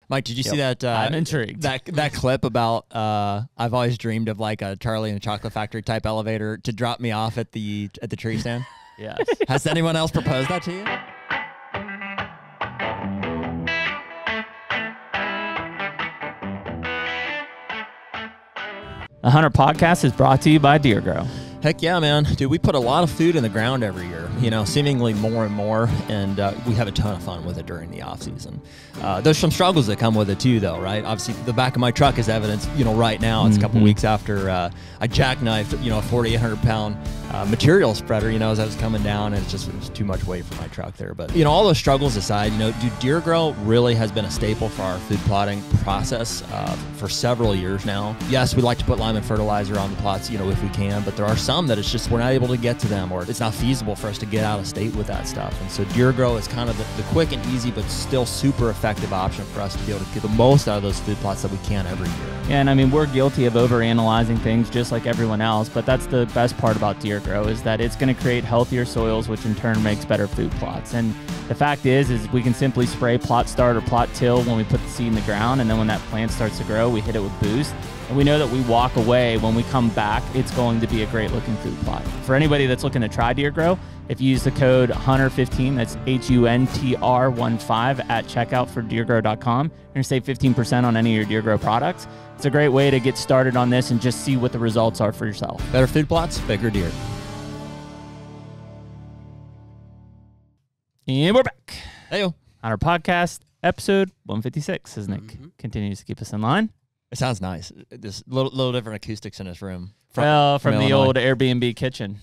Mike, did you see that? I'm intrigued. That clip about I've always dreamed of like a Charlie and the Chocolate Factory type elevator to drop me off at the tree stand. Yes. Has anyone else proposed that to you? The HUNTR Podcast is brought to you by Deer Grow. Heck yeah, man. Dude, we put a lot of food in the ground every year, seemingly more and more, and we have a ton of fun with it during the off season. There's some struggles that come with it too, though, right? Obviously, the back of my truck is evidence, right now. It's a couple weeks after I jackknifed, a 4,800-pound material spreader, as I was coming down, and it was too much weight for my truck there. But, all those struggles aside, Deer Grow really has been a staple for our food plotting process for several years now. Yes, we like to put lime and fertilizer on the plots, if we can, but there are some that it's just we're not able to get to them, or it's not feasible for us to get out of state with that stuff. And so Deer Grow is kind of the quick and easy, but still super effective option for us to be able to get the most out of those food plots that we can every year. Yeah, and we're guilty of overanalyzing things just like everyone else, but that's the best part about Deer Grow is that it's going to create healthier soils, which in turn makes better food plots. And the fact is we can simply spray plot start or plot till when we put the seed in the ground, and then when that plant starts to grow, we hit it with boost. And we know that we walk away, when we come back, it's going to be a great looking food plot. For anybody that's looking to try Deer Grow, if you use the code HUNTR15, that's HUNTR15 at checkout for deergrow.com, you're going to save 15% on any of your Deer Grow products. It's a great way to get started on this and just see what the results are for yourself. Better food plots, bigger deer. And we're back. Hey-o. On our podcast, episode 156, as Nick continues to keep us in line. It sounds nice. This little different acoustics in this room. From the old Airbnb kitchen.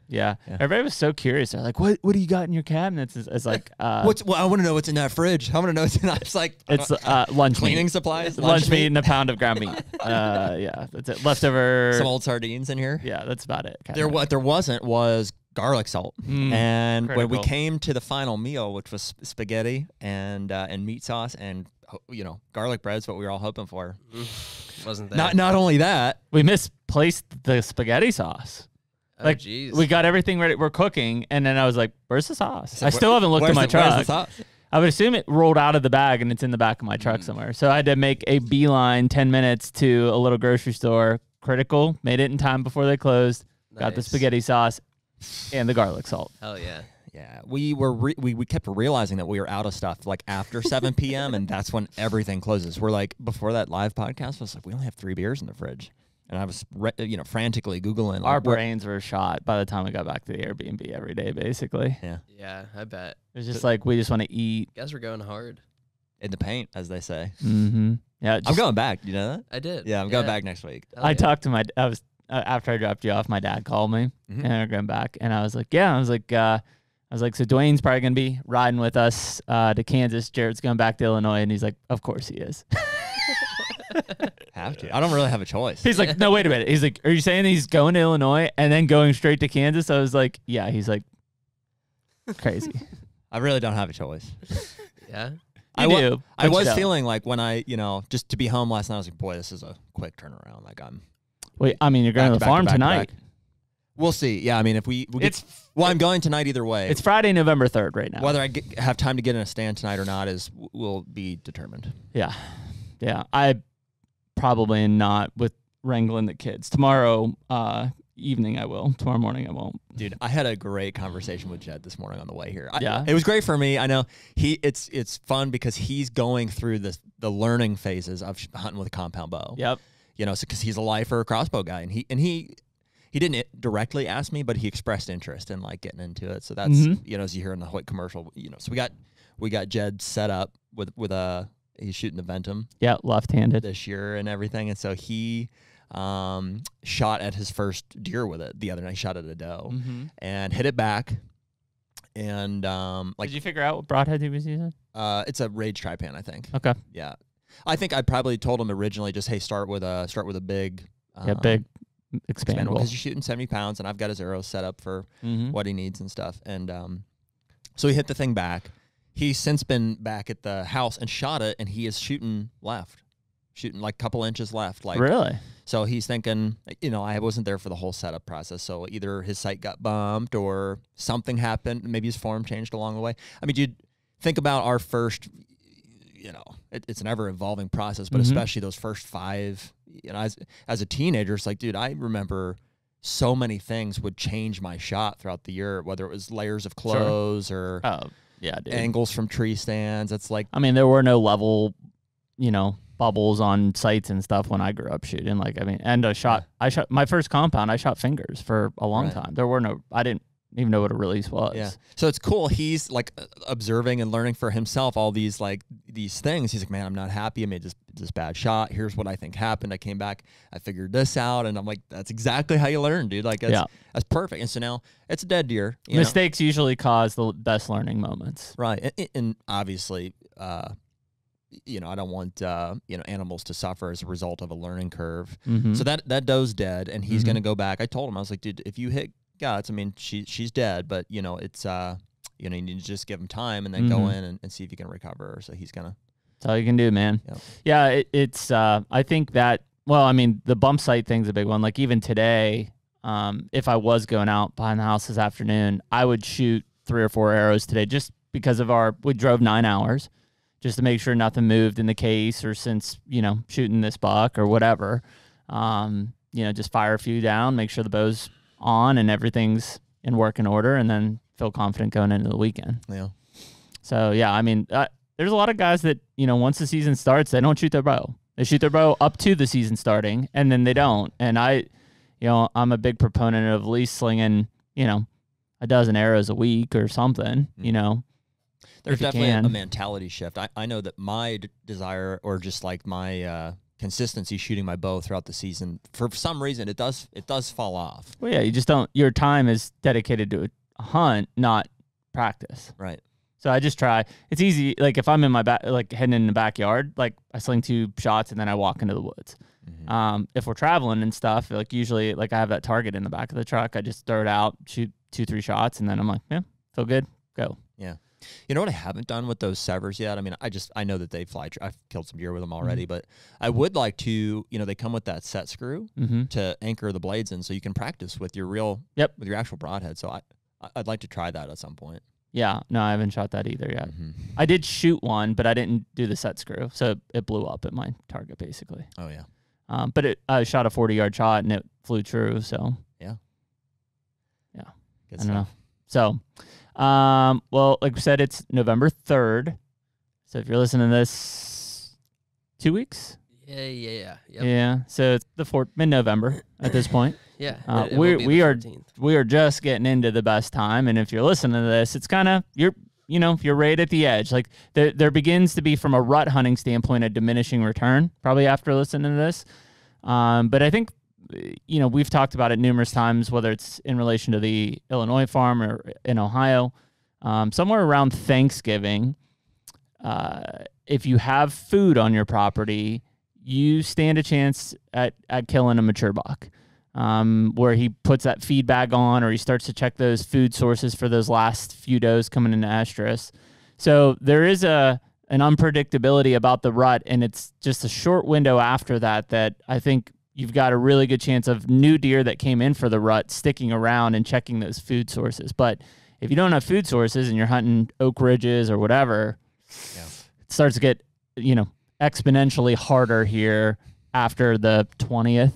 Yeah. Everybody was so curious. They're like, "What do you got in your cabinets?" It's like, I want to know what's in that fridge. I want to know what's in that. It's like lunch cleaning meat. supplies. Lunch meat and a pound of ground meat. Yeah, that's it. Leftover. Some old sardines in here. Yeah, that's about it. What there wasn't was garlic salt. And critical. when we came to the final meal, which was spaghetti and meat sauce and garlic bread's what we were all hoping for. Wasn't there? Not only that, we misplaced the spaghetti sauce. Like, we got everything ready. We're cooking, and then I was like, "Where's the sauce?" I still haven't looked at my truck. Where's the sauce? I would assume it rolled out of the bag, and it's in the back of my truck somewhere. So I had to make a beeline 10 minutes to a little grocery store. Critical. Made it in time before they closed. Nice. Got the spaghetti sauce and the garlic salt. Hell yeah. Yeah, we kept realizing that we were out of stuff like after 7 p.m. and that's when everything closes. We're like, before that live podcast, I was like, we only have 3 beers in the fridge. And I was, frantically Googling. Our brains were shot by the time we got back to the Airbnb every day, basically. Yeah, I bet. It was just like, we just want to eat. You guys were going hard. In the paint, as they say. Mm-hmm. Yeah, I'm going back. You know that? I did. Yeah, I'm going back next week. Talked to after I dropped you off, my dad called me and we're going back. And I was like, so Dwayne's probably going to be riding with us to Kansas. Jared's going back to Illinois. And he's like, of course he is. Have to. I don't really have a choice. He's like, no, wait a minute. He's like, are you saying he's going to Illinois and then going straight to Kansas? I was like, yeah. He's like, crazy. I really don't have a choice. Yeah. I was feeling like when I, just to be home last night, I was like, boy, this is a quick turnaround. Like Wait, I mean, you're going to the farm tonight. We'll see. Yeah, I mean, if we get, I'm going tonight either way. It's Friday, November 3rd right now. Whether I have time to get in a stand tonight or not will be determined. Yeah. I probably not with wrangling the kids. Tomorrow evening I will. Tomorrow morning I won't. Dude, I had a great conversation with Jed this morning on the way here. Yeah. It was great for me. I know it's fun because he's going through the learning phases of hunting with a compound bow. Yep. Because he's a lifer, crossbow guy, and he didn't directly ask me, but he expressed interest in like getting into it. So that's as you hear in the Hoyt commercial, so we got Jed set up with he's shooting the Ventum. Yeah, left-handed this year and everything, and so he shot at his first deer with it the other night. He shot at a doe and hit it back. And did you figure out what broadhead he was using? It's a Rage Tri-Pan, I think. Okay. Yeah. I think I probably told him originally just, hey, start with a big big expandable because you're shooting 70 pounds and I've got his arrows set up for what he needs and stuff. And so he hit the thing back. He's since been back at the house and shot it, and he is shooting left, like a couple inches left. Like really? So he's thinking, I wasn't there for the whole setup process, so either his sight got bumped or something happened. Maybe his form changed along the way. I mean, dude, think about our first it's an ever evolving process, but especially those first 5, as a teenager, it's like, dude, I remember so many things would change my shot throughout the year, whether it was layers of clothes or angles from tree stands. It's like, I mean, there were no level, bubbles on sights and stuff when I grew up shooting. Like, I mean, and I shot my first compound. I shot fingers for a long time. I didn't even know what a release was. Yeah. So it's cool. He's like observing and learning for himself all these things. He's like, man, I'm not happy. I made this bad shot. Here's what I think happened. I came back. I figured this out. And I'm like, that's exactly how you learn, dude. Like, that's perfect. And so now it's a dead deer. Mistakes usually cause the best learning moments. Right. And obviously, I don't want, animals to suffer as a result of a learning curve. So that doe's dead, and he's going to go back. I told him, I was like, dude, if you hit guts, I mean, she's dead, but, it's, you need to just give him time and then go in and see if you can recover her. So he's going to. That's all you can do, man. Yeah, it's, I think that, well, I mean, the bump site thing's a big one. Like, even today, if I was going out behind the house this afternoon, I would shoot 3 or 4 arrows today just because of we drove 9 hours. Just to make sure nothing moved in the case or since, shooting this buck or whatever. Just fire a few down, make sure the bow's on and everything's in working order, and then feel confident going into the weekend. Yeah. So, yeah, I mean, there's a lot of guys that, once the season starts, they don't shoot their bow. They shoot their bow up to the season starting, and then they don't. And I'm a big proponent of at least slinging, a dozen arrows a week or something, There's definitely a mentality shift. I know that my desire, or just like my consistency shooting my bow throughout the season, for some reason it does fall off. Well, yeah, you just don't. Your time is dedicated to a hunt, not practice. Right. So I just try. It's easy. Like, if I'm in my heading in the backyard, like, I sling 2 shots and then I walk into the woods. If we're traveling and stuff, like, usually, like, I have that target in the back of the truck. I just throw it out, shoot 2-3 shots, and then I'm like, yeah, feel good, go. Yeah. You know what I haven't done with those severs yet? I mean, I know that they fly. I've killed some deer with them already, but I would like to, they come with that set screw to anchor the blades in, so you can practice with your with your actual broadhead. So I'd like to try that at some point. Yeah, no, I haven't shot that either yet. I did shoot one, but I didn't do the set screw, so it blew up at my target basically. Oh yeah. But I shot a 40-yard shot and it flew true. So yeah. Good stuff. So. Well, like we said, it's November 3rd. So if you're listening to this 2 weeks. Yeah. Yep. Yeah. So it's the mid-November at this point. Yeah. We are just getting into the best time. And if you're listening to this, it's kind of, you're right at the edge. Like, there begins to be, from a rut hunting standpoint, a diminishing return probably after listening to this. But I think, we've talked about it numerous times, whether it's in relation to the Illinois farm or in Ohio, somewhere around Thanksgiving, if you have food on your property, you stand a chance at killing a mature buck, where he puts that feed bag on, or he starts to check those food sources for those last few does coming into estrus. So there is an unpredictability about the rut, and it's just a short window after that I think you've got a really good chance of new deer that came in for the rut sticking around and checking those food sources. But if you don't have food sources and you're hunting oak ridges or whatever, it starts to get, exponentially harder here after the 20th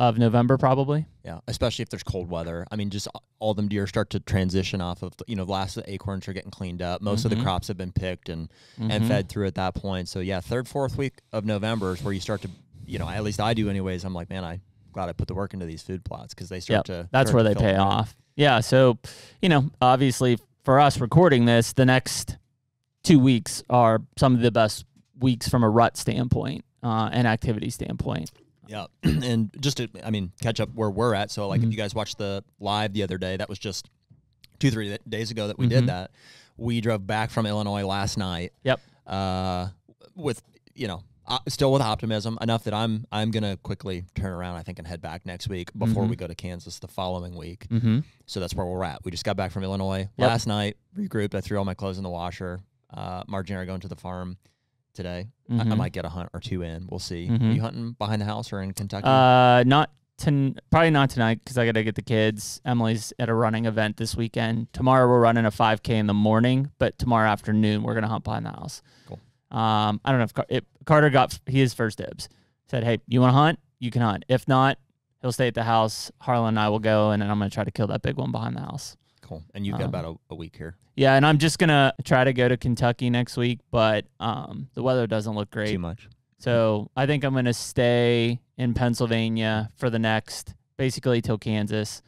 of November, probably. Yeah, especially if there's cold weather. I mean, just all them deer start to transition off of, the last of the acorns are getting cleaned up. Most of the crops have been picked and fed through at that point. So, yeah, 3rd, 4th week of November is where you start to, at least I do anyways. I'm like, man, I'm glad I put the work into these food plots, because they start to. That's where they pay off. Yeah. So, obviously for us recording this, the next 2 weeks are some of the best weeks from a rut standpoint and activity standpoint. Yeah. And just to, catch up where we're at. So, like, if you guys watched the live the other day, that was just 2-3 days ago that we did that. We drove back from Illinois last night. Yep. With, still with optimism enough that I'm gonna quickly turn around, I think, and head back next week before we go to Kansas the following week. So that's where we're at. We just got back from Illinois last night, regrouped. I threw all my clothes in the washer. Margie and I are going to the farm today. I might get a hunt or 2 in. We'll see. Are you hunting behind the house or in Kentucky? Probably not tonight, because I got to get the kids. Emily's at a running event this weekend. Tomorrow we're running a 5K in the morning, but tomorrow afternoon we're gonna hunt behind the house. Cool. I don't know if Carter got his first dibs. Said, hey, you want to hunt? You can hunt. If not, he'll stay at the house. Harlan and I will go, and then I'm going to try to kill that big one behind the house. Cool. And you've got about a week here. Yeah, and I'm just going to try to go to Kentucky next week, but the weather doesn't look great. Too much. So I think I'm going to stay in Pennsylvania for the next, basically till Kansas,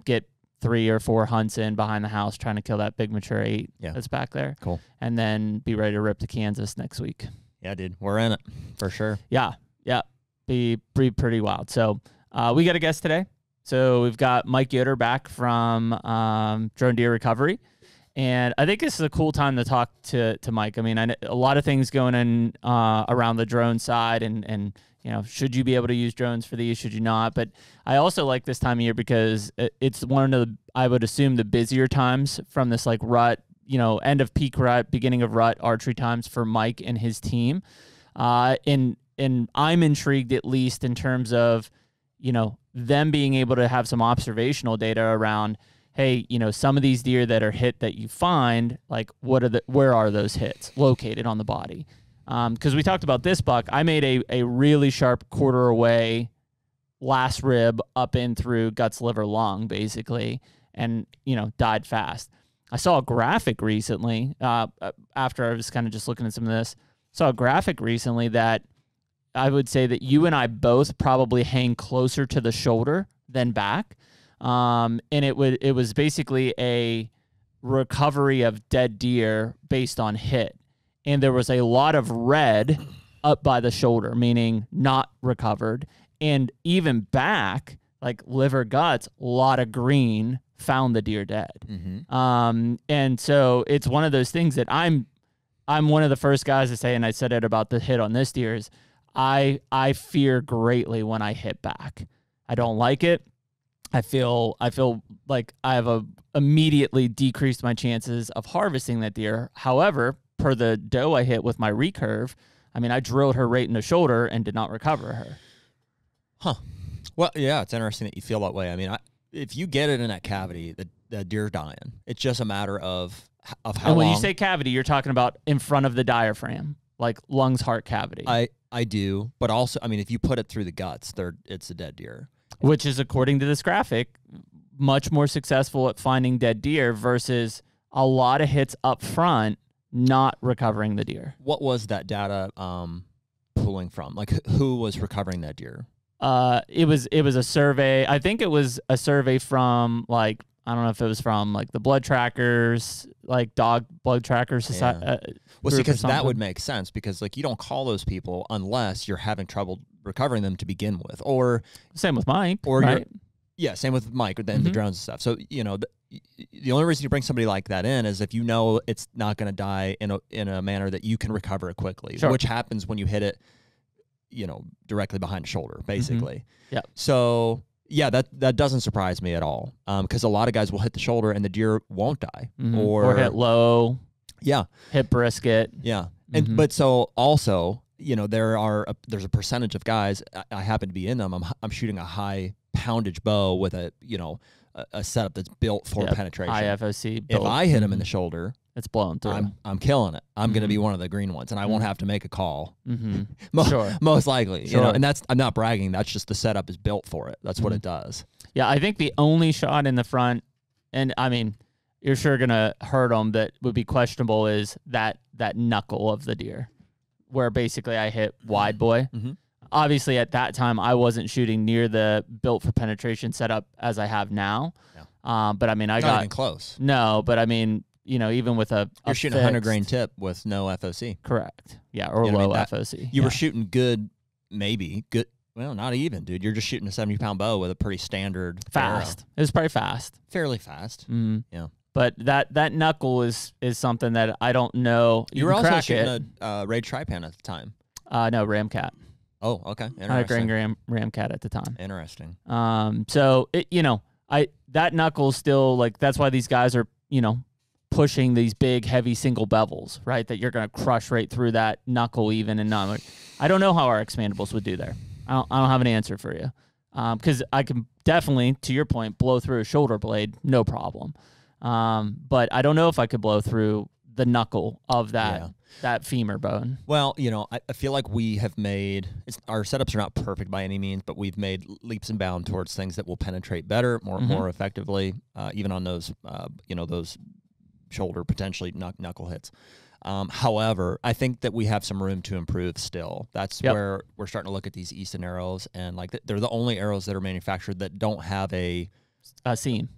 get 3 or 4 hunts in behind the house, trying to kill that big mature 8 that's back there. Cool. And then be ready to rip to Kansas next week. Yeah, dude. We're in it for sure. Yeah. Be pretty wild. So we got a guest today. So we've got Mike Yoder back from Drone Deer Recovery. And I think this is a cool time to talk to Mike. I mean, a lot of things going in around the drone side and you know, should you be able to use drones for these? Should you not? But I also like this time of year because it's one of the, I would assume, the busier times from this like rut, you know, end of peak rut, beginning of rut archery times for Mike and his team. And I'm intrigued, at least in terms of, you know, them being able to have some observational data around, hey, you know, some of these deer that are hit that you find, like where are those hits located on the body? Because we talked about this buck. I made a really sharp quarter away last rib up in through guts, liver, lung, basically, and, you know, died fast. I saw a graphic recently, after I was kind of just looking at some of this, saw a graphic recently that I would say that you and I both probably hang closer to the shoulder than back. And it was basically a recovery of dead deer based on hit. And there was a lot of red up by the shoulder, meaning not recovered. And even back, like liver, guts, a lot of green, found the deer dead. Mm-hmm. And so it's one of those things that I'm one of the first guys to say, and I said it about the hit on this deer, is I fear greatly when I hit back. I don't like it. I feel like I have immediately decreased my chances of harvesting that deer. However, per the doe I hit with my recurve, I mean, I drilled her right in the shoulder and did not recover her. Huh. Well, yeah, it's interesting that you feel that way. I mean, if you get it in that cavity, the deer's dying. It's just a matter of how long. And when you say cavity, you're talking about in front of the diaphragm, like lungs, heart cavity. I do, but also, I mean, if you put it through the guts, it's a dead deer. Which is, according to this graphic, much more successful at finding dead deer versus a lot of hits up front not recovering the deer. What was that data pulling from? Like, who was recovering that deer? It was a survey. I think it was a survey from, like, I don't know if it was from like the blood trackers, like dog blood trackers. Yeah. Well, because that would make sense, because like you don't call those people unless you're having trouble recovering them to begin with, or same with Mike, or right? Yeah, same with Mike, and the drones and stuff. So you know, the only reason you bring somebody like that in is if you know it's not going to die in a manner that you can recover it quickly, which happens when you hit it, you know, directly behind the shoulder, basically. Yeah. So. Yeah, that doesn't surprise me at all, because a lot of guys will hit the shoulder and the deer won't die, or hit low. Yeah, hit brisket. Yeah, and but so also, you know, there's a percentage of guys. I happen to be in them. I'm shooting a high poundage bow with a setup that's built for penetration. IFOC. Built. If I hit him in the shoulder, it's blown through. I'm killing it. I'm going to be one of the green ones, and I won't have to make a call. Sure. Most likely. You know, and I'm not bragging. That's just the setup is built for it. That's what it does. Yeah, I think the only shot in the front, and I mean, you're sure going to hurt them, that would be questionable, is that knuckle of the deer, where basically I hit wide boy. Obviously, at that time, I wasn't shooting near the built for penetration setup as I have now. Yeah. But I mean, I got not even close. No, but I mean, you know, even with you're shooting a 100 grain tip with no FOC. Correct. Yeah, or low FOC. You were shooting good, maybe good. Well, not even, dude. You're just shooting a 70-pound bow with a pretty standard fast. arrow. It was pretty fast. Fairly fast. Yeah. But that knuckle is something that I don't know. You were also shooting a Rage Trypan at the time. No, Ramcat. Oh, okay. Interesting. I had a Grand Ramcat at the time. Interesting. So it, you know, that knuckle's still, like, that's why these guys are, you know, pushing these big, heavy single bevels, right? That you're going to crush right through that knuckle even, and not. Like, I don't know how our expandables would do there. I don't have an answer for you, because I can definitely, to your point, blow through a shoulder blade, no problem. But I don't know if I could blow through the knuckle of that that femur bone. Well, I feel like we have made our setups are not perfect by any means, but we've made leaps and bounds towards things that will penetrate better, more effectively, even on those those shoulder potentially knuckle hits. However, I think that we have some room to improve still. That's where we're starting to look at these Easton arrows, and like they're the only arrows that are manufactured that don't have a seam.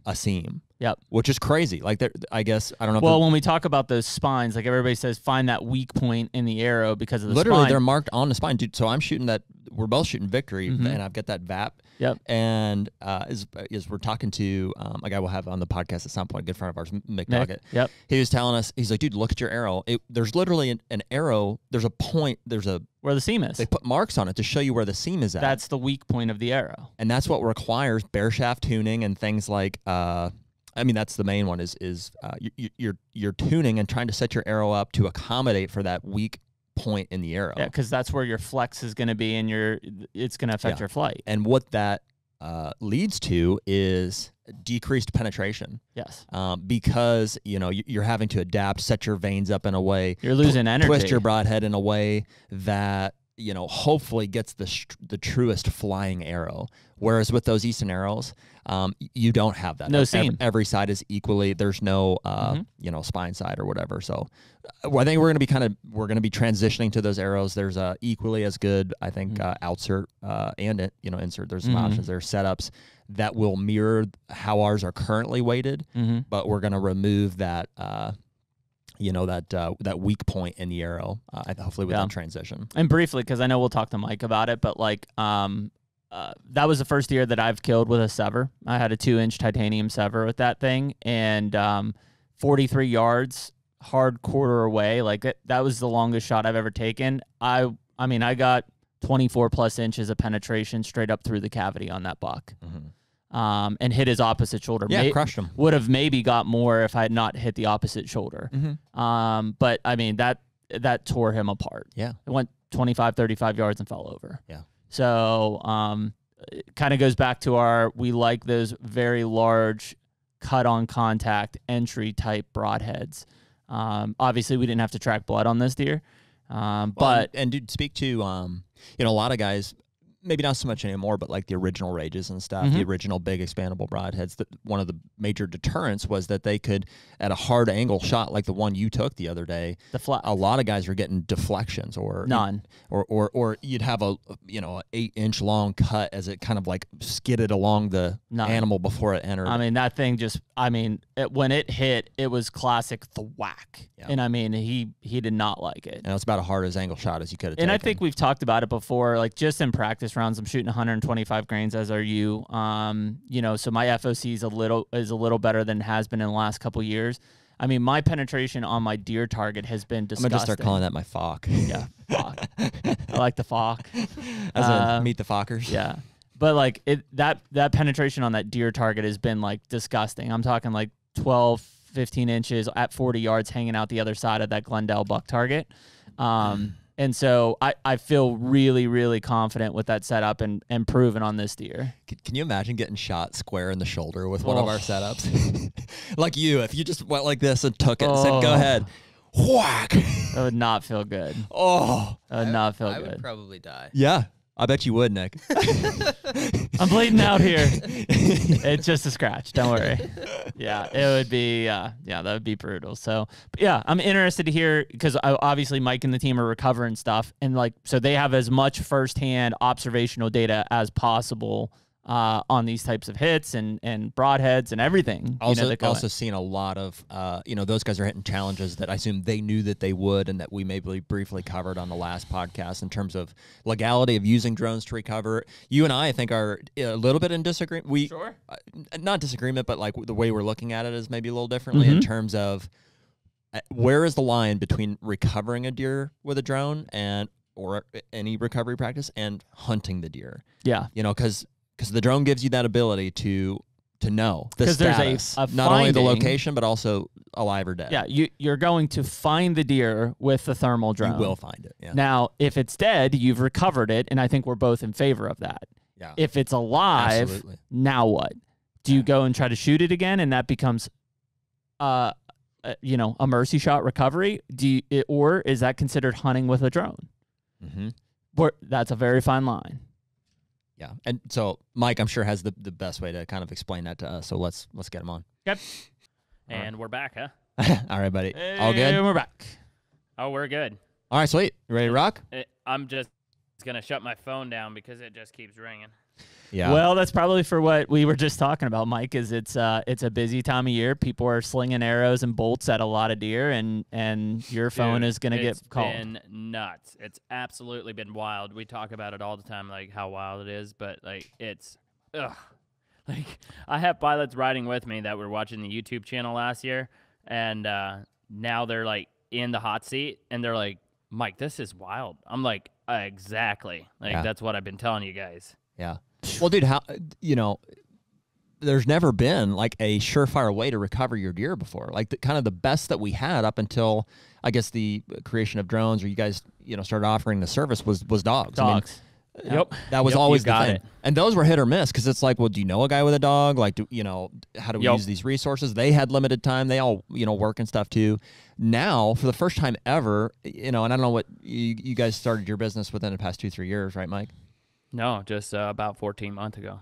Yep. Which is crazy. Like, I guess, I don't know. Well, when we talk about those spines, like everybody says, find that weak point in the arrow because of the literally, spine. they're marked on the spine, dude. So I'm shooting that. We're both shooting Victory, and I've got that VAP. Yep. And as we're talking to a guy we'll have on the podcast at some point, a good friend of ours, Mick Doggett. Yep. He was telling us, he's like, dude, look at your arrow. There's literally an arrow. There's a point. Where the seam is. They put marks on it to show you where the seam is at. That's the weak point of the arrow. And that's what requires bare shaft tuning and things like. That's the main one. You're tuning and trying to set your arrow up to accommodate for that weak point in the arrow. Yeah, because that's where your flex is going to be, and it's going to affect your flight. And what that leads to is decreased penetration. Yes. Because you're having to adapt, set your veins up in a way. You're losing energy. Twist your broadhead in a way that hopefully gets the truest flying arrow. Whereas with those Easton arrows, you don't have that. No seam. Every side is equally. There's no spine side or whatever. So I think we're going to be transitioning to those arrows. There's equally as good, I think, outsert and insert. There's some options. There's setups that will mirror how ours are currently weighted, but we're going to remove that. That weak point in the arrow, hopefully with that transition. And briefly, because I know we'll talk to Mike about it, but that was the first year that I've killed with a sever. I had a 2-inch titanium sever with that thing, and 43 yards, hard quarter away. Like that was the longest shot I've ever taken. I got 24 plus inches of penetration straight up through the cavity on that buck. And hit his opposite shoulder. Yeah, crushed him. Would have maybe got more if I had not hit the opposite shoulder. But that tore him apart. Yeah. It went 25, 35 yards and fell over. Yeah. So it kind of goes back to we like those very large cut on contact entry type broadheads. Obviously we didn't have to track blood on this deer. But dude, speak to a lot of guys, maybe not so much anymore, but like the original Rages and stuff, the original big expandable broadheads, that one of the major deterrents was that they could, at a hard angle shot like the one you took the other day, deflect. A lot of guys are getting deflections or none, or you'd have a 8-inch long cut as it kind of like skidded along the animal before it entered. That thing just, when it hit, it was classic thwack. Yeah. And he did not like it. And it's about as hard as angle shot as you could have taken. And I think we've talked about it before, like just in practice rounds, I'm shooting 125 grains, as are you. So my FOC is a little better than it has been in the last couple of years. My penetration on my deer target has been disgusting. I'm gonna just start calling that my Fock. Yeah, Fock. I like the Fock. As in meet the Fockers. Yeah, but that penetration on that deer target has been like disgusting. I'm talking like 12, 15 inches at 40 yards hanging out the other side of that Glendale buck target. And so I feel really, really confident with that setup and proven on this deer. Can you imagine getting shot square in the shoulder with one of our setups? Like if you just went like this and took it and said, go ahead. Whack! That would not feel good. Oh. That would not feel good. I would probably die. Yeah. I bet you would, Nick. I'm bleeding out here. It's just a scratch. Don't worry. Yeah, it would be, that would be brutal. So, but yeah, I'm interested to hear, because obviously Mike and the team are recovering stuff. And so they have as much firsthand observational data as possible on these types of hits and broadheads and everything. Also seen a lot of, those guys are hitting challenges that I assume they knew that they would, and that we maybe briefly covered on the last podcast in terms of legality of using drones to recover. You and I think, are a little bit in disagreement. Sure. Not disagreement, but like the way we're looking at it is maybe a little differently in terms of where is the line between recovering a deer with a drone or any recovery practice and hunting the deer. Yeah. Because the drone gives you that ability to know the status, there's not only the location, but also alive or dead. Yeah, you're going to find the deer with the thermal drone. You will find it, yeah. Now, if it's dead, you've recovered it, and I think we're both in favor of that. Yeah. If it's alive, Now what? Do you go and try to shoot it again, and that becomes a mercy shot recovery? Or is that considered hunting with a drone? Mm-hmm. That's a very fine line. Yeah. And so Mike, I'm sure, has the best way to kind of explain that to us. So let's get him on. Yep. And we're back, huh? All right, buddy. All good? And we're back. Oh, we're good. All right, sweet. You ready to rock? I'm just going to shut my phone down because it just keeps ringing. Yeah. Well, that's probably for what we were just talking about, Mike, is it's a busy time of year. People are slinging arrows and bolts at a lot of deer, and your phone is going to get called. It's been nuts. It's absolutely been wild. We talk about it all the time, like how wild it is, but like it's, like I have pilots riding with me that were watching the YouTube channel last year, and now they're like in the hot seat, and they're like, Mike, this is wild. I'm like, exactly. Like that's what I've been telling you guys. Yeah. Well, dude, there's never been like a surefire way to recover your deer before. Like kind of the best that we had up until, I guess, the creation of drones, or you guys, started offering the service was dogs. Dogs. I mean, that was always the thing. It. And those were hit or miss because it's like, well, do you know a guy with a dog? Like, how do we use these resources? They had limited time. They all, work and stuff too. Now, for the first time ever, and I don't know what you guys started your business within the past 2-3 years, right, Mike? No, just about 14 months ago.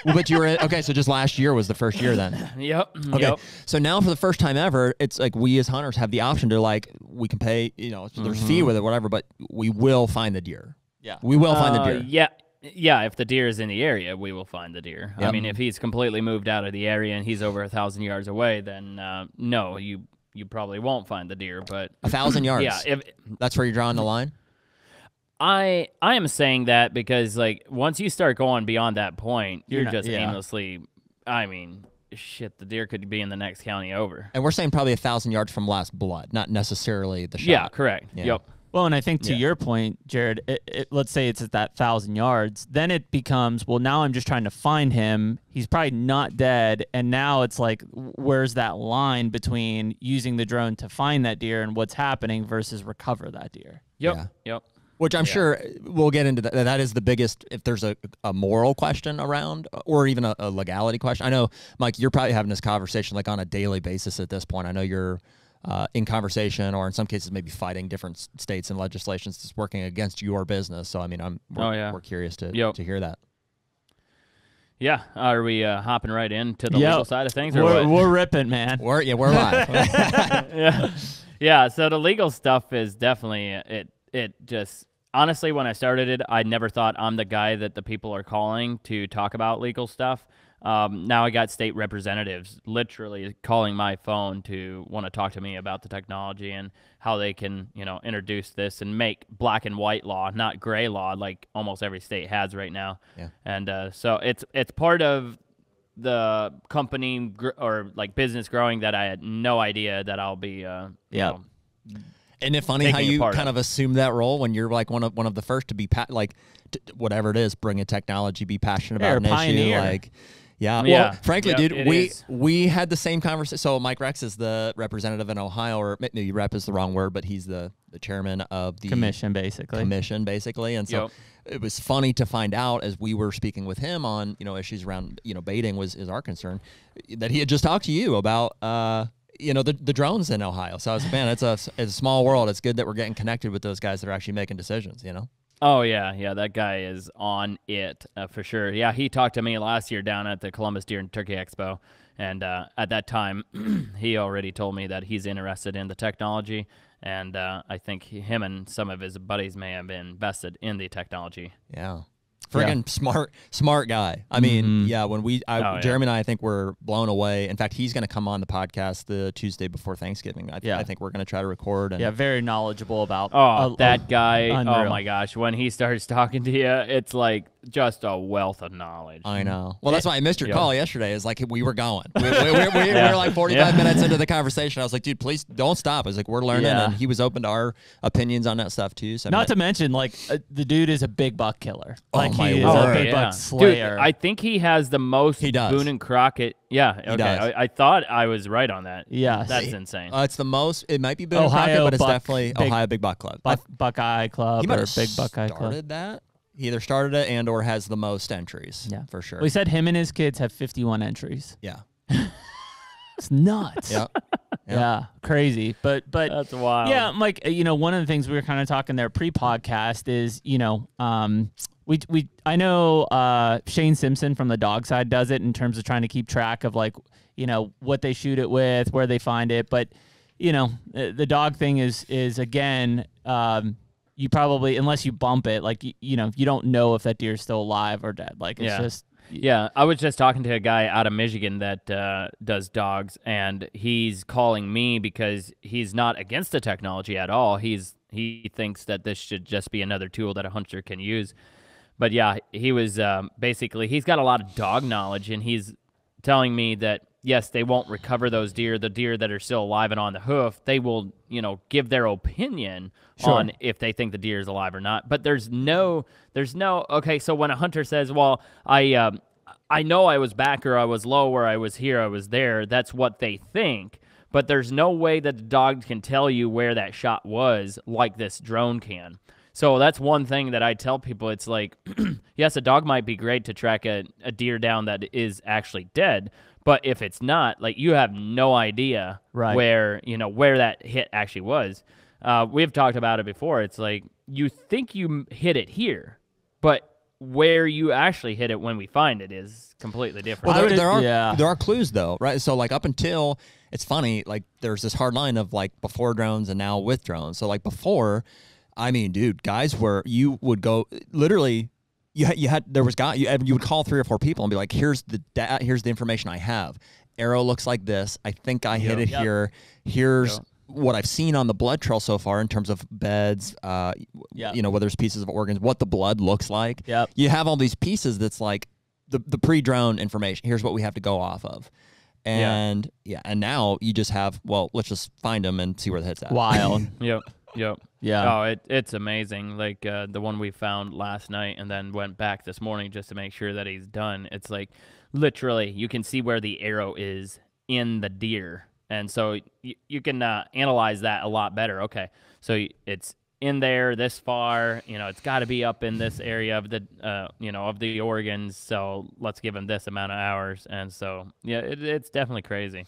Well, but you were okay. So just last year was the first year then. Yep. Okay. Yep. So now for the first time ever, it's like we as hunters have the option to we can pay, there's fee with it, whatever, but we will find the deer. Yeah. We will find the deer. Yeah. If the deer is in the area, we will find the deer. Yep. I mean, if he's completely moved out of the area and he's over 1,000 yards away, then no, you probably won't find the deer. But 1,000 yards. Yeah. That's where you're drawing the line. I am saying that because like once you start going beyond that point, you're just aimlessly. I mean, shit, the deer could be in the next county over. And we're saying probably 1,000 yards from last blood, not necessarily the shot. Yeah, correct. Yeah. Yep. Well, and I think to your point, Jared, let's say it's at that 1,000 yards, then it becomes, well, now I'm just trying to find him. He's probably not dead. And now it's like, where's that line between using the drone to find that deer and what's happening versus recover that deer? Yep. Yeah. Yep. Which I'm sure we'll get into that. That is the biggest, if there's a moral question around, or even a legality question. I know, Mike, you're probably having this conversation like on a daily basis at this point. I know you're in conversation, or in some cases maybe fighting different states and legislations that's working against your business. So I mean, we're curious to hear that. Yeah, are we hopping right into the legal side of things, or we're ripping, man? We're live. Yeah. So the legal stuff is definitely it just. Honestly, when I started it, I never thought I'm the guy that the people are calling to talk about legal stuff. Now I got state representatives literally calling my phone to want to talk to me about the technology and how they can, introduce this and make black and white law, not gray law, like almost every state has right now. Yeah. And so it's part of the company or like business growing that I had no idea that I'll be, Isn't it funny how you kind of assume that role when you're like one of the first to be whatever it is, bring a technology, be passionate about an pioneer. issue, well, frankly, dude, we had the same conversation. So Mike Rex is the representative in Ohio, or maybe rep is the wrong word, but he's the chairman of the commission, basically. And so it was funny to find out as we were speaking with him on issues around baiting is our concern, that he had just talked to you about the drones in Ohio. So I was like, man, it's a small world. It's good that we're getting connected with those guys that are actually making decisions, Oh, yeah, that guy is on it for sure. Yeah, he talked to me last year down at the Columbus Deer and Turkey Expo, and at that time, he already told me that he's interested in the technology, and I think him and some of his buddies may have invested in the technology. Yeah. Friggin' smart guy. I mean, when Jeremy and I think we're blown away. In fact, he's going to come on the podcast the Tuesday before Thanksgiving. I think we're going to try to record. And very knowledgeable about that guy. Unreal. Oh, my gosh. When he starts talking to you, it's like just a wealth of knowledge. I know. Well, that's why I missed your call yesterday. Is like we were going. We were like 45 minutes into the conversation. I was like, dude, please don't stop. I was like, we're learning. And he was open to our opinions on that stuff, too. So Not to mention, like, the dude is a big buck killer. Like, he is a big buck slayer. Dude, I think he has the most Boone and Crockett. Yeah, okay. He does. I thought I was right on that. Yeah. That's insane. It's the most. It might be Boone and Crockett, but it's definitely Ohio Big Buck Club. Buckeye Club or Big Buckeye Club. Started that. He either started it and or has the most entries. Yeah, for sure. Well, he said him and his kids have 51 entries. Yeah. It's nuts. Yeah. Yeah, crazy. But That's wild. yeah, Mike, one of the things we were kind of talking there pre-podcast is, I know Shane Simpson from the dog side does it in terms of trying to keep track of like, what they shoot it with, where they find it. But, the dog thing is again, you probably, unless you bump it, like, you don't know if that deer is still alive or dead. Like, it's just. Yeah, I was just talking to a guy out of Michigan that does dogs, and he's calling me because he's not against the technology at all. He thinks that this should just be another tool that a hunter can use. But yeah, he was basically, he's got a lot of dog knowledge, and he's telling me that, yes, they won't recover those deer, the deer that are still alive and on the hoof. They will, give their opinion on if they think the deer is alive or not. But there's no, okay, so when a hunter says, well, I know I was back or I was low or I was here, I was there, that's what they think. But there's no way that the dog can tell you where that shot was like this drone can. So that's one thing that I tell people. It's like, yes, a dog might be great to track a deer down that is actually dead, but if it's not, like, you have no idea where that hit actually was. We've talked about it before. It's like, you think you hit it here, but where you actually hit it when we find it is completely different. Well, there are clues though, right? So like up until, it's funny, like there's this hard line of like before drones and now with drones. So like before, I mean, dude, guys were, you would go literally, you would call 3 or 4 people and be like, here's the information I have. Arrow looks like this. I think I hit it here. Here's what I've seen on the blood trail so far in terms of beds, whether it's pieces of organs, what the blood looks like. Yep. You have all these pieces that's like the pre-drone information. Here's what we have to go off of. And and now you just have, well, let's just find them and see where the hit's at. Wild. Yep. Yeah. Oh, it's amazing. Like the one we found last night and then went back this morning just to make sure that he's done. It's like literally you can see where the arrow is in the deer. And so you can analyze that a lot better. Okay, so it's in there this far. It's got to be up in this area of the of the organs. So let's give him this amount of hours. And so it's definitely crazy.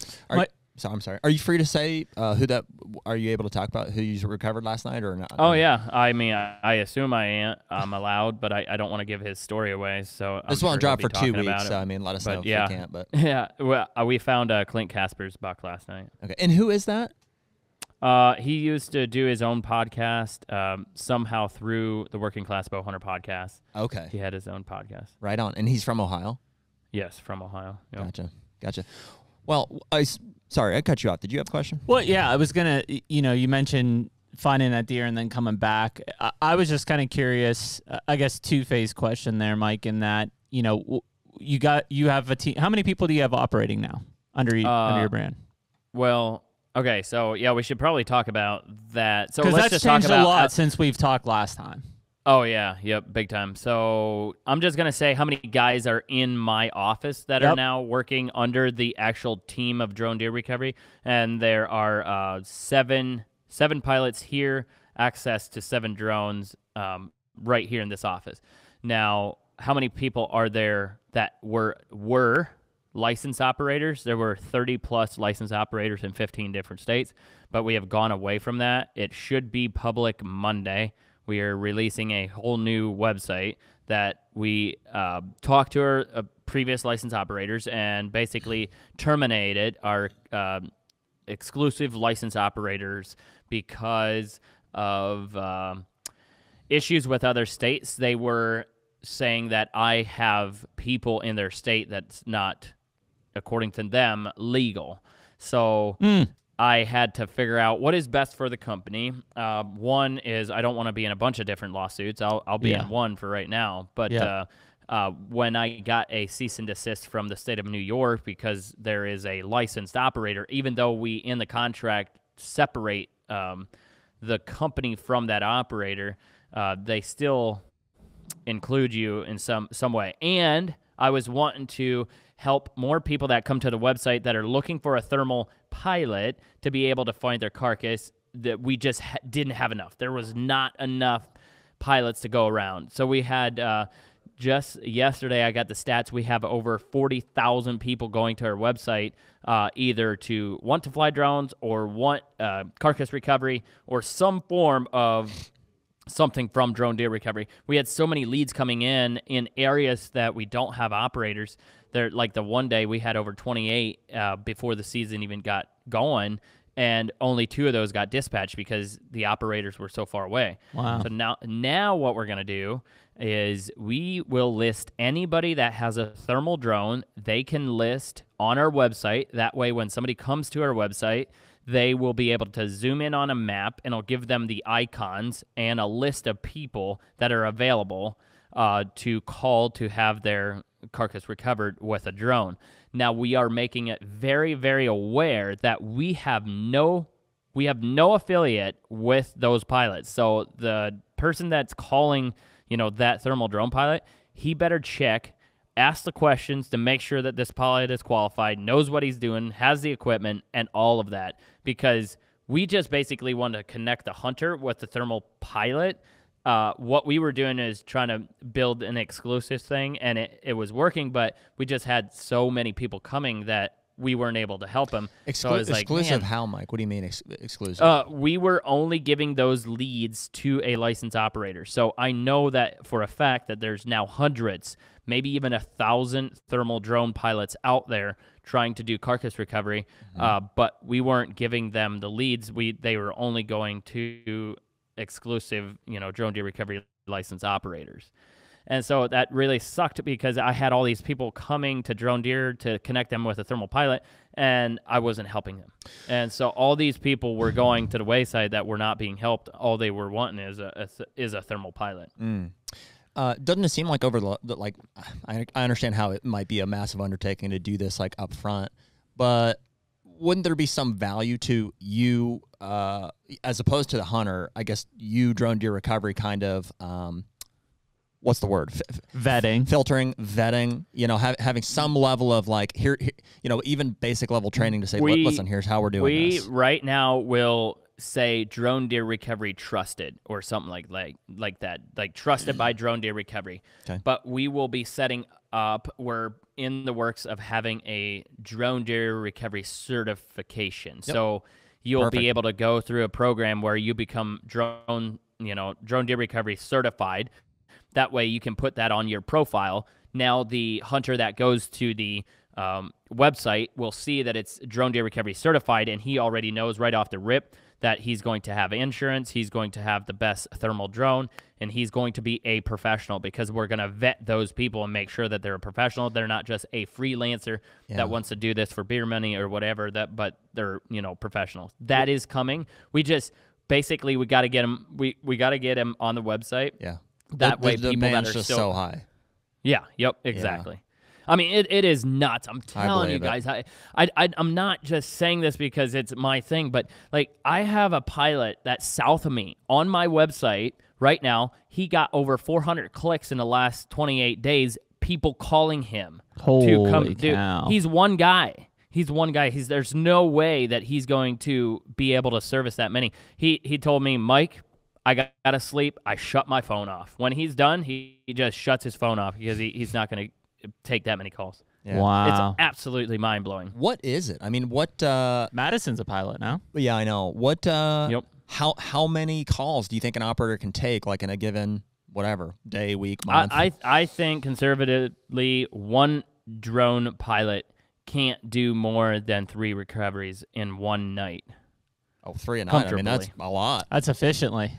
So I'm sorry. Are you free to say who that? Are you able to talk about who you recovered last night or not? Oh yeah. I mean, I assume I'm allowed, but I don't want to give his story away. So this one dropped for 2 weeks. So I mean, let us know if you can't. But well, we found Clint Casper's buck last night. Okay, and who is that? He used to do his own podcast somehow through the Working Class Bow Hunter Podcast. Okay, he had his own podcast. Right on, and he's from Ohio. Yes, from Ohio. Yep. Gotcha. Well, sorry, I cut you off. Did you have a question? Well, yeah, I was going to, you mentioned finding that deer and then coming back. I was just kind of curious, I guess, two-phase question there, Mike, in that, you have a team. How many people do you have operating now under your brand? Well, okay, so, yeah, we should probably talk about that. So let's just changed a lot since we've talked last time. Oh, yeah. Yep. Big time. So I'm just going to say how many guys are in my office that are now working under the actual team of drone deer recovery. And there are seven pilots here, access to 7 drones right here in this office. Now, how many people are there that were licensed operators? There were 30-plus licensed operators in 15 different states, but we have gone away from that. It should be public Monday. We are releasing a whole new website that we talked to our previous licensed operators and basically terminated our exclusive licensed operators because of issues with other states. They were saying that I have people in their state that's not, according to them, legal. So I had to figure out what is best for the company. One is I don't want to be in a bunch of different lawsuits. I'll be in one for right now. But when I got a cease and desist from the state of New York because there is a licensed operator, even though we in the contract separate the company from that operator, they still include you in some way. And I was wanting to help more people that come to the website that are looking for a thermal pilot to be able to find their carcass, that we just didn't have enough. There was not enough pilots to go around. So we had just yesterday I got the stats. We have over 40,000 people going to our website, either to want to fly drones or want carcass recovery or some form of something from drone deer recovery. We had so many leads coming in areas that we don't have operators. There, like the one day we had over 28 before the season even got going, and only 2 of those got dispatched because the operators were so far away. Wow. So now what we're going to do is we will list anybody that has a thermal drone. They can list on our website. That way when somebody comes to our website, they will be able to zoom in on a map, and it'll give them the icons and a list of people that are available to call to have their carcass recovered with a drone. Now, we are making it very, very aware that we have no affiliate with those pilots. So the person that's calling, that thermal drone pilot, he better check, ask the questions to make sure that this pilot is qualified, knows what he's doing, has the equipment, and all of that. Because we just basically want to connect the hunter with the thermal pilot. What we were doing is trying to build an exclusive thing, and it was working, but we just had so many people coming that we weren't able to help them. So exclusive how, Mike? What do you mean exclusive? We were only giving those leads to a licensed operator. So I know that for a fact that there's now hundreds, maybe even 1,000 thermal drone pilots out there trying to do carcass recovery, but we weren't giving them the leads. They were only going to exclusive, drone deer recovery license operators. And so that really sucked because I had all these people coming to Drone Deer to connect them with a thermal pilot, and I wasn't helping them. And so all these people were going to the wayside that were not being helped. All they were wanting is a thermal pilot. Doesn't it seem like I understand how it might be a massive undertaking to do this like up front, but wouldn't there be some value to you as opposed to the hunter? I guess you drone deer recovery kind of what's the word? Vetting, filtering, vetting. Having some level of like here, even basic level training to say, listen, here's how we're doing this. We right now will say drone deer recovery trusted or something like that, like trusted by drone deer recovery. Okay. But we will be setting up. We're in the works of having a drone deer recovery certification. Yep. So you'll be able to go through a program where you become drone deer recovery certified. That way you can put that on your profile. Now the hunter that goes to the website will see that it's drone deer recovery certified, and he already knows right off the rip that he's going to have insurance, he's going to have the best thermal drone, and he's going to be a professional because we're going to vet those people and make sure that they're a professional. They're not just a freelancer that wants to do this for beer money or whatever, but they're, professionals. That is coming. We just basically we got to get him we got to get him on the website. Yeah. That way people that are just so high. Yeah, yep, exactly. Yeah. I mean, it is nuts. I'm telling you guys. I'm not just saying this because it's my thing, but like I have a pilot that's south of me on my website right now. He got over 400 clicks in the last 28 days. People calling him to come do. He's one guy. There's no way that he's going to be able to service that many. He told me, Mike, I got to sleep. I shut my phone off. When he's done, he just shuts his phone off because he's not going to take that many calls. Yeah. Wow. It's absolutely mind-blowing. What is it? I mean, what... Madison's a pilot now. Yeah, I know. What... Yep. How many calls do you think an operator can take, like in a given, whatever, day, week, month? I think conservatively, one drone pilot can't do more than 3 recoveries in one night. Oh, 3 a night. I mean, that's a lot. That's efficiently.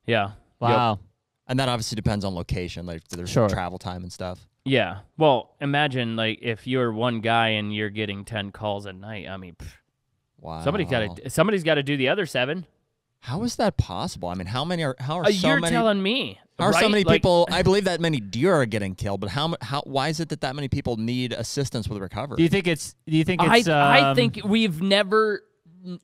Yeah. Wow. Yep. And that obviously depends on location. Like there's travel time and stuff. Yeah. Well, imagine like if you're one guy and you're getting 10 calls a night. I mean, wow. Somebody's got to do the other 7. How is that possible? I mean, how are so many? You're telling me. How are so many people? I believe that many deer are getting killed, but why is it that many people need assistance with recovery? Do you think it's? I think we've never.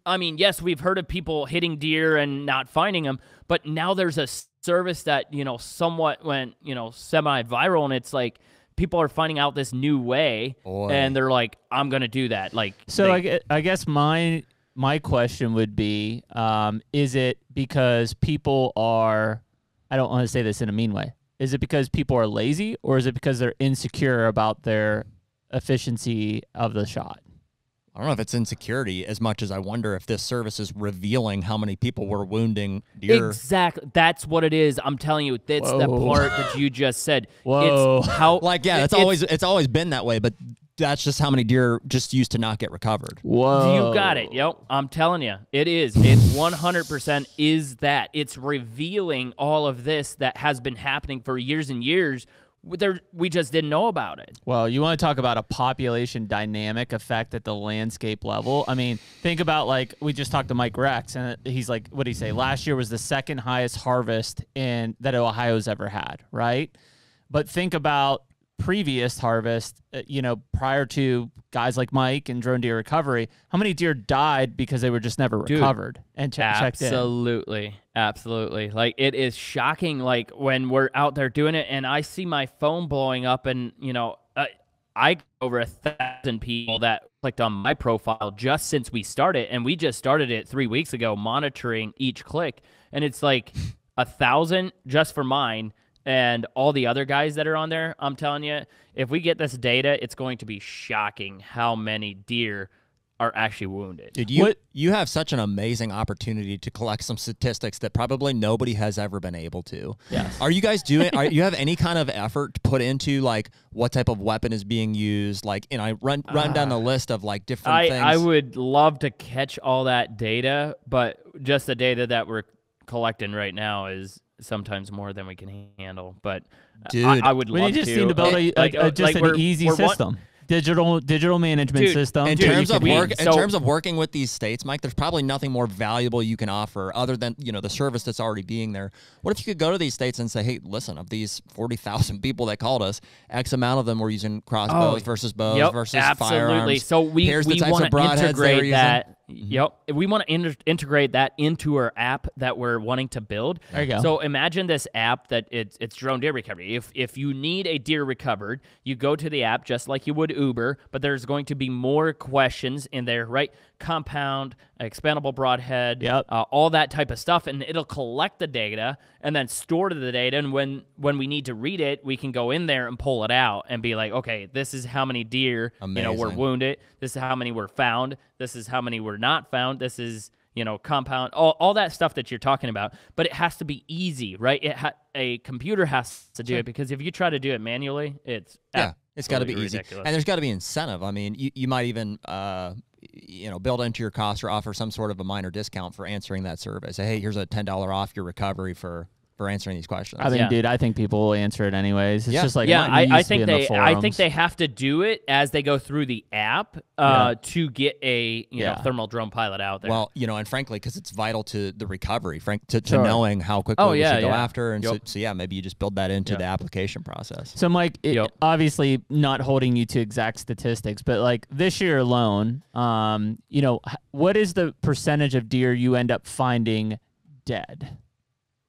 I mean, yes, we've heard of people hitting deer and not finding them, but now there's a service that, somewhat went, semi-viral, and it's like people are finding out this new way, and they're like, I'm going to do that. Like, so I guess my question would be, is it because people are, I don't want to say this in a mean way, Is it because people are lazy, or is it because they're insecure about their efficiency of the shot? I don't know if it's insecurity as much as I wonder if this service is revealing how many people were wounding deer. Exactly. That's what it is. I'm telling you, that's the part that you just said. Whoa. It's how, Like, yeah, it's always been that way, but that's just how many deer just used to not get recovered. Whoa. You got it. Yep. I'm telling you, it is. It 100% is that. It's revealing all of this that has been happening for years and years. We just didn't know about it. Well, you want to talk about a population dynamic effect at the landscape level? I mean, think about, like, we just talked to Mike Rex, and he's like, what did he say? Last year was the second highest harvest that Ohio's ever had, right? But think about previous harvest, prior to guys like Mike and drone deer recovery, how many deer died because they were just never recovered and checked in? Absolutely. Like, it is shocking, like, when we're out there doing it and I see my phone blowing up and, I over 1,000 people that clicked on my profile just since we started, and we just started it 3 weeks ago, monitoring each click, and it's like 1,000 just for mine. And all the other guys that are on there, I'm telling you, if we get this data, it's going to be shocking how many deer are actually wounded. Dude, you have such an amazing opportunity to collect some statistics that probably nobody has ever been able to. Yes. Are you guys doing? You have any kind of effort to put into, like, what type of weapon is being used? Like, I run down the list of, like, different things. I would love to catch all that data, but just the data that we're collecting right now is sometimes more than we can handle. But dude, I would love to. We just need to build an easy system. Digital management system. In terms of working with these states, Mike, there's probably nothing more valuable you can offer other than the service that's already being there. What if you could go to these states and say, hey, listen, of these 40,000 people that called us, X amount of them were using crossbows versus bows versus firearms. So we want to integrate that. Mm-hmm. We want to integrate that into our app that we're wanting to build. There you go. So imagine this app that it's drone deer recovery. If you need a deer recovered, you go to the app just like you would Uber, but there's going to be more questions in there, right? Compound, expandable broadhead, all that type of stuff, and it'll collect the data and then store the data. And when we need to read it, we can go in there and pull it out and be like, okay, this is how many deer were wounded. This is how many were found. This is how many were not found. This is compound, all that stuff that you're talking about. But it has to be easy, right? A computer has to do it, because if you try to do it manually, it's got to be easy, ridiculous. and there's got to be incentive. I mean, you might even build into your cost or offer some sort of a minor discount for answering that survey. Say, hey, here's a $10 off your recovery for answering these questions. I think people will answer it anyways. It's just like, I think they have to do it as they go through the app to get a thermal drone pilot out there. Well, and frankly, because it's vital to the recovery, to knowing how quickly we should go after, and so maybe you just build that into the application process. So Mike, obviously not holding you to exact statistics, but like this year alone, what is the percentage of deer you end up finding dead?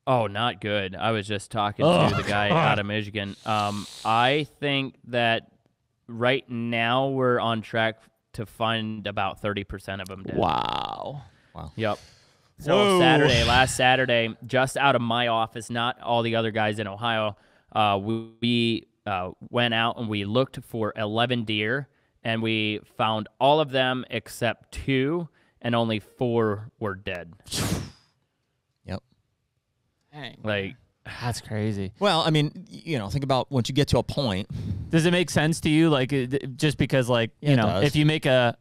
Oh, not good. I was just talking to the guy out of Michigan. I think that right now we're on track to find about 30% of them dead. Wow. Yep. So last Saturday, just out of my office, not all the other guys in Ohio, we went out and we looked for 11 deer, and we found all of them except 2, and only 4 were dead. Dang. Like, that's crazy. Well, I mean, think about once you get to a point. Does it make sense to you? Like, just because, like, if you make a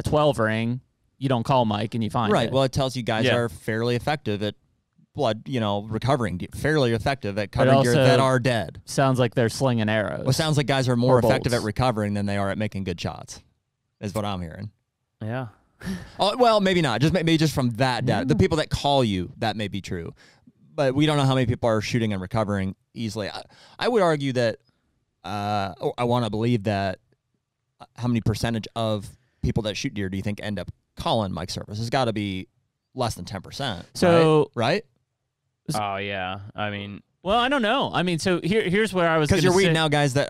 12 ring, you don't call Mike and you find it. Right. Well, it tells you guys are fairly effective at blood, recovering, fairly effective at covering deer that are dead. Sounds like they're slinging arrows. Well, it sounds like guys are more effective at recovering than they are at making good shots, is what I'm hearing. Yeah. Well, maybe not. Maybe just from that data. The people that call you, that may be true. But we don't know how many people are shooting and recovering easily. I would argue that, I want to believe that, how many percentage of people that shoot deer do you think end up calling Mike's service? It's got to be less than 10%. So, right? Oh, yeah. I mean, well, I don't know. I mean, so here's where I was. Because you're weeding out guys that,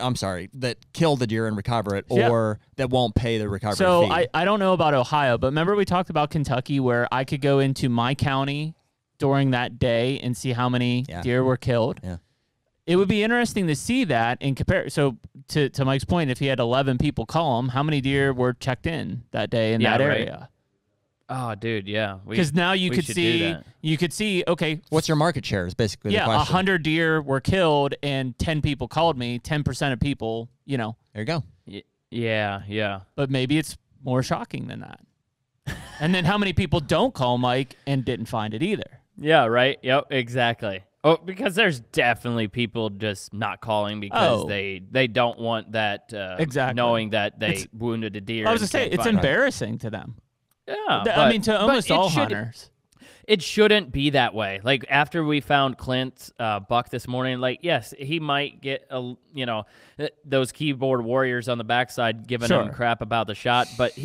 that kill the deer and recover it, or that won't pay the recovery fee. I don't know about Ohio, but remember we talked about Kentucky, where I could go into my county during that day and see how many deer were killed. Yeah. it would be interesting to see that and compare. So to Mike's point, if he had 11 people call him, how many deer were checked in that day in that area? Oh, dude, yeah. Because now you could see, okay, What's your market share is basically the question. 100 deer were killed and 10 people called me. 10% of people, There you go. Yeah. But maybe it's more shocking than that. And then how many people don't call Mike and didn't find it either? Yeah, right. Yep, exactly. Oh, because there's definitely people just not calling because they don't want that knowing that they wounded a deer. I was going to say, it's embarrassing to them. Yeah. I mean, to almost all hunters. It shouldn't be that way. Like, after we found Clint's buck this morning, like, yes, he might get, those keyboard warriors on the backside giving him crap about the shot. But,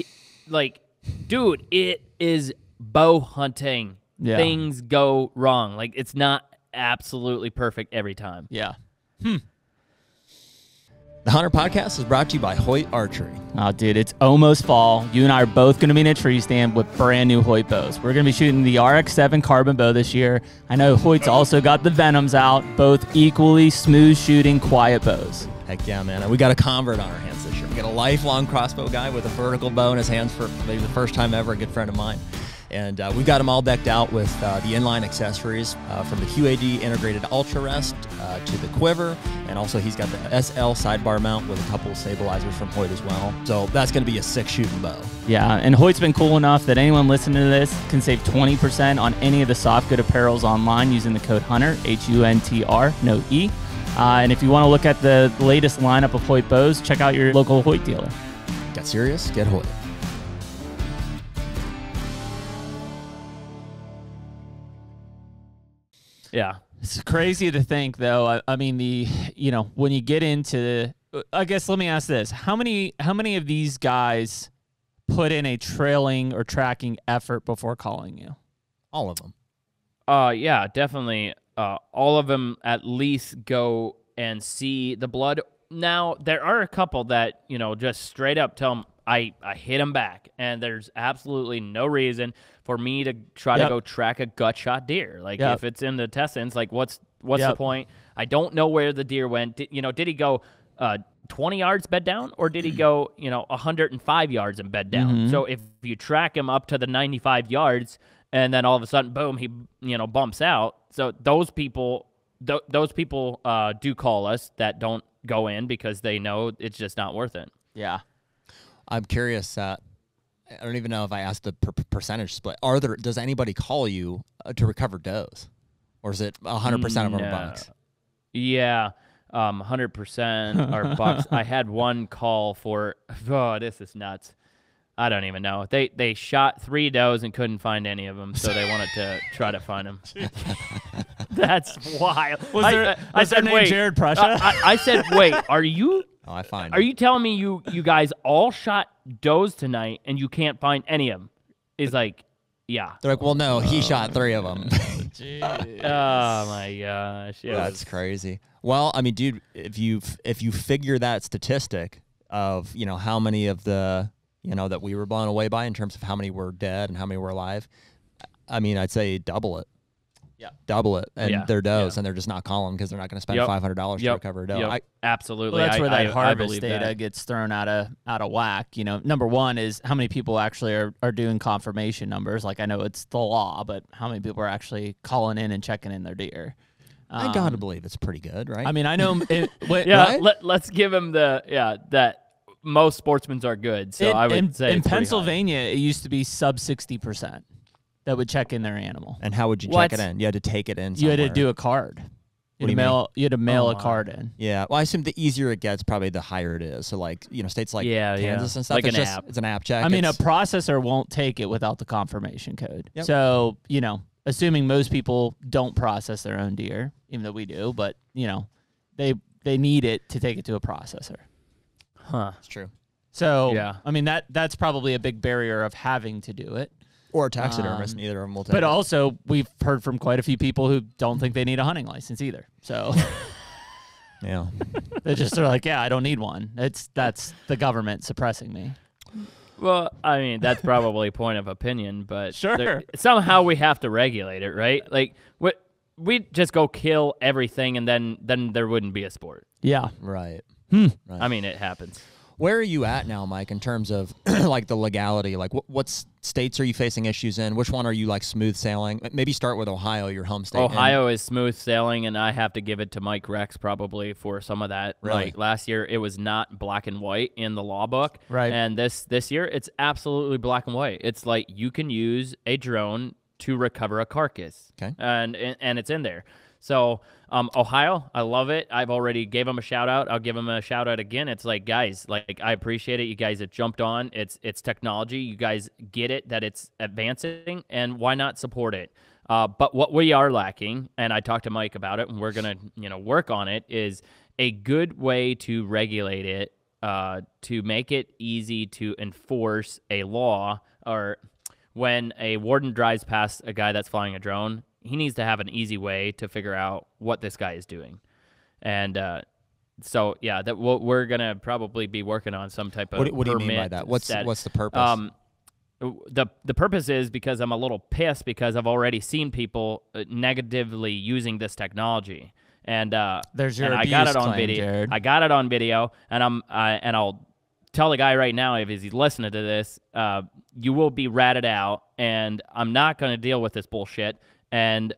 dude, it is bow hunting. Yeah. Things go wrong. Like, it's not absolutely perfect every time. Yeah. The HUNTR Podcast is brought to you by Hoyt Archery. Oh, dude, it's almost fall. You and I are both going to be in a tree stand with brand new Hoyt bows. We're going to be shooting the RX-7 carbon bow this year. I know Hoyt's also got the Venoms out, both equally smooth shooting, quiet bows. Heck yeah, man. And we got a convert on our hands this year. We got a lifelong crossbow guy with a vertical bow in his hands for maybe the first time ever, a good friend of mine. And we got them all decked out with the inline accessories from the QAD integrated Ultra Rest to the quiver. And also he's got the SL sidebar mount with a couple of stabilizers from Hoyt as well. So that's going to be a sick shooting bow. Yeah, and Hoyt's been cool enough that anyone listening to this can save 20% on any of the soft good apparels online using the code HUNTR, HUNTR, no E. And if you want to look at the latest lineup of Hoyt bows, check out your local Hoyt dealer. Get serious? Get Hoyt. Yeah. It's crazy to think, though. I mean, when you get into, I guess, let me ask this: how many of these guys put in a trailing or tracking effort before calling you? All of them. Yeah, definitely. All of them at least go and see the blood. Now, there are a couple that, just straight up tell them, I hit him back, and there's absolutely no reason for me to try to go track a gut shot deer. Like, if it's in the intestines, like, what's the point? I don't know where the deer went. Did he go 20 yards bed down, or did he go 105 yards and bed down? So if you track him up to the 95 yards, and then all of a sudden, boom, he bumps out. So those people do call us that don't go in because they know it's just not worth it. Yeah. I'm curious. I don't even know if I asked the percentage split. Does anybody call you to recover does, or is it 100% of them are bucks? Yeah, 100% are bucks. I had one call for. Oh, this is nuts. I don't even know. They shot 3 does and couldn't find any of them, so they wanted to try to find them. That's wild. I said, wait, Jared Prussia? I said, wait, are you? Oh, I find. Are you telling me you guys all shot does tonight and you can't find any of them? He's like, yeah. They're like, well, no, he shot 3 of them. Oh my gosh, that's crazy. Well, I mean, dude, if you figure that statistic of how many of the that we were blown away by in terms of how many were dead and how many were alive, I mean, I'd say double it. Yeah, double it, and they're does, and they're just not calling because they're not going to spend $500 to recover a doe. Absolutely, well, that's where that harvest data that gets thrown out of whack. Number one is how many people actually are doing confirmation numbers. Like, I know it's the law, but how many people are actually calling in and checking in their deer? I gotta believe it's pretty good, right? I mean, I know. Let's give him that. Most sportsmen are good, so I would say in Pennsylvania it used to be sub 60%. That would check in their animal. And how would you check it in? You had to take it in somewhere. You had to do a card. You had to mail a card in. Yeah. Well, I assume the easier it gets, probably the higher it is. So, like, states like Kansas and stuff, like it's an app check. I mean, a processor won't take it without the confirmation code. Yep. So, assuming most people don't process their own deer, even though we do, but, they need it to take it to a processor. Huh. It's true. So, I mean, that's probably a big barrier of having to do it. Or a taxidermist, neither of them will take But it. also, we've heard from quite a few people who don't think they need a hunting license either. So, yeah, they're like, yeah, I don't need one. That's the government suppressing me. Well, I mean, that's probably a point of opinion, but sure, somehow we have to regulate it, right? Like, we'd just go kill everything, and then there wouldn't be a sport. Yeah. Right. Right. I mean, it happens. Where are you at now, Mike, in terms of like the legality? Like, what states are you facing issues in? Which one are you like smooth sailing? Maybe start with Ohio, your home state. Ohio is smooth sailing, and I have to give it to Mike Rex probably for some of that. Really? Like last year, it was not black and white in the law book, Right. And this year, it's absolutely black and white. It's like you can use a drone to recover a carcass, Okay. and it's in there. So Ohio, I love it. I've already gave them a shout out. I'll give them a shout out again. It's like, guys, like I appreciate it. You guys have jumped on. It's technology. You guys get it that it's advancing, and why not support it? But what we are lacking, and I talked to Mike about it, and we're gonna work on it, is a good way to regulate it, to make it easy to enforce a law. Or when a warden drives past a guy that's flying a drone, he needs to have an easy way to figure out what this guy is doing. And so, yeah, that we're going to probably be working on some type of What do you mean by that? What's the purpose? The purpose is because I'm a little pissed because I've already seen people negatively using this technology. And There's your and I abuse got it on claim, video. Jared. I got it on video, and I'll tell the guy right now, if he's listening to this, you will be ratted out, and I'm not going to deal with this bullshit. And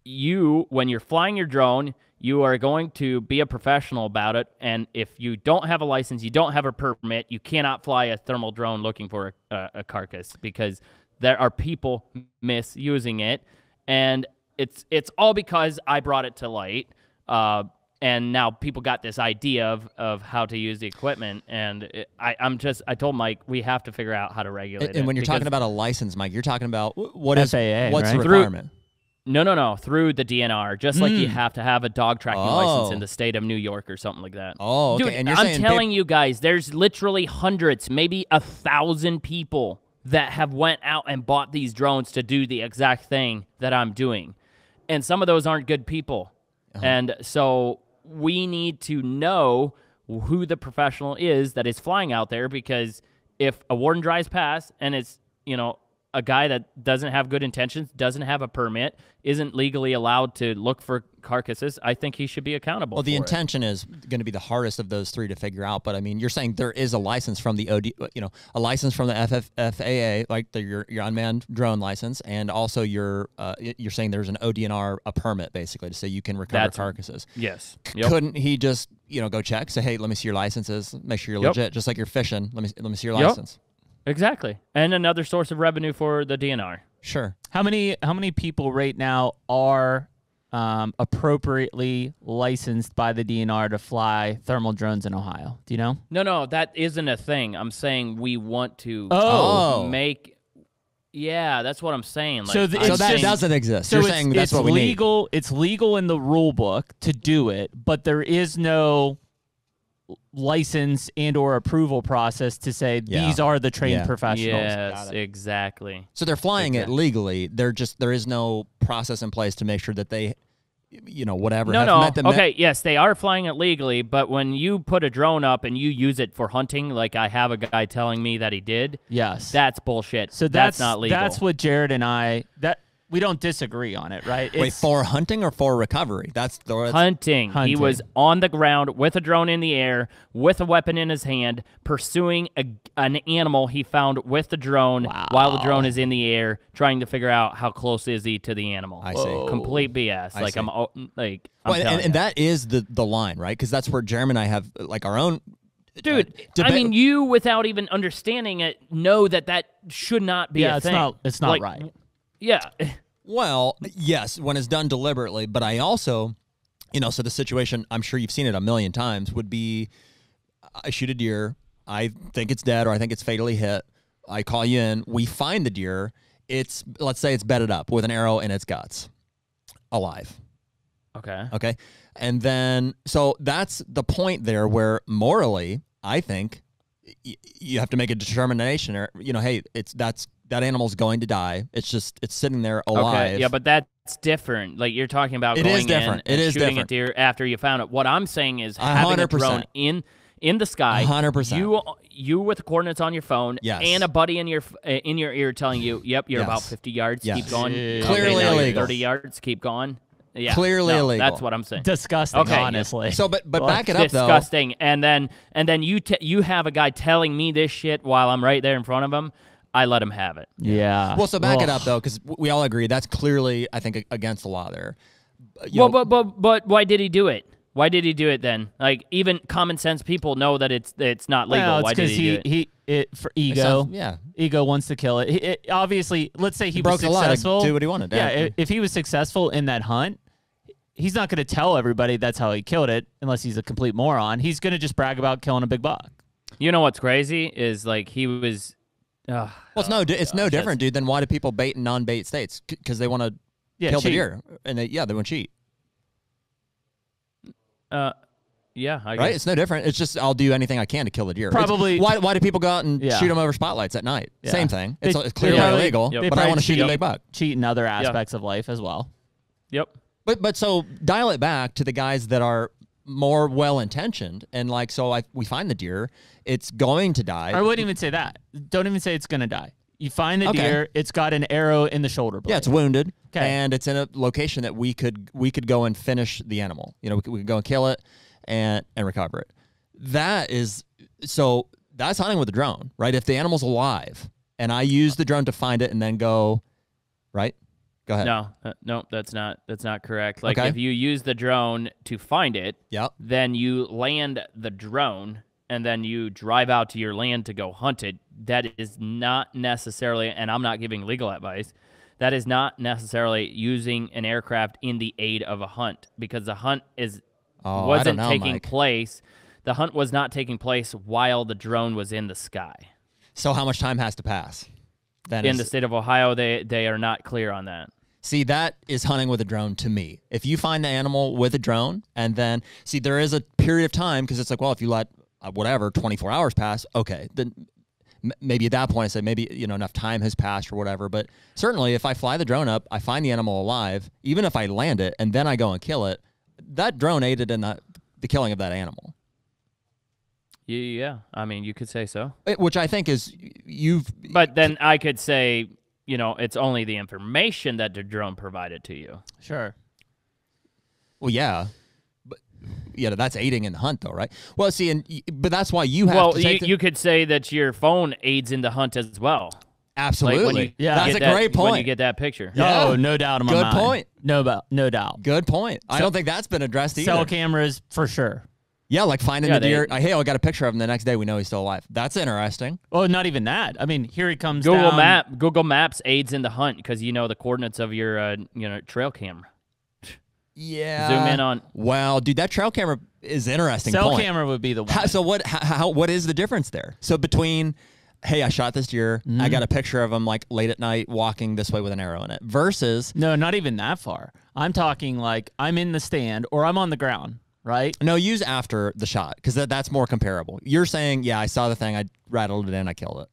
you, when you're flying your drone, you are going to be a professional about it. And if you don't have a license, you don't have a permit, you cannot fly a thermal drone looking for a carcass, because there are people misusing it. And it's all because I brought it to light. And now people got this idea of how to use the equipment, and I told Mike we have to figure out how to regulate it. And when you're talking about a license, Mike, you're talking about what's FAA, the right? requirement? No, through the DNR, just like you have to have a dog tracking license in the state of New York or something like that. Oh, okay. Dude, And you're I'm saying telling you guys, there's literally hundreds, maybe 1,000 people that have went out and bought these drones to do the exact thing that I'm doing, and some of those aren't good people, and so we need to know who the professional is that is flying out there, because if a warden drives past and it's, a guy that doesn't have good intentions, doesn't have a permit, isn't legally allowed to look for carcasses, I think he should be accountable. Well, the for intention is going to be the hardest of those three to figure out. But I mean, you're saying there is a license from the a license from the FAA, like your unmanned drone license, and also you're saying there's an ODNR, a permit basically to say you can recover carcasses. Yes. Couldn't he just go check, say, hey, let me see your licenses, make sure you're legit, just like you're fishing. Let me see your license. Exactly. And another source of revenue for the DNR. Sure. How many people right now are appropriately licensed by the DNR to fly thermal drones in Ohio? Do you know? No, that isn't a thing. I'm saying we want to make. Yeah, that's what I'm saying. Like, So that doesn't exist. So you're saying that's what we need. It's legal in the rule book to do it, but there is no license and or approval process to say these are the trained professionals. Yes, exactly. So they're flying it legally. There is no process in place to make sure that they, whatever. Okay, yes, they are flying it legally, but when you put a drone up and you use it for hunting, like I have a guy telling me that he did, yes, that's bullshit. So that's not legal. That's what Jared and I we don't disagree on it, right? Wait, for hunting or for recovery? That's hunting. He was on the ground with a drone in the air, with a weapon in his hand, pursuing an animal he found with the drone while the drone is in the air, trying to figure out how close is he to the animal. I see. Complete BS. And that is the line, right? Because that's where Jeremy and I have like our own. Dude, I mean, you without even understanding it know that should not be a thing. It's not right. Yeah. Well, yes, when it's done deliberately, but I also, so the situation, I'm sure you've seen it a million times, would be I shoot a deer, I think it's dead or I think it's fatally hit, I call you in, we find the deer, let's say it's bedded up with an arrow in its guts, alive. Okay. And then, so that's the point there where morally, I think you have to make a determination, or hey, that animal's going to die. It's sitting there alive. Okay, yeah, but that's different. Like you're talking about it going is different. in and it is shooting different. a deer after you found it. What I'm saying is having 100%. a drone in the sky, 100%. You with the coordinates on your phone, yes, and a buddy in your ear telling you, yep, you're about 50 yards, yes, keep going. Clearly now you're illegal. 30 yards, keep going. Yeah, Clearly no, illegal. That's what I'm saying. Disgusting, Okay, yeah. honestly. So, but back it up though. Disgusting. And then you have a guy telling me this shit while I'm right there in front of him. I let him have it. Yeah. Well, so back it Ugh. up though, because we all agree that's clearly, I think, against the law there. But why did he do it? Why did he do it then? Like, even common sense people know that it's not legal. Well, Why did he do it? For ego. Yeah. Ego wants to kill it. Obviously, let's say he was broke the law to successful. do what he wanted. Yeah, if he was successful in that hunt, he's not going to tell everybody that's how he killed it unless he's a complete moron. He's going to just brag about killing a big buck. You know what's crazy is like he was. Well, it's no different, dude, than why do people bait in non-bait states? Because they want to kill the cheat. deer, and they want to cheat. Yeah, I Right? guess. It's no different. It's just I'll do anything I can to kill the deer. Probably- Why do people go out and Yeah. shoot them over spotlights at night? Yeah. Same thing. They- It's clearly they probably- illegal, Yep. They but I probably want to shoot a cheat- big buck. Cheat in other aspects of life as well. Yep. But so dial it back to the guys that are more well-intentioned and like, so we find the deer, it's going to die. I wouldn't even say that. Don't even say it's going to die. You find the Okay. deer, it's got an arrow in the shoulder blade. Yeah, it's wounded, Okay. and it's in a location that we could go and finish the animal. You know, we could go and kill it and recover it. That's hunting with a drone, right? If the animal's alive and I use the drone to find it and then go, right? Go ahead. No, that's not correct. Like Okay. if you use the drone to find it, Yep. then you land the drone and then you drive out to your land to go hunt it. That is not necessarily, and I'm not giving legal advice, that is not necessarily using an aircraft in the aid of a hunt because the hunt wasn't taking Mike. place. The hunt was not taking place while the drone was in the sky. So how much time has to pass? In the state of Ohio, they are not clear on that. See, that is hunting with a drone to me. If you find the animal with a drone and then, there is a period of time because it's like, well, if you let 24 hours pass, okay, then maybe at that point I say maybe, enough time has passed or whatever. But certainly if I fly the drone up, I find the animal alive, even if I land it and then I go and kill it, that drone aided in the killing of that animal. Yeah, I mean, you could say so. Which I think is But then I could say, it's only the information that the drone provided to you. Sure. Well, yeah. But that's aiding in the hunt, though, right? Well, see, but that's why you have Well, to take you could say that your phone aids in the hunt as well. Absolutely. Like when you that's get a great point. When you get that picture. Yeah. Oh, no doubt in my mind. Good point. No doubt. Good point. I don't think that's been addressed either. Cell cameras, for sure. Yeah, like finding the deer. they- Hey, I got a picture of him. The next day, we know he's still alive. That's interesting. Oh, not even that. I mean, here he comes Google Maps aids in the hunt because you know the coordinates of your trail camera. Yeah. Zoom in on. Wow, dude, that trail camera is interesting. Cell point. camera would be the one. So what is the difference there? So between, hey, I shot this deer, I got a picture of him like late at night walking this way with an arrow in it, versus No, not even that far. I'm talking like I'm in the stand or I'm on the ground, right? no, use after the shot because that's more comparable. You're saying, yeah, I saw the thing, I rattled it in, I killed it.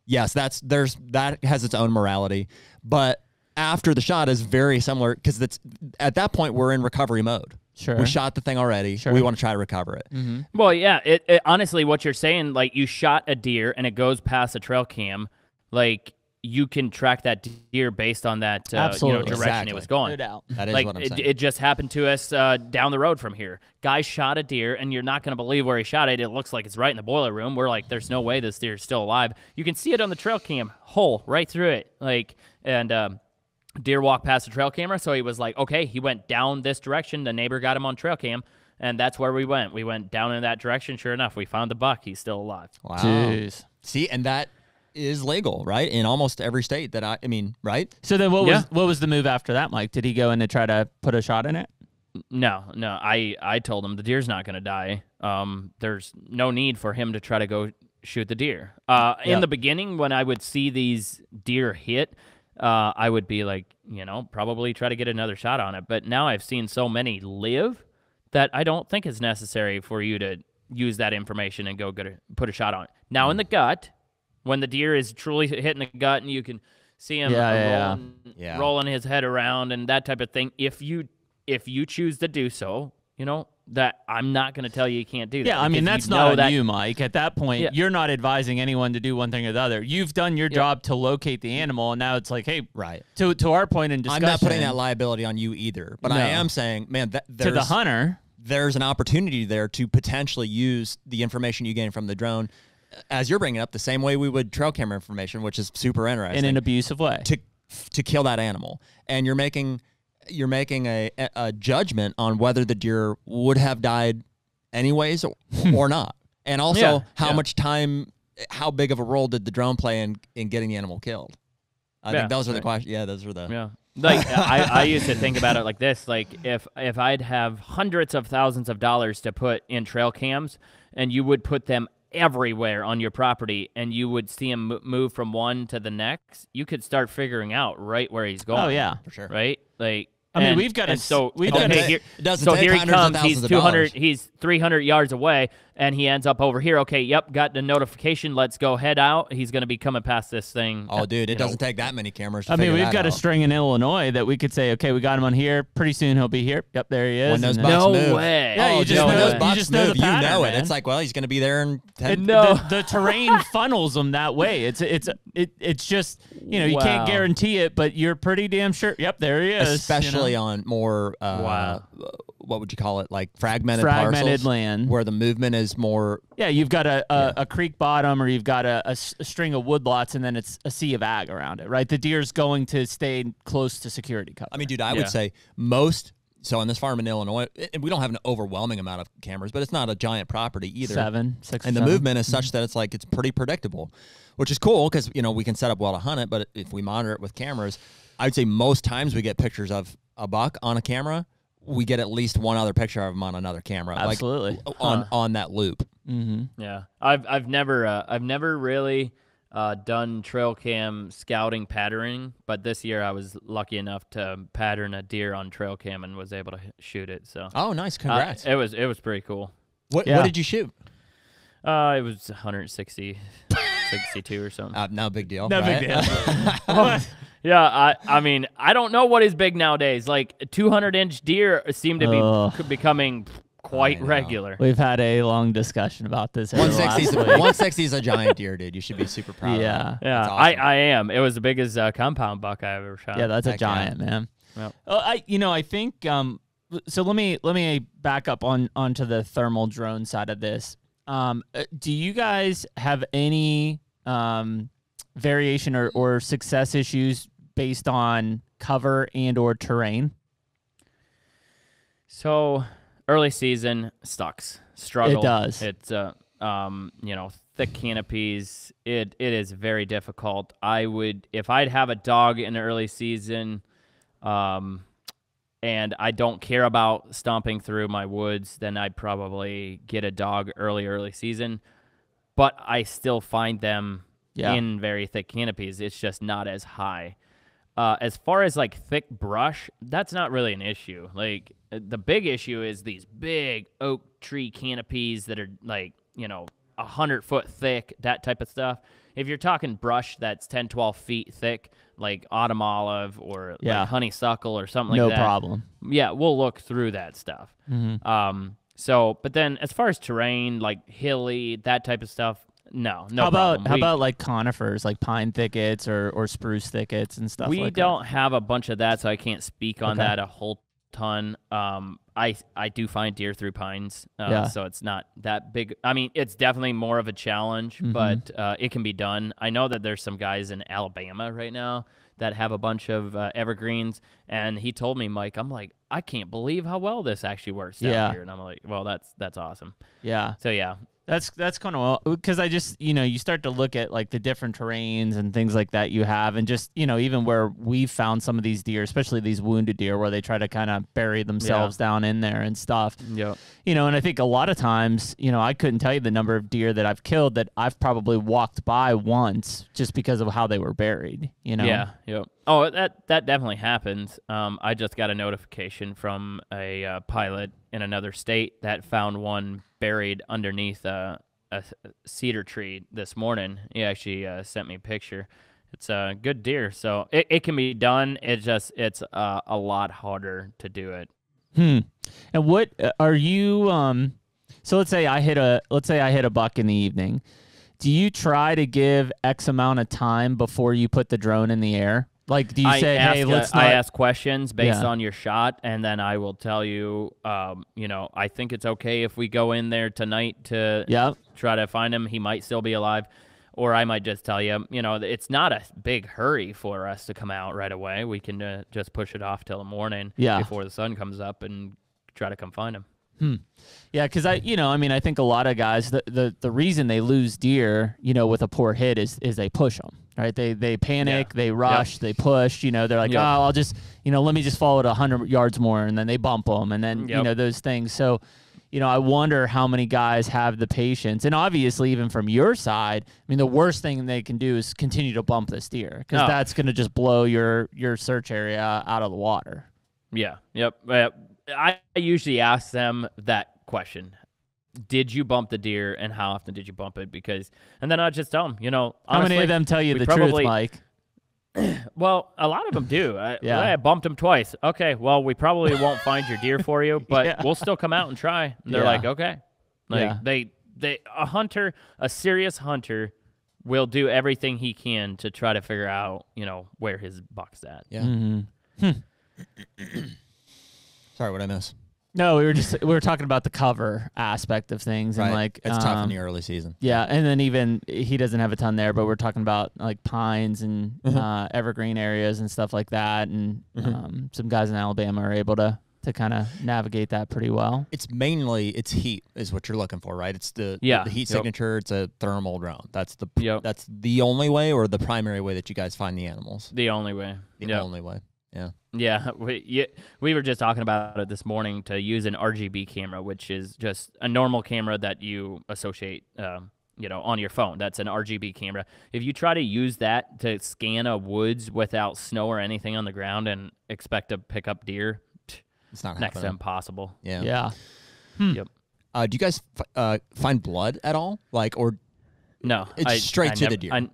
Yes, that has its own morality, but after the shot is very similar because at that point we're in recovery mode. Sure. We shot the thing already. Sure. We want to try to recover it. Well, yeah. It honestly, what you're saying, like you shot a deer and it goes past a trail cam, like you can track that deer based on that Absolutely. direction Exactly. it was going. No doubt. That is Like what I'm saying. it just happened to us down the road from here. Guy shot a deer, and you're not going to believe where he shot it. It looks like it's right in the boiler room. We're like, there's no way this deer is still alive. You can see it on the trail cam, hole right through it. Deer walked past the trail camera, so he was like, okay, he went down this direction. The neighbor got him on trail cam, and that's where we went. We went down in that direction. Sure enough, we found the buck. He's still alive. Wow. Jeez. See, and that is legal, right? In almost every state that I mean, right? So then what Yeah. was the move after that, Mike? Did he go in to try to put a shot in it? No. I told him the deer's not going to die. There's no need for him to try to go shoot the deer. In the beginning, when I would see these deer hit, I would be like, probably try to get another shot on it. But now I've seen so many live that I don't think it's necessary for you to use that information and go put a shot on it. Now in the gut, when the deer is truly hitting the gut and you can see him rolling his head around and that type of thing, if you choose to do so, that I'm not going to tell you can't do that. Yeah, I mean, because that's not on that, you, Mike. At that point, Yeah. you're not advising anyone to do one thing or the other. You've done your job to locate the animal, and now it's like, hey, Right. To our point in discussion. I'm not putting that liability on you either, but I No. am saying, man, to the hunter. there's an opportunity there to potentially use the information you gain from the drone, as you're bringing up, the same way we would trail camera information, which is super interesting, In an abusive way. to kill that animal, and you're making a judgment on whether the deer would have died anyways or not, and also how much time, how big of a role did the drone play in getting the animal killed? I think those are the questions. Yeah, those are the. Yeah. Like I used to think about it like this: like if I'd have hundreds of thousands of dollars to put in trail cams, and you would put them everywhere on your property, and you would see him move from one to the next, you could start figuring out right where he's going. Oh yeah, for sure. Right? Like, I mean, we've got to. So we've got got to- here, it doesn't so take here he hundreds of comes. thousands He's of 200. dollars. He's 300 yards away, and he ends up over here. Okay, yep, got the notification. Let's go head out. He's going to be coming past this thing. Oh, dude, it doesn't take that many cameras to I mean, figure we've that got a out. string in Illinois that we could say, okay, we got him on here. Pretty soon he'll be here. Yep, there he is. When those And then- bucks No move. way. Yeah, Oh, you just dude, know when those the- bucks you just know move, the pattern, you know it. man. It's like, well, he's going to be there in 10 No. the terrain funnels them that way. It's just, you can't Wow. guarantee it, but you're pretty damn sure. Yep, there he is. especially you know? on more Wow. what would you call it, like fragmented Fragmented parcels land. where the movement is more. Yeah, you've got a creek bottom, or you've got a string of woodlots, and then it's a sea of ag around it, right? The deer's going to stay close to security cover. I mean, dude, I Yeah. would say most. So on this farm in Illinois, we don't have an overwhelming amount of cameras, but it's not a giant property either. 6 And the 7. movement is such that it's pretty predictable, which is cool because we can set up well to hunt it. But if we monitor it with cameras, I'd say most times we get pictures of a buck on a camera. We get at least one other picture of him on another camera, Absolutely. like on that loop. Yeah, I've never really done trail cam scouting patterning, but this year I was lucky enough to pattern a deer on trail cam and was able to shoot it. So Oh, nice! Congrats. it was pretty cool. What Yeah. did you shoot? It was 160, 62 or something. No big deal. No big right? deal. Yeah, I mean, I don't know what is big nowadays. Like 200-inch deer seem to be becoming quite I know. regular. We've had a long discussion about this. over the last 160 week. is a giant deer, dude. You should be super proud. Yeah. of that. Yeah, That's awesome. I am. It was the biggest compound buck I ever shot. Yeah, that's a Heck yeah. giant, man. Yep. I think so let me back up onto the thermal drone side of this. Do you guys have any variation or success issues based on cover and or terrain? So early season struggle. It does. It's thick canopies. It is very difficult. If I'd have a dog in the early season, and I don't care about stomping through my woods, then I'd probably get a dog early season. But I still find them in very thick canopies. It's just not as high. As far as like thick brush, that's not really an issue. Like the big issue is these big oak tree canopies that are like, 100-foot thick, that type of stuff. If you're talking brush that's 10, 12 feet thick, like autumn olive or like honeysuckle or something like that. No problem. Yeah, we'll look through that stuff. But then as far as terrain, like hilly, that type of stuff, no problem. How about like conifers, like pine thickets or spruce thickets and stuff like that? We don't have a bunch of that, so I can't speak on that a whole ton. I do find deer through pines, so it's not that big. I mean, it's definitely more of a challenge, but it can be done. I know that there's some guys in Alabama right now that have a bunch of evergreens, and he told me, Mike, I'm like, I can't believe how well this actually works down here, and I'm like, well, that's awesome. Yeah. So yeah. That's kind of well, because I just, you start to look at like the different terrains and things like that you have, and just, even where we've found some of these deer, especially these wounded deer, where they try to kind of bury themselves down in there and stuff. Yep. And I think a lot of times, I couldn't tell you the number of deer that I've killed that I've probably walked by once just because of how they were buried, Yeah, yep. Oh, that definitely happens. I just got a notification from a pilot in another state that found one buried underneath a cedar tree this morning. He actually sent me a picture. It's a good deer, so it can be done. It's a lot harder to do it And what are you? So let's say I hit a buck in the evening. Do you try to give X amount of time before you put the drone in the air? Like, do you say, hey, let's not... I ask questions based on your shot, and then I will tell you, I think it's okay if we go in there tonight to try to find him. He might still be alive. Or I might just tell you, it's not a big hurry for us to come out right away. We can just push it off till the morning before the sun comes up and try to come find him. Yeah, because I think a lot of guys, the reason they lose deer, with a poor hit is they push them, right? They panic, they rush, they push. They're like, I'll just, let me just follow it 100 yards more, and then they bump them, and then those things. So, I wonder how many guys have the patience, and obviously even from your side, I mean, the worst thing they can do is continue to bump this deer because that's going to just blow your search area out of the water. Yeah. Yep. I usually ask them that question. Did you bump the deer, and how often did you bump it? And then I just tell them, honestly, how many of them tell you the truth, Mike? Well, a lot of them do. I bumped them twice. Okay, well, we probably won't find your deer for you, but we'll still come out and try. And they're like, okay. A serious hunter will do everything he can to try to figure out, where his buck's at. Yeah. Sorry, what I miss? No, we were talking about the cover aspect of things, and it's tough in the early season. Yeah, and then even he doesn't have a ton there, but we're talking about like pines and evergreen areas and stuff like that, and some guys in Alabama are able to kind of navigate that pretty well. It's heat is what you're looking for, right? It's the heat signature. It's a thermal drone. That's the only way, or the primary way that you guys find the animals. The only way. The only way. Yeah. Yeah, we were just talking about it this morning to use an RGB camera, which is just a normal camera that you associate, on your phone. That's an RGB camera. If you try to use that to scan a woods without snow or anything on the ground and expect to pick up deer, it's not next to impossible. Yeah. Yeah. Yep. Do you guys find blood at all? No, it's straight to the deer.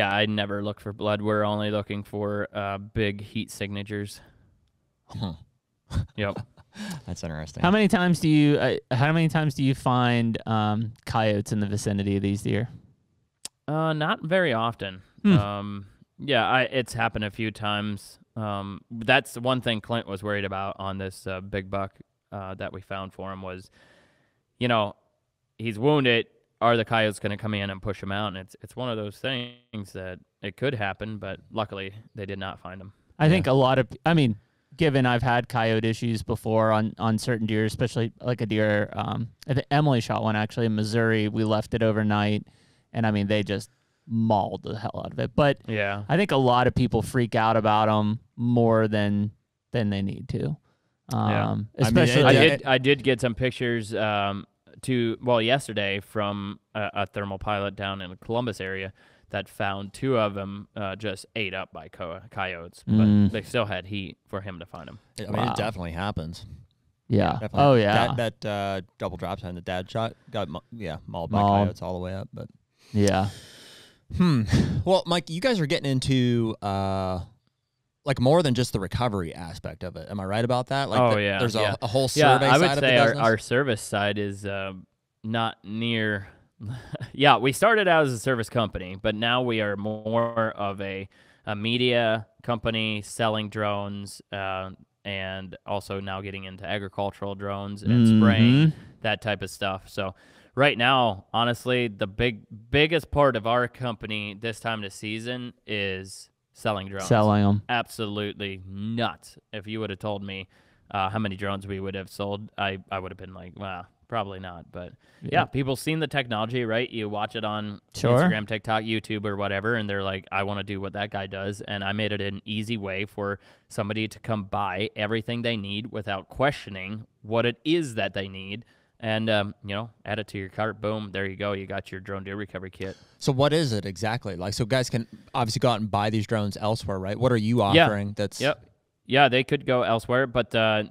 I never look for blood. We're only looking for big heat signatures. Yep. That's interesting. How many times do you find coyotes in the vicinity of these deer? Not very often. It's happened a few times. That's one thing Clint was worried about on this big buck that we found for him was, he's wounded. Are the coyotes going to come in and push him out? And it's one of those things that it could happen, but luckily they did not find him. I think given I've had coyote issues before on certain deer, especially like a deer, I think Emily shot one actually in Missouri. We left it overnight, and they just mauled the hell out of it. But yeah, I think a lot of people freak out about them more than they need to. Especially, I did get some pictures. Yesterday from a thermal pilot down in the Columbus area that found two of them just ate up by coyotes, but they still had heat for him to find them. It definitely happens. Yeah. Definitely. Oh, yeah. That double drop time, the dad shot, got mauled by coyotes all the way up. But yeah. Well, Mike, you guys are getting into more than just the recovery aspect of it. Am I right about that? There's a whole survey side of the business? I would say our service side is not near. Yeah, we started out as a service company, but now we are more of a media company selling drones and also now getting into agricultural drones and spraying, that type of stuff. So right now, honestly, the biggest part of our company this time of the season is selling drones. Selling them. Absolutely nuts. If you would have told me how many drones we would have sold, I would have been like, wow, probably not. But yeah, people seen the technology, right? You watch it on Instagram, TikTok, YouTube, or whatever, and they're like, I want to do what that guy does. And I made it an easy way for somebody to come buy everything they need without questioning what it is that they need. And, add it to your cart. Boom. There you go. You got your drone deer recovery kit. So what is it exactly? So guys can obviously go out and buy these drones elsewhere, right? What are you offering? Yeah, they could go elsewhere, but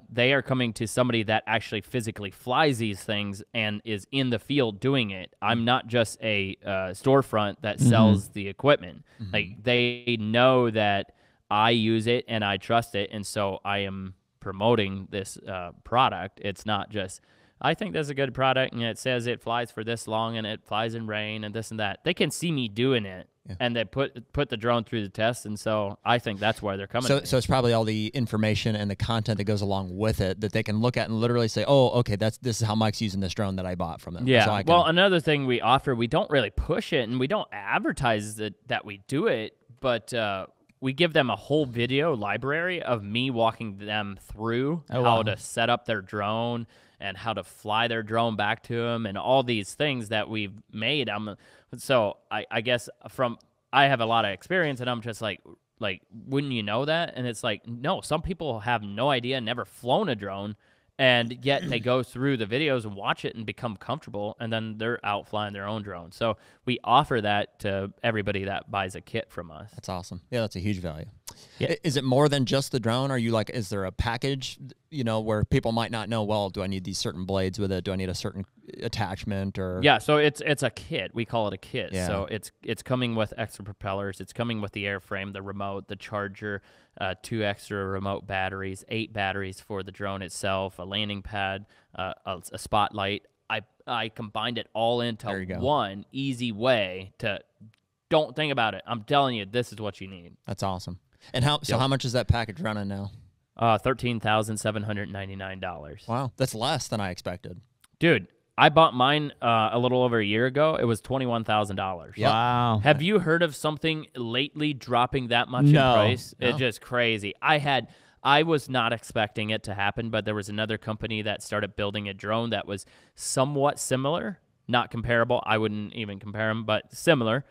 they are coming to somebody that actually physically flies these things and is in the field doing it. I'm not just a storefront that sells the equipment. Like, they know that I use it and I trust it, and so I am promoting this product. It's not just, I think that's a good product, and it says it flies for this long, and it flies in rain, and this and that. They can see me doing it, and they put the drone through the test, and so I think that's where they're coming from. So it's probably all the information and the content that goes along with it that they can look at and literally say, oh, okay, this is how Mike's using this drone that I bought from them. Yeah. So Well, another thing we offer, we don't really push it, and we don't advertise that we do it, but we give them a whole video library of me walking them through how to set up their drone and how to fly their drone back to them and all these things that we've made. So I guess I have a lot of experience, and I'm just like, wouldn't you know that? And it's like, no, some people have no idea, never flown a drone, and yet they go through the videos and watch it and become comfortable, and then they're out flying their own drone. So we offer that to everybody that buys a kit from us. That's awesome. Yeah, that's a huge value. Yeah. Is it more than just the drone? Are you like, is there a package, where people might not know, well, do I need these certain blades with it? Do I need a certain attachment or? Yeah, so it's a kit. We call it a kit. Yeah. So it's coming with extra propellers. It's coming with the airframe, the remote, the charger, 2 extra remote batteries, 8 batteries for the drone itself, a landing pad, a spotlight. I combined it all into one easy way to, don't think about it. I'm telling you, this is what you need. That's awesome. And how much is that package running now? $13,799. Wow, that's less than I expected. Dude, I bought mine a little over a year ago. It was $21,000. Yep. Wow. Have you heard of something lately dropping that much No. in price? No. It's just crazy. I was not expecting it to happen, but there was another company that started building a drone that was somewhat similar, not comparable. I wouldn't even compare them, but similar.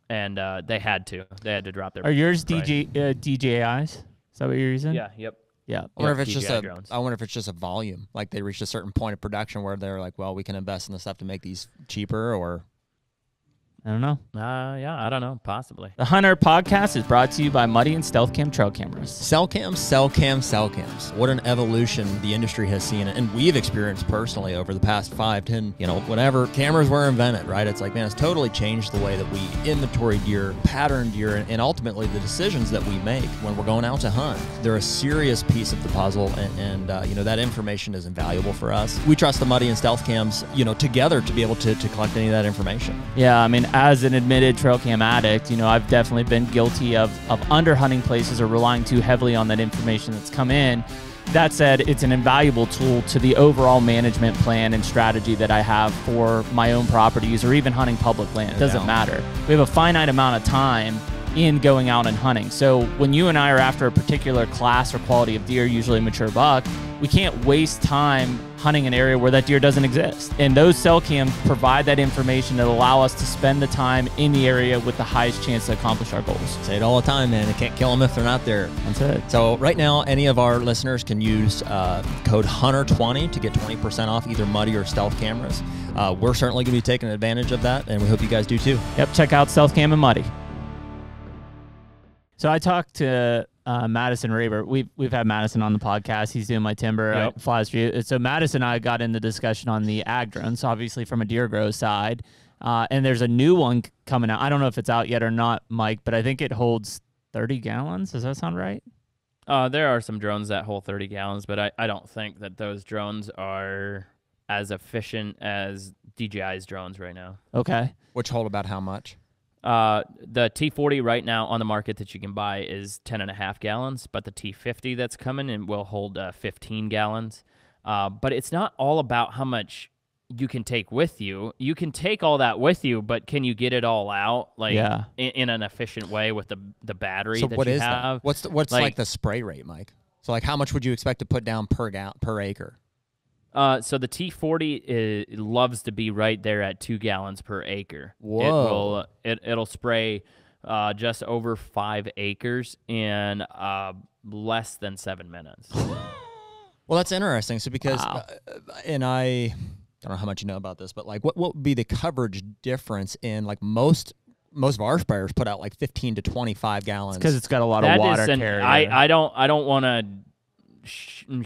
And they had to drop their. Are yours price. DJIs? Is that what you're using? Yeah. Yep. Yeah. I wonder if it's DJI drones. I wonder if it's just a volume. Like they reached a certain point of production where they're like, well, we can invest in the stuff to make these cheaper, or I don't know. Yeah, I don't know. Possibly. The HUNTR Podcast is brought to you by Muddy and Stealth Cam trail cameras. cell cams. What an evolution the industry has seen, and we've experienced personally over the past 5, 10, whatever cameras were invented, right? It's like, man, it's totally changed the way that we inventory deer, pattern deer, and ultimately the decisions that we make when we're going out to hunt. They're a serious piece of the puzzle, and that information is invaluable for us. We trust the Muddy and Stealth Cams, together to be able to collect any of that information. Yeah, I mean, as an admitted trail cam addict, I've definitely been guilty of underhunting places or relying too heavily on that information that's come in. That said, it's an invaluable tool to the overall management plan and strategy that I have for my own properties or even hunting public land. It doesn't matter. We have a finite amount of time in going out and hunting. So when you and I are after a particular class or quality of deer, usually a mature buck, we can't waste time hunting an area where that deer doesn't exist. And those cell cams provide that information that allow us to spend the time in the area with the highest chance to accomplish our goals. Say it all the time, man. You can't kill them if they're not there. That's it. So right now, any of our listeners can use code HUNTR20 to get 20% off either Muddy or Stealth cameras. We're certainly going to be taking advantage of that, and we hope you guys do too. Yep, check out Stealth Cam and Muddy. So I talked to Madison Raber. We've had Madison on the podcast. He's doing my timber. Yep. Flies for you. So Madison and I got in the discussion on the ag drones, obviously from a deer grow side. And there's a new one coming out. I don't know if it's out yet or not, Mike, but I think it holds 30 gallons. Does that sound right? There are some drones that hold 30 gallons, but I don't think that those drones are as efficient as DJI's drones right now. Okay. Which hold about how much? The T40 right now on the market that you can buy is 10.5 gallons, but the T50 that's coming in will hold 15 gallons. But it's not all about how much you can take with you. You can take all that with you, but can you get it all out in an efficient way with the battery So that what you is have? that? What's like the spray rate, Mike? So like how much would you expect to put down per acre? So the T40 loves to be right there at 2 gallons per acre. Whoa. It'll spray just over 5 acres in less than 7 minutes. Well, that's interesting. So because, and I don't know how much you know about this, but like what would be the coverage difference in like most of our sprayers put out like 15 to 25 gallons? Because it's got a lot of water carrier. I don't want to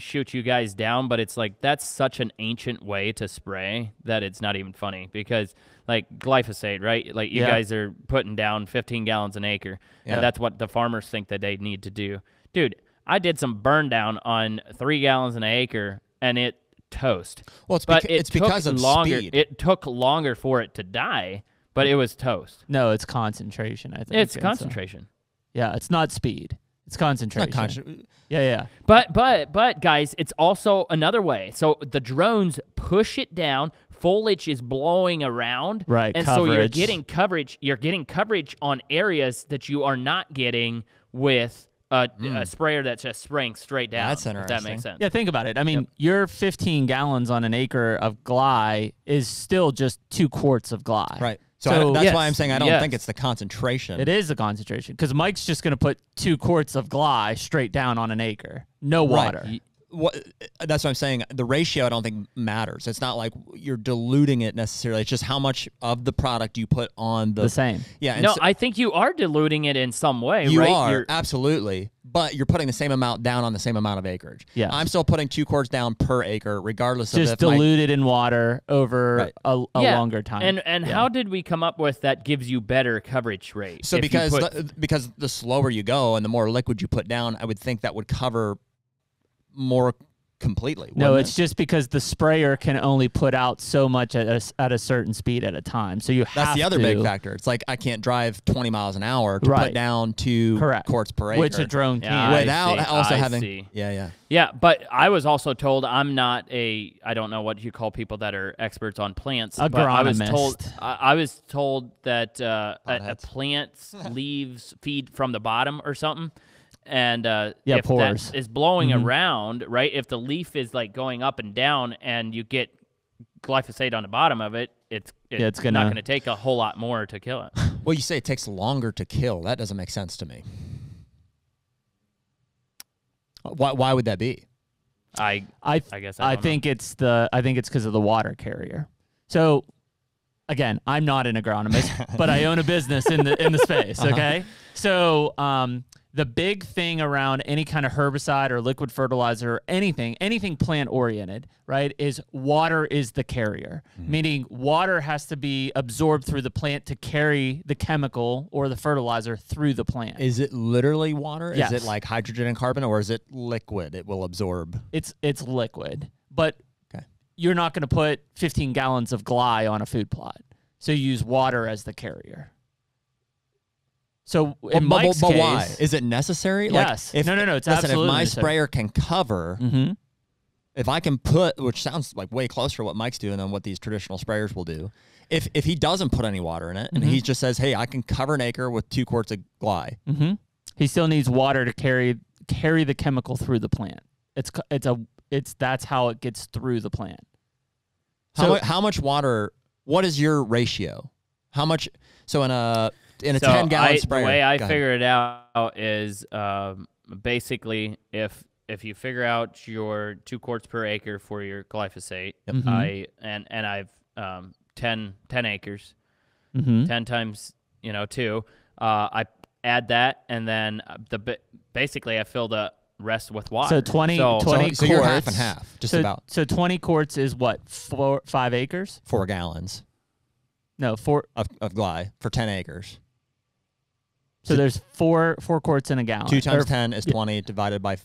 shoot you guys down, but it's like that's such an ancient way to spray that it's not even funny, because like glyphosate, right? Like you guys are putting down 15 gallons an acre, and that's what the farmers think that they need to do. Dude, I did some burn down on 3 gallons an acre, and it toast. Well, it's because of longer. speed. It took longer for it to die, but it was toast. No, it's concentration, I think. It's concentration. Yeah, it's not speed. It's concentration. Yeah. But guys, it's also another way. So the drones push it down. Foliage is blowing around, right? And coverage. so you're getting coverage. You're getting coverage on areas that you are not getting with a sprayer that's just spraying straight down. That's interesting. If that makes sense. Yeah, think about it. I mean, your 15 gallons on an acre of Gly is still just 2 quarts of Gly. Right. So that's why I'm saying I don't yes. think it's the concentration. It is the concentration because Mike's just going to put 2 quarts of Gly straight down on an acre. No water. Right. That's what I'm saying. The ratio I don't think matters. It's not like you're diluting it necessarily. It's just how much of the product you put on the same. Yeah. And no, I think you are diluting it in some way. You right? are absolutely, but you're putting the same amount down on the same amount of acreage. Yeah. I'm still putting 2 quarts down per acre, regardless of just if diluted in water over Right. a longer time. And how did we come up with that gives you better coverage rate? So because the slower you go and the more liquid you put down, I would think that would cover more completely. No, wouldn't it's just because the sprayer can only put out so much at a certain speed at a time. So you have That's the other big factor. It's like I can't drive 20 miles an hour to put down 2 quarts per acre. Which a drone can. Yeah, without also having. see. Yeah. Yeah, but I was also told I don't know what you call people that are experts on plants. But I was told that a plant's leaves feed from the bottom or something. And if pores. that is blowing around, right, if the leaf is like going up and down and you get glyphosate on the bottom of it, it's not going to take a whole lot more to kill it. Well, you say it takes longer to kill. That doesn't make sense to me. Why would that be? I guess I think it's because of the water carrier. So again, I'm not an agronomist, but I own a business in the space, okay? So the big thing around any kind of herbicide or liquid fertilizer or anything plant-oriented, right, is water is the carrier, meaning water has to be absorbed through the plant to carry the chemical or the fertilizer through the plant. Is it literally water? Yes. Is it like hydrogen and carbon, or is it liquid it will absorb? It's liquid, but you're not going to put 15 gallons of Gly on a food plot. So you use water as the carrier. So in Mike's but case, why? Is it necessary? Yes. Like No, it's listen, absolutely if my necessary. sprayer can cover, if I can put, which sounds like way closer to what Mike's doing than what these traditional sprayers will do, if he doesn't put any water in it and he just says, hey, I can cover an acre with 2 quarts of Gly. He still needs water to carry the chemical through the plant. That's how it gets through the plant. How much water? What is your ratio? How much? So in a 10-gallon sprayer. The way I figure it out is basically if you figure out your 2 quarts per acre for your glyphosate, I've 10 acres, 10 times 2. I add that, and then basically I fill the rest with water. So 20 quarts. So you're half and half, just about. So 20 quarts is what? 5 acres? 4 gallons. No, 4 of Gly for 10 acres. So there's 4 quarts in a gallon. 2 times 10 is 20 divided by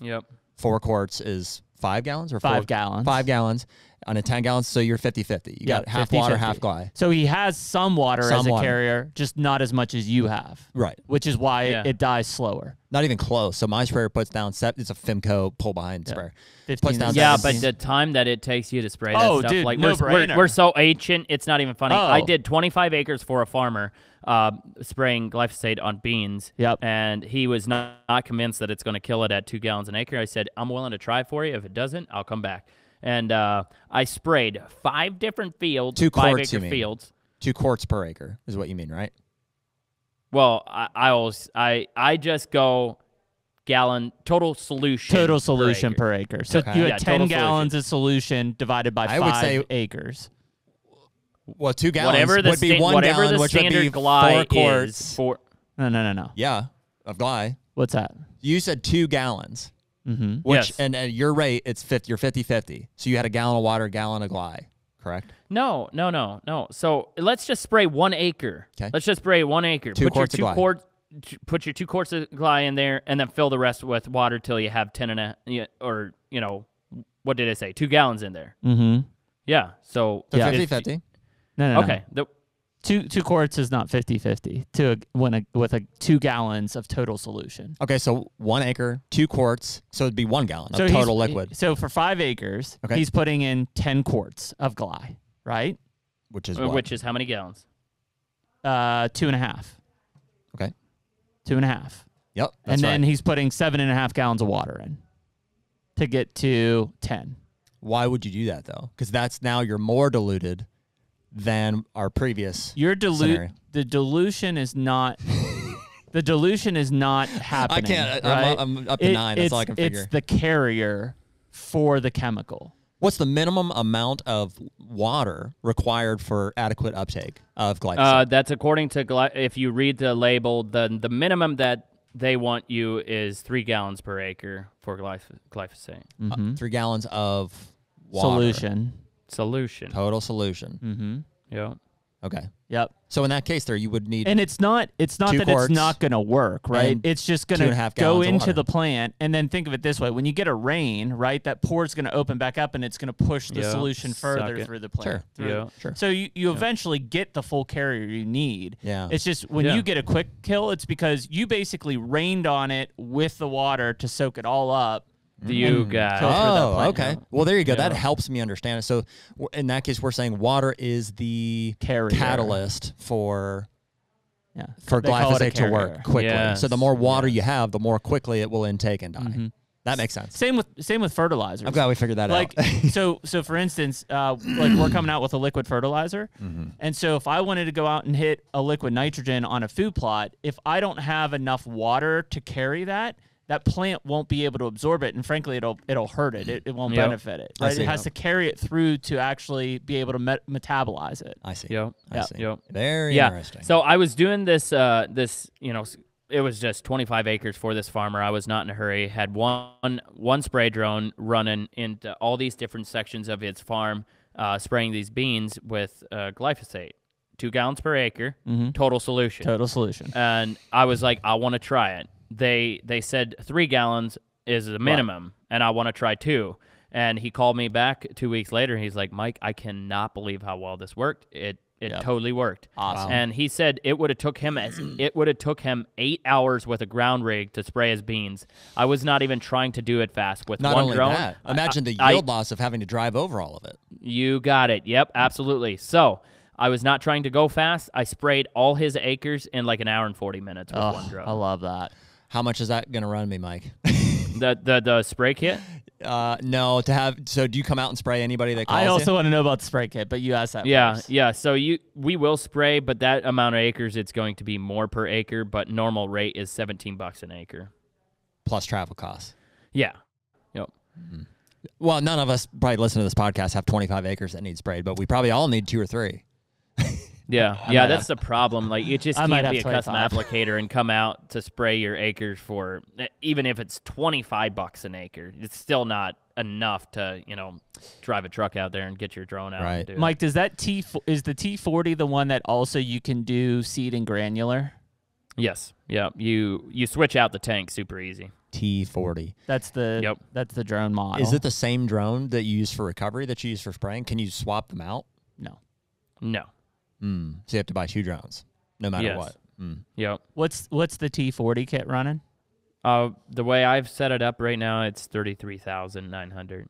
4 quarts is 5 gallons or 5 gallons. 5 gallons on a 10 gallons. So you're 50-50. You got half 50, water, 50. half Gly. So he has some water as a carrier, just not as much as you have. Right. Which is why it dies slower. Not even close. So my sprayer puts down, it's a Fimco pull behind sprayer. Puts down but the time that it takes you to spray that stuff, dude, like no-brainer. we're so ancient, it's not even funny. I did 25 acres for a farmer spraying glyphosate on beans. And he was not convinced that it's going to kill it at 2 gallons an acre. I said, I'm willing to try for you. If it doesn't, I'll come back. And I sprayed 5 different fields, 2 quarts, 5 acre fields. 2 quarts per acre is what you mean, right? Well, I just go gallon total solution. Total solution per acre. So you had 10 gallons of solution divided by 5 acres. Well, 2 gallons would be 1 gallon, which would be 4 quarts. No. Yeah, of Gly. What's that? You said 2 gallons. Which and at your rate, you're 50-50. So you had a gallon of water, a gallon of Gly, correct? No. So let's just spray 1 acre. Okay. Let's just spray 1 acre. 2 quarts of Gly. put your 2 quarts of gly in there, and then fill the rest with water till you have 10 and a, or what did I say? 2 gallons in there. Mm-hmm. Yeah. So So Yeah. 50-50. No. okay. Two quarts is not 50-50 with 2 gallons of total solution. Okay, so 1 acre, 2 quarts, so it'd be 1 gallon of So total liquid, So for 5 acres, Okay. he's putting in 10 quarts of gly, right? which is what? which is how many gallons? 2.5. Okay. 2.5. Yep. That's And then right. he's putting 7.5 gallons of water in to get to 10. Why would you do that though? Because that's now you're more diluted than our previous. Scenario. The dilution is not the dilution is not happening. I can't. Right? I'm up to 9. That's all I can figure. It's the carrier for the chemical. What's the minimum amount of water required for adequate uptake of glyphosate? That's according to if you read the label, the minimum that they want you is 3 gallons per acre for glyphosate. 3 gallons of water. Solution. Total solution. Mm-hmm. Yeah. Okay. Yep. So in that case, there you would need. And it's not 2 that quarts it's not going to work, right? and It's just going 2.5 to go gallons of into water. the plant, and then think of it this way: when you get a rain, right, that pore's going to open back up, and it's going to push the Yeah, solution suck further it. through the plant. Sure. Yeah. Sure. So you eventually get the full carrier you need. Yeah. It's just when Yeah. you get a quick kill, it's because you basically rained on it with the water to soak it all up. You got Go through that Oh, plant. okay. Well, there you go. Yeah. That helps me understand it. So in that case, we're saying water is the Carrier. catalyst for Yeah. for They call it a glyphosate to work carrier. quickly. Yes, So the more water yes. you have, the more quickly it will intake and die. That makes sense. Same with fertilizers. I'm glad we figured that Like out. so for instance, like we're coming out with a liquid fertilizer, and so if I wanted to go out and hit a liquid nitrogen on a food plot, if I don't have enough water to carry that plant won't be able to absorb it, and frankly, it'll hurt it. It won't Yep. benefit it. I Right? see. It has to carry it through to actually be able to metabolize it. I see. Yep. I Yep. see. Yep. Very Yeah. interesting. So I was doing this, it was just 25 acres for this farmer. I was not in a hurry. Had one spray drone running into all these different sections of its farm, spraying these beans with glyphosate. 2 gallons per acre, total solution. Total solution. And I was like, I want to try it. They said 3 gallons is the minimum, and I want to try 2. And he called me back 2 weeks later, and he's like, Mike, I cannot believe how well this worked. It totally worked. Awesome. And he said it would have took him 8 hours with a ground rig to spray his beans. I was not even trying to do it fast with Not one only drone. that, imagine the I- yield loss of having to drive over all of it. You got it. Yep, absolutely. So I was not trying to go fast. I sprayed all his acres in like an hour and 40 minutes with one drone. I love that. How much is that going to run me, Mike? The spray kit? No, to have. So do you come out and spray anybody that calls I you? also want to know about the spray kit, but you asked that Yeah, first. yeah. So we will spray, but that amount of acres, it's going to be more per acre. But normal rate is $17 an acre. Plus travel costs. Yeah. Yep. Well, none of us probably listen to this podcast have 25 acres that need sprayed, but we probably all need 2 or 3. Yeah, yeah. That's the problem. Like you just I might can't be have a custom 25. applicator and come out to spray your acres for even if it's $25 an acre. It's still not enough to drive a truck out there and get your drone out. Right. And do it. Mike, is the T40 the one that also you can do seed and granular? Yes. Yeah. You switch out the tank super easy. T40. That's the drone model. Is it the same drone that you use for recovery that you use for spraying? Can you swap them out? No. No. So you have to buy 2 drones, no matter Yes. what. Yep. What's the T40 kit running? The way I've set it up right now, it's 33,900.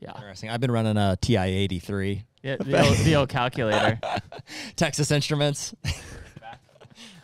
Yeah. Interesting. I've been running a TI-83. Yeah, the old calculator. Texas Instruments.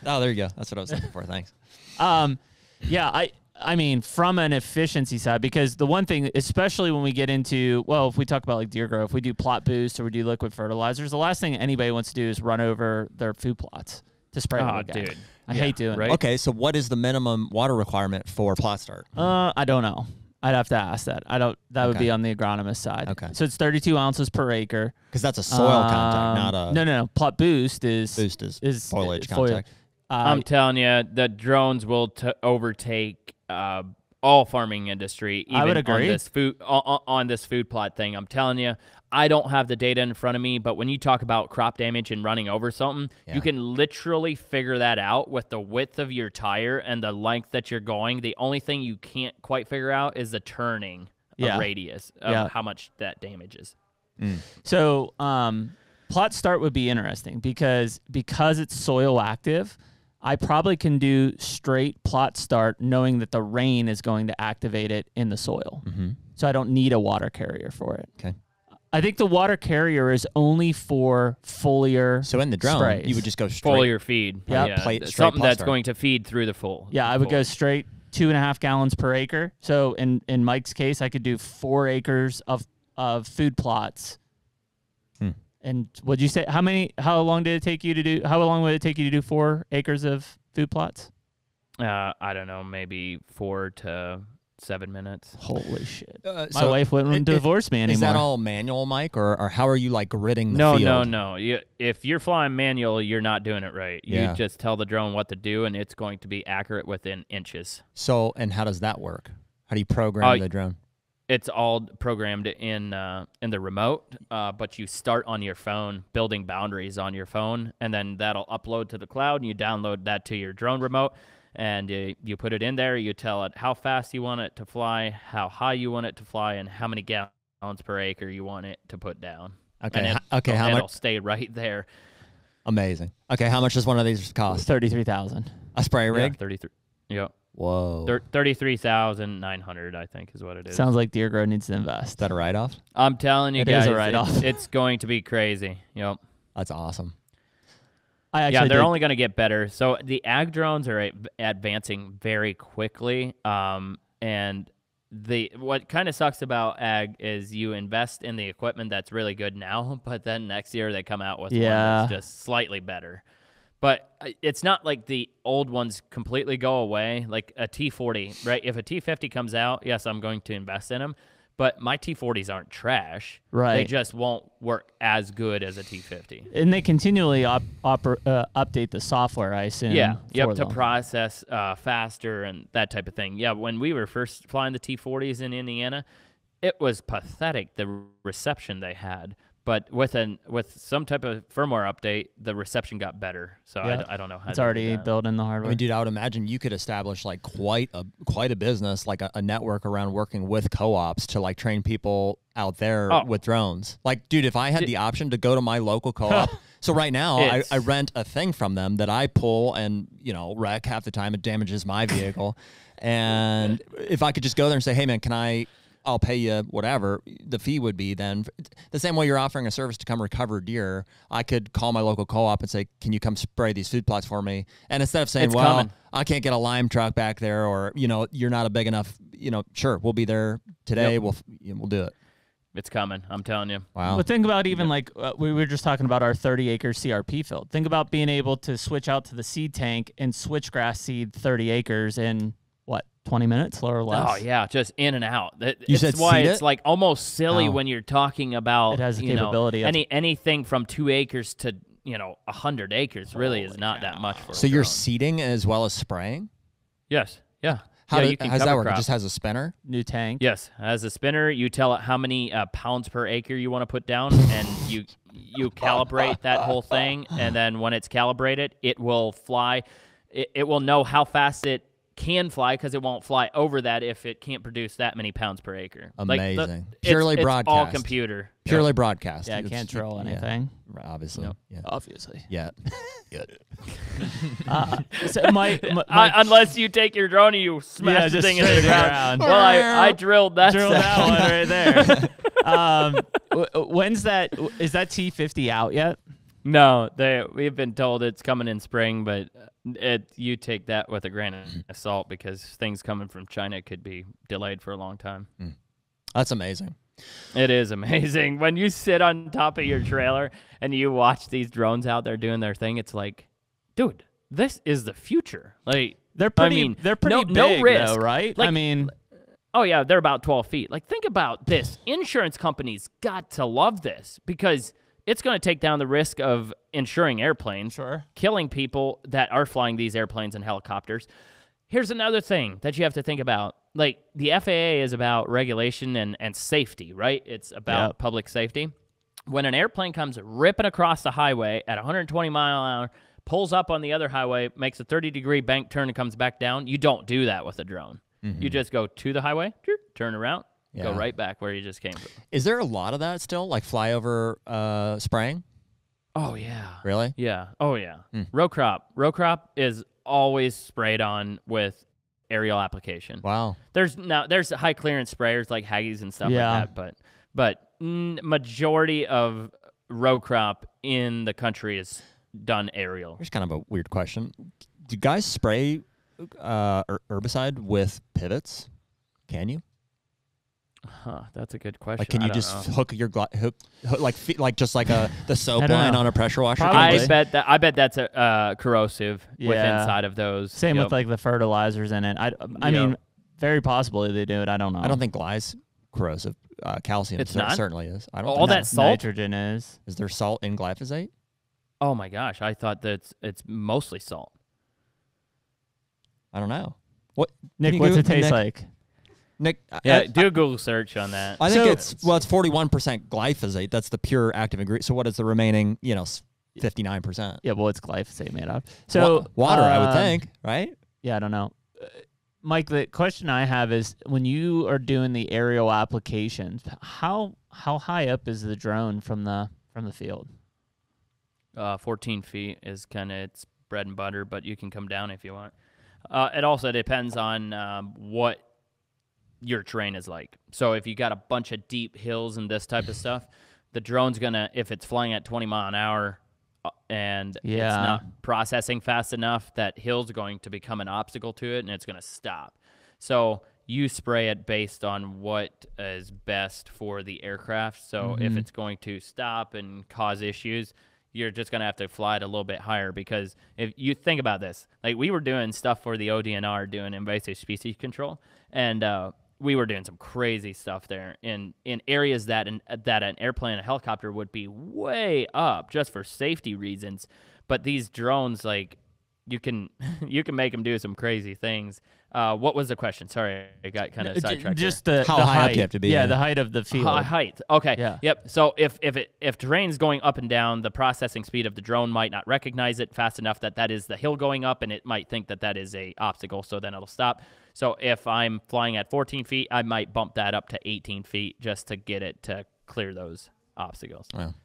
Oh, there you go. That's what I was looking for. Thanks. Yeah, I mean, from an efficiency side, because the one thing, especially when we get into, well, if we talk about like deer growth, if we do plot boost or we do liquid fertilizers, the last thing anybody wants to do is run over their food plots to spray them Oh, again. dude. I Yeah, hate doing right? it. Okay, so what is the minimum water requirement for plot start? I don't know. I'd have to ask that. That would Okay. be on the agronomist side. Okay. So it's 32 ounces per acre. Because that's a soil contact, not a No. Plot boost is boost is foliage foliage. contact. I'm telling you, the drones will overtake all farming industry. Even I would agree. on this food plot thing. I'm telling you, I don't have the data in front of me, but when you talk about crop damage and running over something, you can literally figure that out with the width of your tire and the length that you're going. The only thing you can't quite figure out is the turning radius of how much that damages. So plot start would be interesting because it's soil active. I probably can do straight plot start knowing that the rain is going to activate it in the soil. So I don't need a water carrier for it. Okay. I think the water carrier is only for foliar. So in the drone, sprays. you would just go straight. Foliar feed. Something that's going to feed through the full. Yeah, I would go straight 2.5 gallons per acre. So in Mike's case, I could do 4 acres of food plots. And would you say how long would it take you to do 4 acres of food plots? I don't know, maybe 4 to 7 minutes. Holy shit. So My wife wouldn't divorce me anymore. Is that all manual, Mike, or how are you like gridding the field? No. If you're flying manual, you're not doing it right. You just tell the drone what to do, and it's going to be accurate within inches. So, and how does that work? How do you program the drone? It's all programmed in the remote, but you start on your phone, building boundaries on your phone, and then that'll upload to the cloud, and you download that to your drone remote, and you put it in there. You tell it how fast you want it to fly, how high you want it to fly, and how many gallons per acre you want it to put down. Okay. And how much? It'll stay right there. Amazing. Okay, how much does one of these cost? $33,000. A spray rig? Yeah, 33. Yep. Whoa. 33,900, I think, is what it is. Sounds like Deer Grow needs to invest. Is that a write-off? I'm telling you It guys, is a write-off. It's going to be crazy. Yep. That's awesome. They're only going to get better. So the ag drones are advancing very quickly, and what kind of sucks about ag is you invest in the equipment that's really good now, but then next year they come out with one that's just slightly better. But it's not like the old ones completely go away, like a T40, right? If a T50 comes out, yes, I'm going to invest in them. But my T40s aren't trash. Right. They just won't work as good as a T50. And they continually update the software, I assume. Yeah, to process faster and that type of thing. Yeah, when we were first flying the T40s in Indiana, it was pathetic, the reception they had. But with some type of firmware update, the reception got better. So I don't know how it's already built in the hardware. I mean, dude, I would imagine you could establish like quite a business, like a network around working with co-ops to like train people out there with drones. Like, dude, if I had the option to go to my local co-op, so right now I rent a thing from them that I pull and wreck half the time. It damages my vehicle, and if I could just go there and say, hey man, I'll pay you whatever the fee would be. Then the same way you're offering a service to come recover deer, I could call my local co-op and say, can you come spray these food plots for me? And instead of saying, I can't get a lime truck back there, or, you're not a big enough, sure, we'll be there today. Yep. We'll do it. It's coming. I'm telling you. Wow. But think about even like we were just talking about our 30-acre CRP field. Think about being able to switch out to the seed tank and switchgrass seed 30 acres in 20 minutes or less. Oh yeah, just in and out. It's why it's like almost silly when you're talking about it has the capability of anything from 2 acres to 100 acres really is not that much for. So you're seeding as well as spraying? Yes. Yeah. How does that work? It just has a spinner? New tank? Yes, has a spinner. You tell it how many pounds per acre you want to put down, and you calibrate that whole thing, and then when it's calibrated, it will fly. It will know how fast it can fly because it won't fly over that if it can't produce that many pounds per acre. Amazing. Purely broadcast. It's all computer. Purely broadcast. Yeah, it can't troll anything. Yeah, obviously. Nope. Yeah. Obviously. Yeah. So unless you take your drone and you smash the thing into the ground. Well, I drilled that. Drilled that one right there. When's that? Is that T50 out yet? No, we've been told it's coming in spring, but you take that with a grain of salt because things coming from China could be delayed for a long time. That's amazing. It is amazing. When you sit on top of your trailer and you watch these drones out there doing their thing, it's like, dude, this is the future. Like they're pretty big, no risk, though, right? Like, oh yeah, they're about 12 feet. Like think about this. Insurance companies got to love this because it's going to take down the risk of insuring airplanes, killing people that are flying these airplanes and helicopters. Here's another thing that you have to think about. like the FAA is about regulation and safety, right? It's about public safety. When an airplane comes ripping across the highway at 120 mile an hour, pulls up on the other highway, makes a 30-degree bank turn and comes back down, you don't do that with a drone. You just go to the highway, turn around, go right back where you just came from. Is there a lot of that still, like flyover spraying? Oh, yeah. Really? Yeah. Oh, yeah. Row crop is always sprayed on with aerial application. Wow. There's high clearance sprayers like Haggis and stuff like that, but majority of row crop in the country is done aerial. Here's kind of a weird question. Do guys spray herbicide with pivots? Can you? Huh, that's a good question. Like, can you just hook your hook like just like the soap I don't line know. on a pressure washer? Probably. I bet that's corrosive with inside of those. Same with like the fertilizers in it. I mean, very possibly they do it. I don't know. I don't think gly's corrosive. Calcium certainly is. I don't. All that salt? Nitrogen is. Is there salt in glyphosate? Oh my gosh, I thought that it's mostly salt. I don't know. What Nick? What's it taste like? Nick, Yeah, do a Google search on that. I think it's 41% glyphosate. That's the pure active ingredient. So what is the remaining, 59%? Yeah, well, it's glyphosate made of. So water, I would think, right? Yeah, I don't know. Mike, the question I have is when you are doing the aerial applications, how high up is the drone from the field? 14 feet is kind of its bread and butter, but you can come down if you want. It also depends on what your terrain is like. So if you got a bunch of deep hills and this type of stuff, the drone's gonna, if it's flying at 20 mile an hour and it's not processing fast enough, that hill's going to become an obstacle to it and it's gonna stop. So you spray it based on what is best for the aircraft. So if it's going to stop and cause issues, you're just going to have to fly it a little bit higher, because if you think about this, like we were doing stuff for the ODNR doing invasive species control, and we were doing some crazy stuff there in areas that an airplane and a helicopter would be way up just for safety reasons. But these drones, like you can make them do some crazy things. What was the question? Sorry, I got kind of sidetracked. Just how the high height. up you have to be. Yeah, the height of the field. Height. Okay. Yeah. Yep. So if terrain's going up and down, the processing speed of the drone might not recognize it fast enough that is the hill going up, and it might think that is a obstacle. So then it'll stop. So if I'm flying at 14 feet, I might bump that up to 18 feet just to get it to clear those obstacles. Wow.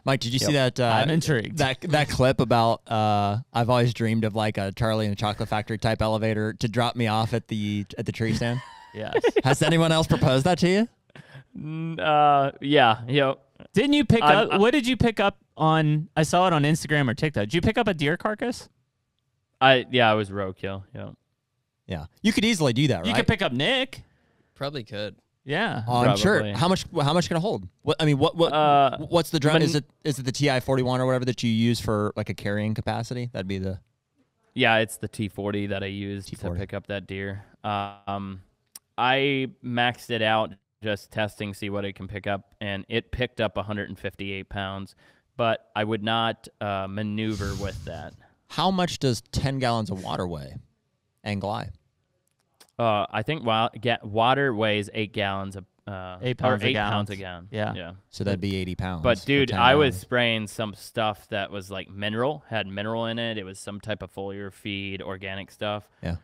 Mike, did you see that? I'm intrigued. That clip about I've always dreamed of like a Charlie and the Chocolate Factory type elevator to drop me off at the tree stand. Yes. Has anyone else proposed that to you? Yeah. Yep. Didn't you pick up? What did you pick up on? I saw it on Instagram or TikTok. Did you pick up a deer carcass? I was roadkill. Yeah. Yeah, you could easily do that, right? You could pick up Nick. Probably could. Yeah. I'm sure. Probably. How much can it hold? What's the drone? Is it the TI-41 or whatever that you use for like a carrying capacity? That'd be the. Yeah, it's the T40 that I used to pick up that deer. I maxed it out just testing, see what it can pick up, and it picked up 158 pounds, but I would not maneuver with that. How much does 10 gallons of water weigh and gly? I think water weighs 8 gallons of 8 pounds, 8 a pounds a gallon. Yeah. So that'd be 80 pounds. But for dude, 10 I was gallons. spraying some stuff that was like had mineral in it. It was some type of foliar feed, organic stuff. Yeah.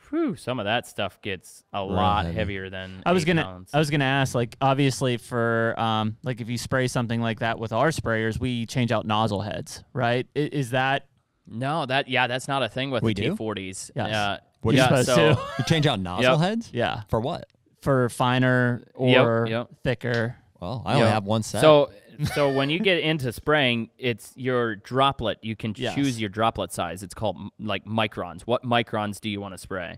Whew, some of that stuff gets a lot heavy. heavier than I was 8 gonna pounds. ask, like, obviously for like if you spray something like that with our sprayers, we change out nozzle heads, right? Is that No, that's not a thing with We the do? T40s. Yes. What are you supposed so to? You change out nozzle heads? Yeah, For what? for finer or Yep. thicker. Well, I only have one set. So when you get into spraying, it's your droplet. You can Yes. choose your droplet size. It's called like microns. What microns do you want to spray?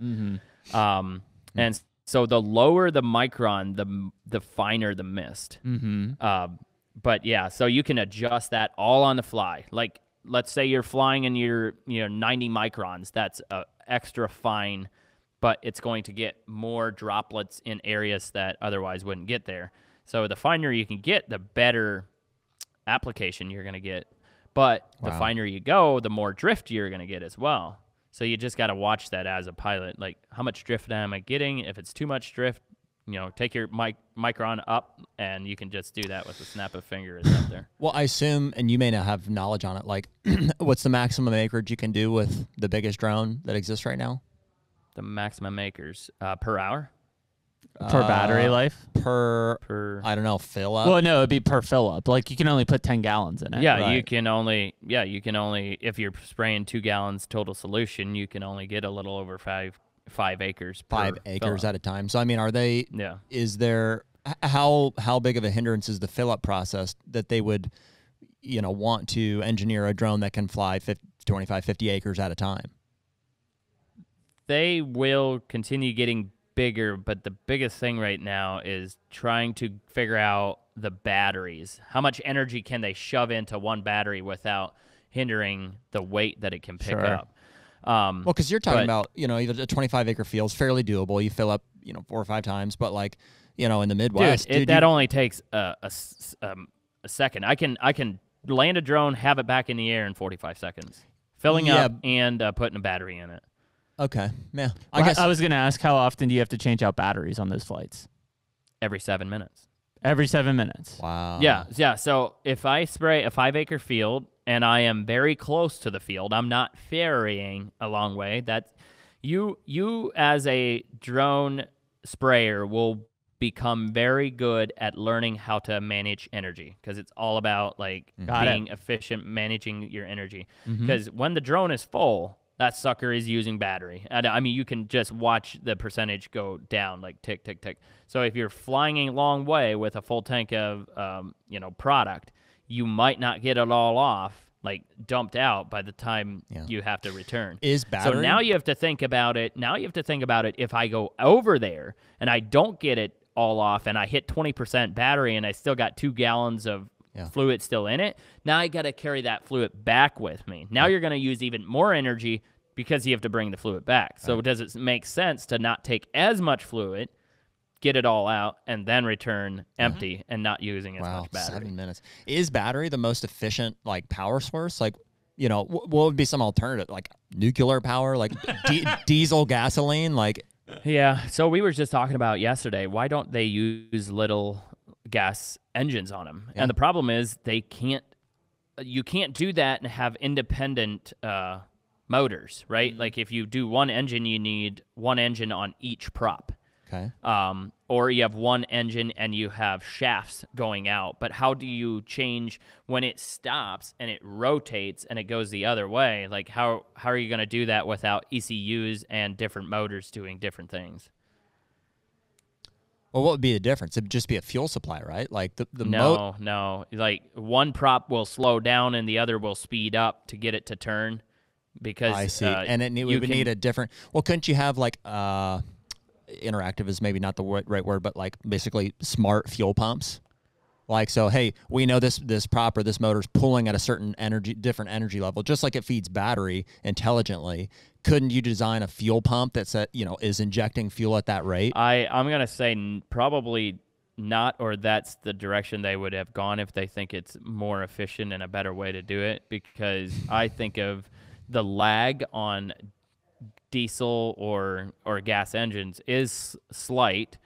And so the lower the micron, the finer the mist. But yeah, so you can adjust that all on the fly. Like let's say you're flying in your 90 microns. That's extra fine, but it's going to get more droplets in areas that otherwise wouldn't get there. So the finer you can get, the better application you're going to get. But the finer you go, the more drift you're going to get as well. So you just got to watch that as a pilot. Like, how much drift am I getting? If it's too much drift, take your micron up, and you can just do that with a snap of finger. It's up there. Well, I assume, and you may not have knowledge on it, like what's the maximum acreage you can do with the biggest drone that exists right now? The maximum acres per hour? Per battery life? Per I don't know, fill up? Well, no, it'd be per fill up. Like, you can only put 10 gallons in it. Yeah, right? you can only, if you're spraying 2 gallons total solution, you can only get a little over 5 acres per 5 acres fill-up. at a time. So, I mean, are they, Yeah. is there, how big of a hindrance is the fill-up process that they would, want to engineer a drone that can fly 25, 50 acres at a time? They will continue getting bigger, but the biggest thing right now is trying to figure out the batteries. How much energy can they shove into one battery without hindering the weight that it can pick Sure. up? Well, because you're talking but- about, either a 25-acre field is fairly doable. You fill up, 4 or 5 times. But, like, in the Midwest, that only takes a second. I can land a drone, have it back in the air in 45 seconds, filling up and putting a battery in it. Okay, yeah. I guess I was going to ask, how often do you have to change out batteries on those flights? Every 7 minutes. Every 7 minutes. Wow. Yeah. So if I spray a 5-acre field and I am very close to the field, I'm not ferrying a long way. That you as a drone sprayer will become very good at learning how to manage energy, because it's all about being efficient, managing your energy. Because when the drone is full, that sucker is using battery. And I mean, you can just watch the percentage go down, like tick, tick, tick. So if you're flying a long way with a full tank of, product, you might not get it all off, dumped out by the time you have to return. Is battery? So now you have to think about it. If I go over there and I don't get it all off and I hit 20% battery and I still got 2 gallons of fluid still in it, now I got to carry that fluid back with me. Now you're going to use even more energy because you have to bring the fluid back. So does it make sense to not take as much fluid, get it all out, and then return empty and not using as much battery? 7 minutes. Is battery the most efficient power source? What would be some alternative, like nuclear power, like diesel, gasoline, Yeah. So we were just talking about yesterday, why don't they use little gas engines on them? And the problem is you can't do that and have independent motors, right? Like if you do one engine, you need one engine on each prop. Okay. Or you have one engine and you have shafts going out. But how do you change when it stops and it rotates and it goes the other way? Like how are you going to do that without ECUs and different motors doing different things? Well, what would be the difference? It'd just be a fuel supply, right? Like No. Like one prop will slow down and the other will speed up to get it to turn. Because I see. And it would need a different. Well, couldn't you have interactive is maybe not the right word, but basically smart fuel pumps? So, hey, we know this prop or this motor's pulling at a certain different energy level, just like it feeds battery intelligently. Couldn't you design a fuel pump that's is injecting fuel at that rate? I'm gonna say probably not, or that's the direction they would have gone if they think it's more efficient and a better way to do it. Because I think of the lag on diesel or gas engines is slight.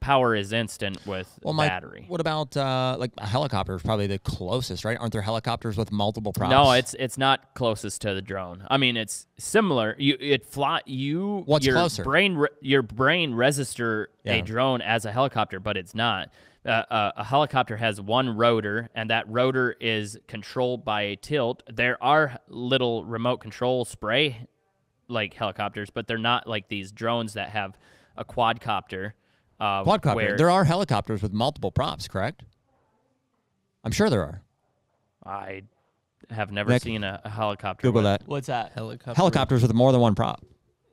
Power is instant with battery. What about a helicopter is probably the closest, right? Aren't there helicopters with multiple props? No, it's not closest to the drone. I mean, it's similar. What's closer? Your brain register a drone as a helicopter, but it's not. A helicopter has one rotor, and that rotor is controlled by a tilt. There are little remote control spray helicopters, but they're not like these drones that have a quadcopter. Quadcopter. There are helicopters with multiple props, correct? I'm sure there are. I have never seen a helicopter. Google that. What's that? Helicopters with more than one prop.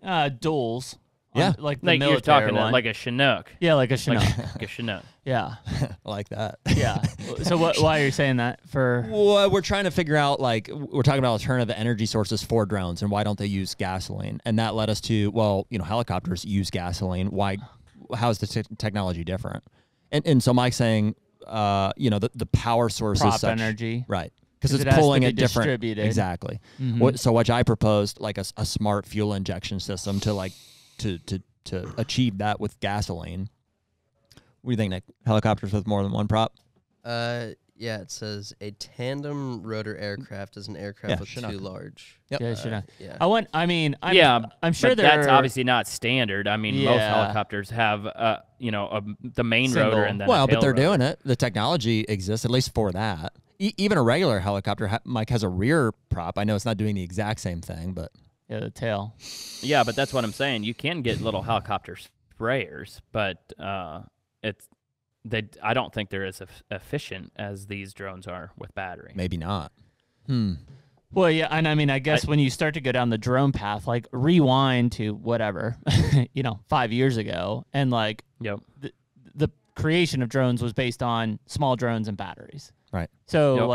Duals. Yeah. Like the like military you're talking one. like a Chinook. Yeah, like a Chinook. Like a Chinook. Yeah. I like that. Yeah. So why are you saying that? Well, we're trying to figure out, we're talking about alternative energy sources for drones, and why don't they use gasoline? And that led us to, helicopters use gasoline. Why? How is the technology different? And so Mike's saying, the power source prop is such, energy. right? because it's it has to pulling be it different. distributed. Exactly. Mhm. So what I proposed, like a smart fuel injection system to achieve that with gasoline. What do you think, Nick? Helicopters with more than one prop? Yeah, it says a tandem rotor aircraft is an aircraft with Chinook. two large. Yep. Yeah, should I? Yeah. I'm sure but there that's are, obviously not standard. I mean, most Yeah. helicopters have, the main Single. rotor and then Well, a but tail they're rotor. doing it. The technology exists, at least for that. Even a regular helicopter, Mike, has a rear prop. I know it's not doing the exact same thing, but Yeah, the tail. Yeah, but that's what I'm saying. You can get little helicopter sprayers, but I don't think they're as efficient as these drones are with battery. maybe not. Well, yeah, and I mean, I guess when you start to go down the drone path, like rewind to whatever, 5 years ago, and like Yep. the creation of drones was based on small drones and batteries. Right. So,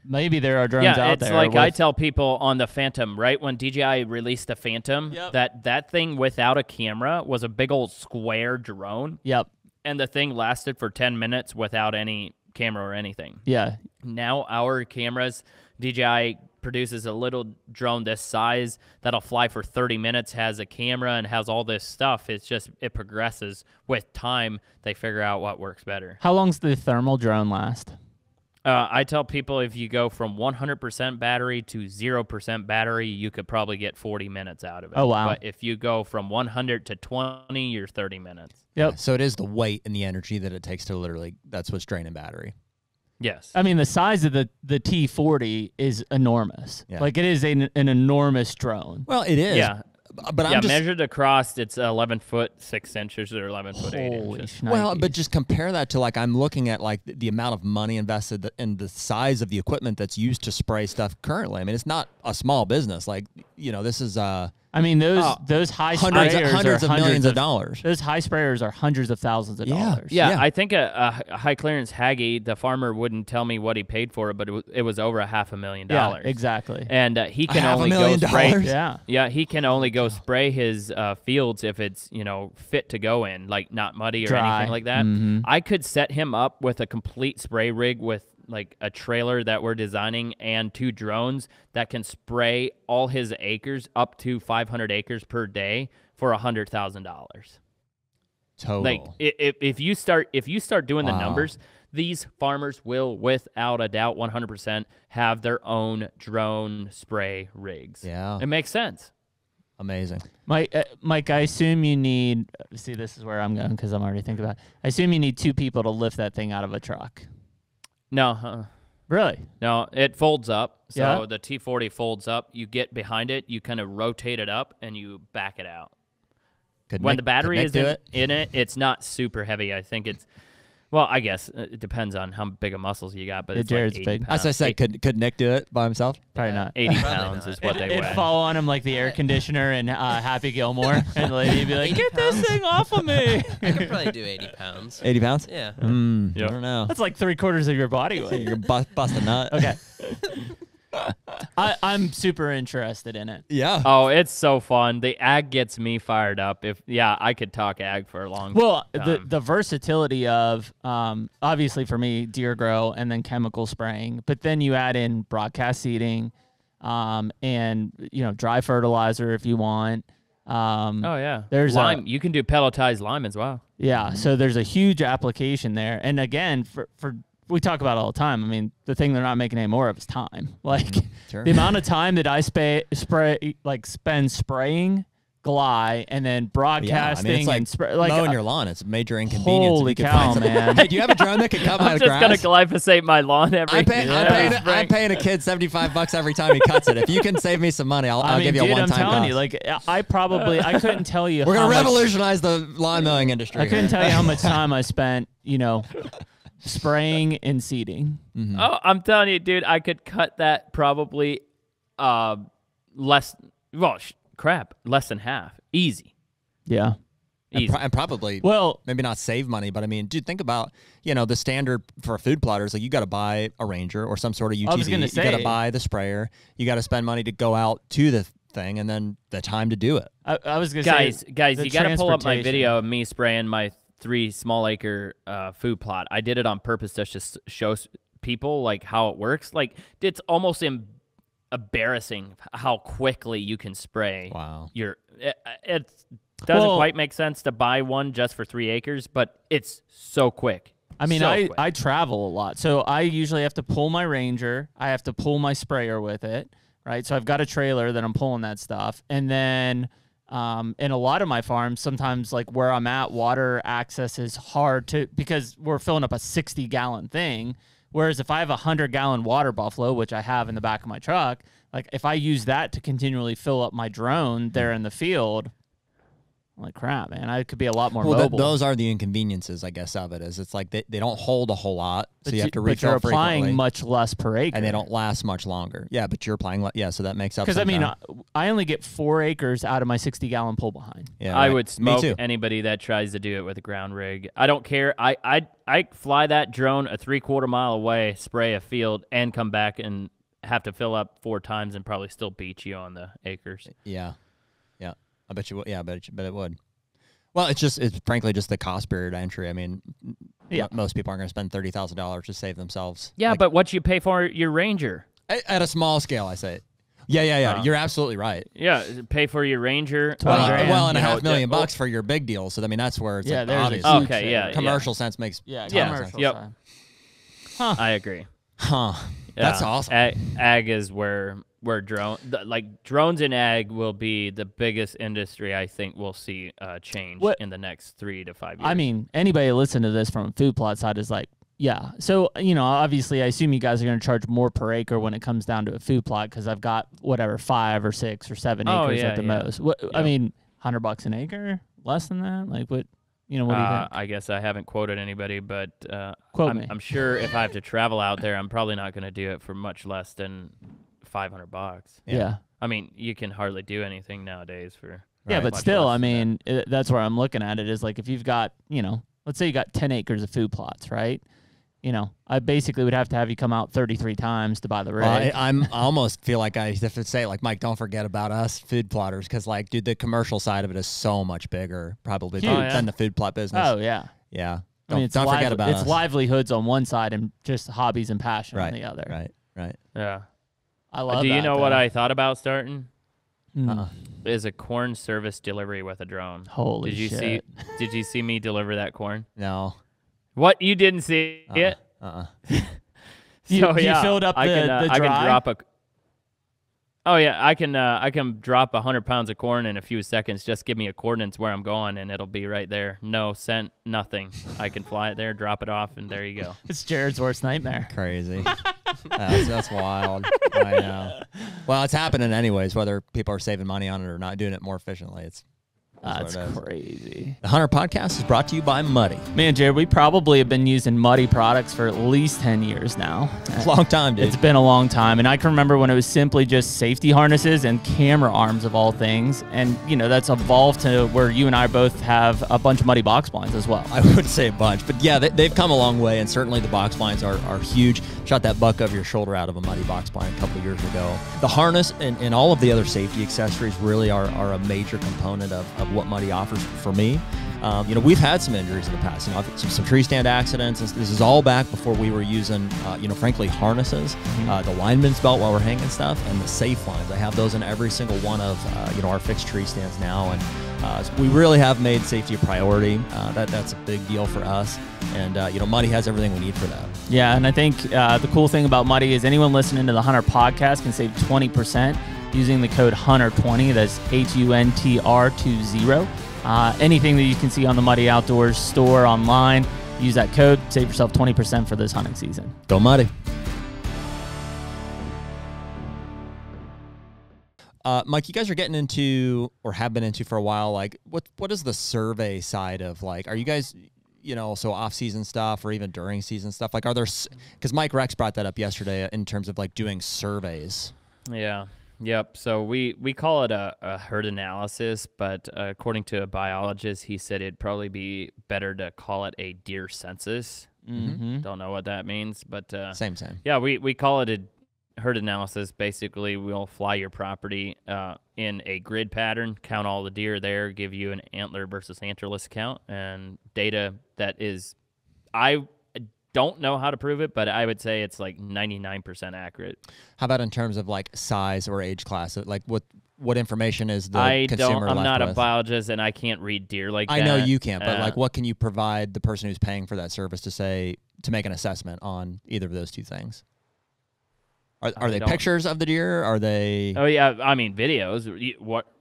maybe there are drones out Yeah, it's there. like I with- tell people on the Phantom, right? When DJI released the Phantom, Yep. that thing without a camera was a big old square drone, Yep. and the thing lasted for 10 minutes without any camera or anything. Yeah. Now our cameras, DJI produces a little drone this size that'll fly for 30 minutes, has a camera and has all this stuff. It's just, it progresses with time. They figure out what works better. How long's the thermal drone last? I tell people if you go from 100% battery to 0% battery, you could probably get 40 minutes out of it. Oh, wow. But if you go from 100 to 20, you're 30 minutes. Yep. So it is the weight and the energy that it takes to literally, that's what's draining battery. Yes. I mean, the size of the T40 is enormous. Yeah. Like, it is an enormous drone. Well, it is. Yeah. But I'm Yeah, just... measured across, it's 11 foot 6 inches or 11 foot 8 Holy inches. Well, but shnikes. just compare that to, like, I'm looking at, like, the amount of money invested and the size of the equipment that's used to spray stuff currently. I mean, it's not a small business. Like, this is I mean, those high hundreds sprayers of are millions of dollars. Those high sprayers are hundreds of thousands of dollars. Yeah, Yeah. I think a high clearance Haggy, the farmer wouldn't tell me what he paid for it, but it was over $500,000. Yeah, exactly. And he can only go $500,000? spray. Yeah. Yeah, he can only go spray his fields if it's fit to go in, like not muddy or Dry. anything like that. Mhm. I could set him up with a complete spray rig with like a trailer that we're designing and 2 drones that can spray all his acres up to 500 acres per day for $100,000. Total. Like if you start doing the Wow. numbers, these farmers will without a doubt 100% have their own drone spray rigs. Yeah. It makes sense. Amazing. Mike, I assume you need. See, this is where I'm going because I'm already thinking about it. I assume you need 2 people to lift that thing out of a truck. No, Really? no, it folds up. So Yeah? the T40 folds up. You get behind it, you kind of rotate it up, and you back it out. Could When Nick- the battery could Nick is do it? in it, it's not super heavy. I think it's, well, I guess it depends on how big of muscles you got, but Yeah, it's Jared's like 80 big. As I said, could Nick do it by himself? Probably not. 80 Probably pounds not. is what they It'd weigh. fall on him like the air conditioner and Happy Gilmore, and the lady would be like, 80 "Get this pounds? thing off of me!" I could probably do 80 pounds. 80 pounds? Yeah. I Yep. don't know. That's like 3/4 of your body weight. You're bust a nut. Okay. I'm super interested in it. Yeah. Oh, it's so fun. The ag gets me fired up. I could talk ag for a long Well, time. the versatility of obviously for me deer grow and then chemical spraying, but then you add in broadcast seeding, and dry fertilizer if you want. Oh yeah, there's lime. You can do pelletized lime as well. Yeah, so there's a huge application there, and again, for we talk about it all the time. I mean, the thing they're not making any more of is time. Like Sure. the amount of time that I spend spraying Glide and then Yeah, I broadcasting mean, it's like and mowing your lawn. It's a major inconvenience. Holy if you could cow, find some- man. Hey, do you have a drone that can cut my I'm just gonna grass? glyphosate my lawn every. I'm paying a kid $75 every time he cuts it. If you can save me some money, I'll I mean, give you a dude, one-time I'm telling cost. you, like I couldn't tell you. We're how gonna much- revolutionize the lawn mowing industry. I couldn't here. tell you how much time I spent, spraying and seeding. Oh, I'm telling you, dude, I could cut that probably less. Well, less than half. Easy. Yeah. Easy. And probably Well, maybe not save money, but I mean, dude, think about the standard for food plotters. Like you got to buy a Ranger or some sort of UTV. I was gonna You got to say- buy the sprayer. You got to spend money to go out to the thing, and then the time to do it. I was gonna guys, say, guys, the you got to pull up my transportation. video of me spraying my 3 small acre food plot. I did it on purpose to just show people, like how it works. Like it's almost embarrassing how quickly you can spray. Wow. It doesn't quite make sense to buy one just for 3 acres, but it's so quick. I mean, so quick. I travel a lot, so I usually have to pull my Ranger. I have to pull my sprayer with it, right? So I've got a trailer that I'm pulling that stuff. And then in a lot of my farms, sometimes like where I'm at, water access is hard because we're filling up a 60-gallon thing. Whereas if I have a 100-gallon water buffalo, which I have in the back of my truck, like if I use that to continually fill up my drone there in the field, I'm like, crap, man, I could be a lot more mobile. Those are the inconveniences, I guess, of it. Is it's like they don't hold a whole lot, so you have to but refill you're applying frequently, much less per acre. and they don't last much longer. Yeah, but you're applying, so that makes up. Because I mean, I only get 4 acres out of my 60-gallon pull behind. Yeah, I right. would Me smoke too. anybody that tries to do it with a ground rig. I don't care. I fly that drone a 3/4 mile away, spray a field, and come back and have to fill up 4 times and probably still beat you on the acres. Yeah, I bet you would. Yeah, I bet it would. Well, it's frankly just the cost barrier to entry. I mean, most people aren't going to spend $30,000 to save themselves. Yeah, but what you pay for your Ranger? At a small scale, I say. Yeah. You're absolutely right. Yeah, pay for your Ranger. Well, and $500,000 for your big deal. So I mean, that's where it's Yeah, like there's a obvious. huge Okay, thing. yeah. Commercial sense makes Commercial Yep. side. I agree. Huh. That's awesome. Ag is where drones in ag will be the biggest industry I think we'll see change in the next 3 to 5 years. I mean, anybody listen to this from a food plot side is like, yeah. So, obviously, I assume you guys are going to charge more per acre when it comes down to a food plot because I've got, 5 or 6 or 7 acres at the most. I mean, $100 an acre? Less than that? Like, what do you think? I guess I haven't quoted anybody, but Quote me. I'm sure if I have to travel out there, I'm probably not going to do it for much less than $500. Yeah. I mean, you can hardly do anything nowadays for. Yeah, but much still, less I than that. mean, that's where I'm looking at it is like if you've got, let's say you got 10 acres of food plots, right? I basically would have to have you come out 33 times to buy the rig. Well, I almost feel like I have to say, like, Mike, don't forget about us food plotters because, like, dude, the commercial side of it is so much bigger probably than the food plot business. Oh, yeah. Yeah. I mean, Don't forget about us. It's livelihoods on one side and just hobbies and passion on the other. Right. Yeah. I love Do that, you know what though. I thought about starting? Mm. Is a corn service delivery with a drone. Holy Did you shit. Did you see me deliver that corn? No. What, you didn't see it? You filled up the I dry? can drop a. Oh yeah, I can drop 100 pounds of corn in a few seconds. Just give me a coordinates where I'm going, and it'll be right there. No scent, nothing. I can fly it there, drop it off, and there you go. It's Jared's worst nightmare. Crazy. That's wild. I know. Well, it's happening anyways, whether people are saving money on it or not, doing it more efficiently. That's what it is. crazy. The HUNTR Podcast is brought to you by Muddy. Man, Jared, we probably have been using Muddy products for at least 10 years now. It's a long time, dude. It's been a long time. And I can remember when it was simply just safety harnesses and camera arms of all things. And, that's evolved to where you and I both have a bunch of Muddy box blinds as well. I would say a bunch, but yeah, they've come a long way, and certainly the box blinds are huge. Shot that buck over your shoulder out of a Muddy box blind a couple of years ago. The harness and all of the other safety accessories really are a major component of what Muddy offers for me. We've had some injuries in the past. I've had some tree stand accidents. This is all back before we were using, frankly, harnesses, the lineman's belt while we're hanging stuff, and the safe lines. I have those in every single one of, our fixed tree stands now, and so we really have made safety a priority. That's a big deal for us, and Muddy has everything we need for that. Yeah, and I think the cool thing about Muddy is anyone listening to the HUNTR Podcast can save 20% using the code HUNTR20. That's HUNTR20. Anything that you can see on the Muddy Outdoors store online, use that code, save yourself 20% for this hunting season. Go Muddy. Mike, you guys are getting into, or have been into for a while, like what is the survey side of, like, are you guys, so off-season stuff or even during season stuff? Like, are there, because Mike Rex brought that up yesterday in terms of, like, doing surveys. Yeah. Yep. So we call it a herd analysis, but according to a biologist, he said it'd probably be better to call it a deer census. Mm-hmm. Don't know what that means, but Same. Yeah, we call it a herd analysis. Basically, we'll fly your property in a grid pattern, count all the deer there, give you an antler versus antlerless count, and data that is, I don't know how to prove it, but I would say it's like 99% accurate. How about in terms of like size or age class? Like what information is the consumer I'm left not with? a biologist, and I can't read deer like that. I know you can't, but like, what can you provide the person who's paying for that service to make an assessment on either of those two things? Are they pictures of the deer? Are they? Oh yeah, I mean videos.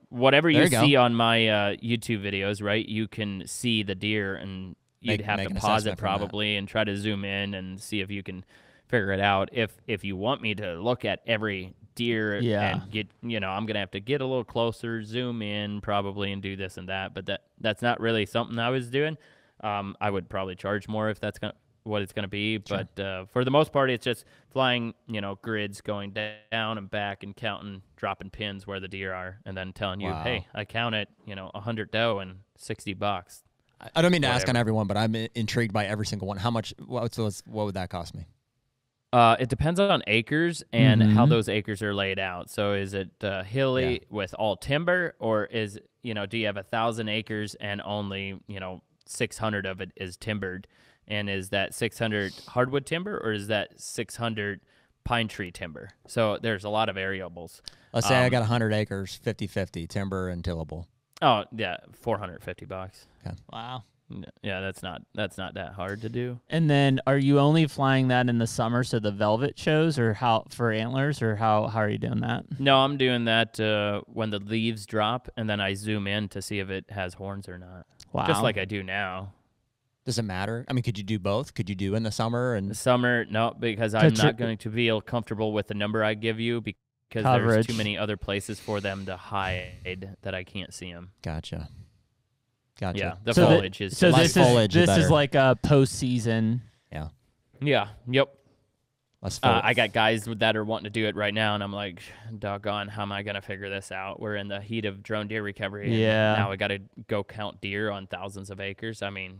Whatever you see on my YouTube videos, right? You can see the deer, and you'd have to pause it probably and try to zoom in and see if you can figure it out. If you want me to look at every deer and get, I'm gonna have to get a little closer, zoom in probably, and do this and that. But that's not really something I was doing. I would probably charge more if that's what it's going to be. Sure. But for the most part, it's just flying, grids going down and back and counting, dropping pins where the deer are, and then telling you, hey, I counted, 100 doe and $60. I don't mean to ask on everyone, but I'm intrigued by every single one. How much, what would that cost me? It depends on acres and how those acres are laid out. So is it hilly with all timber, or do you have 1,000 acres and only, 600 of it is timbered? And is that 600 hardwood timber, or is that 600 pine tree timber? So there's a lot of variables. Let's say I got 100 acres, 50-50, timber and tillable. Oh, yeah, $450. Okay. Wow. Yeah, that's not that hard to do. And then are you only flying that in the summer, so the velvet shows, or how for antlers, or how are you doing that? No, I'm doing that when the leaves drop, and then I zoom in to see if it has horns or not. Wow. Just like I do now. Does it matter? I mean, could you do both? Could you do in the summer? And the summer, no, because I'm not going to feel comfortable with the number I give you because there's too many other places for them to hide that I can't see them. Gotcha. Yeah, the foliage is so. Less foliage This is like a postseason. Yeah. Yeah. Yep. Less I got guys that are wanting to do it right now, and I'm like, doggone, how am I going to figure this out? We're in the heat of drone deer recovery. Yeah. And now we got to go count deer on thousands of acres. I mean,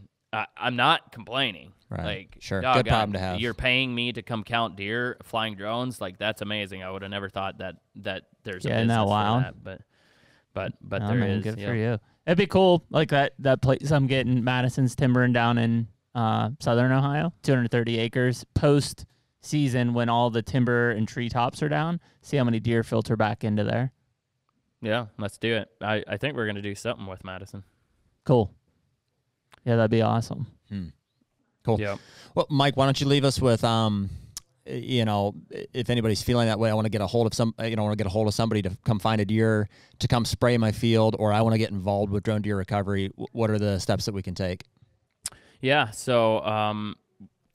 I'm not complaining. Right. Like, sure. Doggone, good problem to have. You're paying me to come count deer flying drones. Like, that's amazing. I would have never thought that there's a business for that. But there is. Good for you. It'd be cool. Like that place I'm getting, Madison's timbering down in southern Ohio, 230 acres. Post season, when all the timber and treetops are down, see how many deer filter back into there. Yeah, let's do it. I think we're gonna do something with Madison. Cool. Yeah, that'd be awesome. Cool. Yeah. Well, Mike, why don't you leave us with, if anybody's feeling that way, I want to get a hold of somebody to come find a deer, to come spray my field, or I want to get involved with drone deer recovery. What are the steps that we can take? Yeah. So,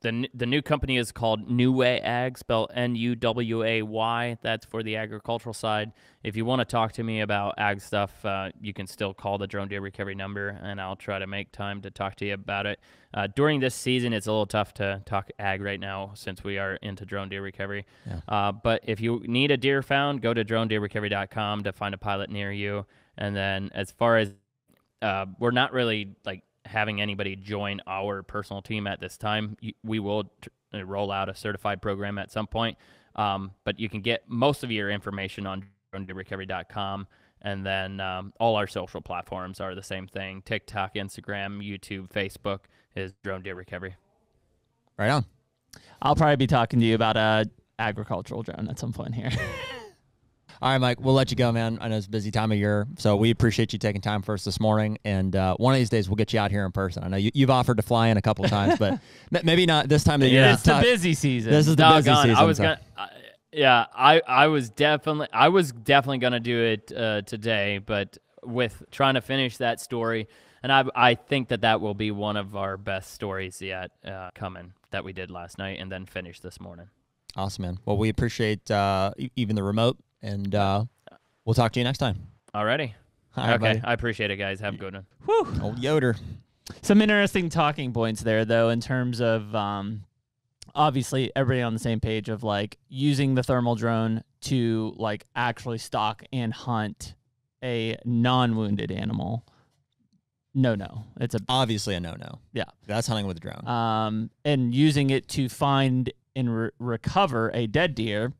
the new company is called New Way Ag, spelled Nuway. That's for the agricultural side. If you want to talk to me about ag stuff, you can still call the drone deer recovery number, and I'll try to make time to talk to you about it. During this season, it's a little tough to talk ag right now since we are into drone deer recovery. Yeah. But if you need a deer found, go to dronedeerrecovery.com to find a pilot near you. And then as far as we're not really like having anybody join our personal team at this time. We will roll out a certified program at some point, but you can get most of your information on dronedeerrecovery.com, and then all our social platforms are the same thing: TikTok, Instagram, YouTube, Facebook is Drone Deer Recovery. Right on. I'll probably be talking to you about a agricultural drone at some point here. All right, Mike, we'll let you go, man. I know it's a busy time of year, so we appreciate you taking time for us this morning. And one of these days, we'll get you out here in person. I know you've offered to fly in a couple of times, but maybe not this time of the year. It's the busy season. This is the busy season. I was definitely gonna do it today, but with trying to finish that story, and I think that will be one of our best stories yet coming that we did last night and then finished this morning. Awesome, man. Well, we appreciate even the remote. And we'll talk to you next time. Alrighty. Right, okay. buddy. I appreciate it, guys. Have a good one. Whew. Old Yoder. Some interesting talking points there, though, in terms of obviously everybody on the same page of like using the thermal drone to like actually stalk and hunt a non-wounded animal. No. It's obviously a no-no. Yeah. That's hunting with a drone. And using it to find and recover a dead deer.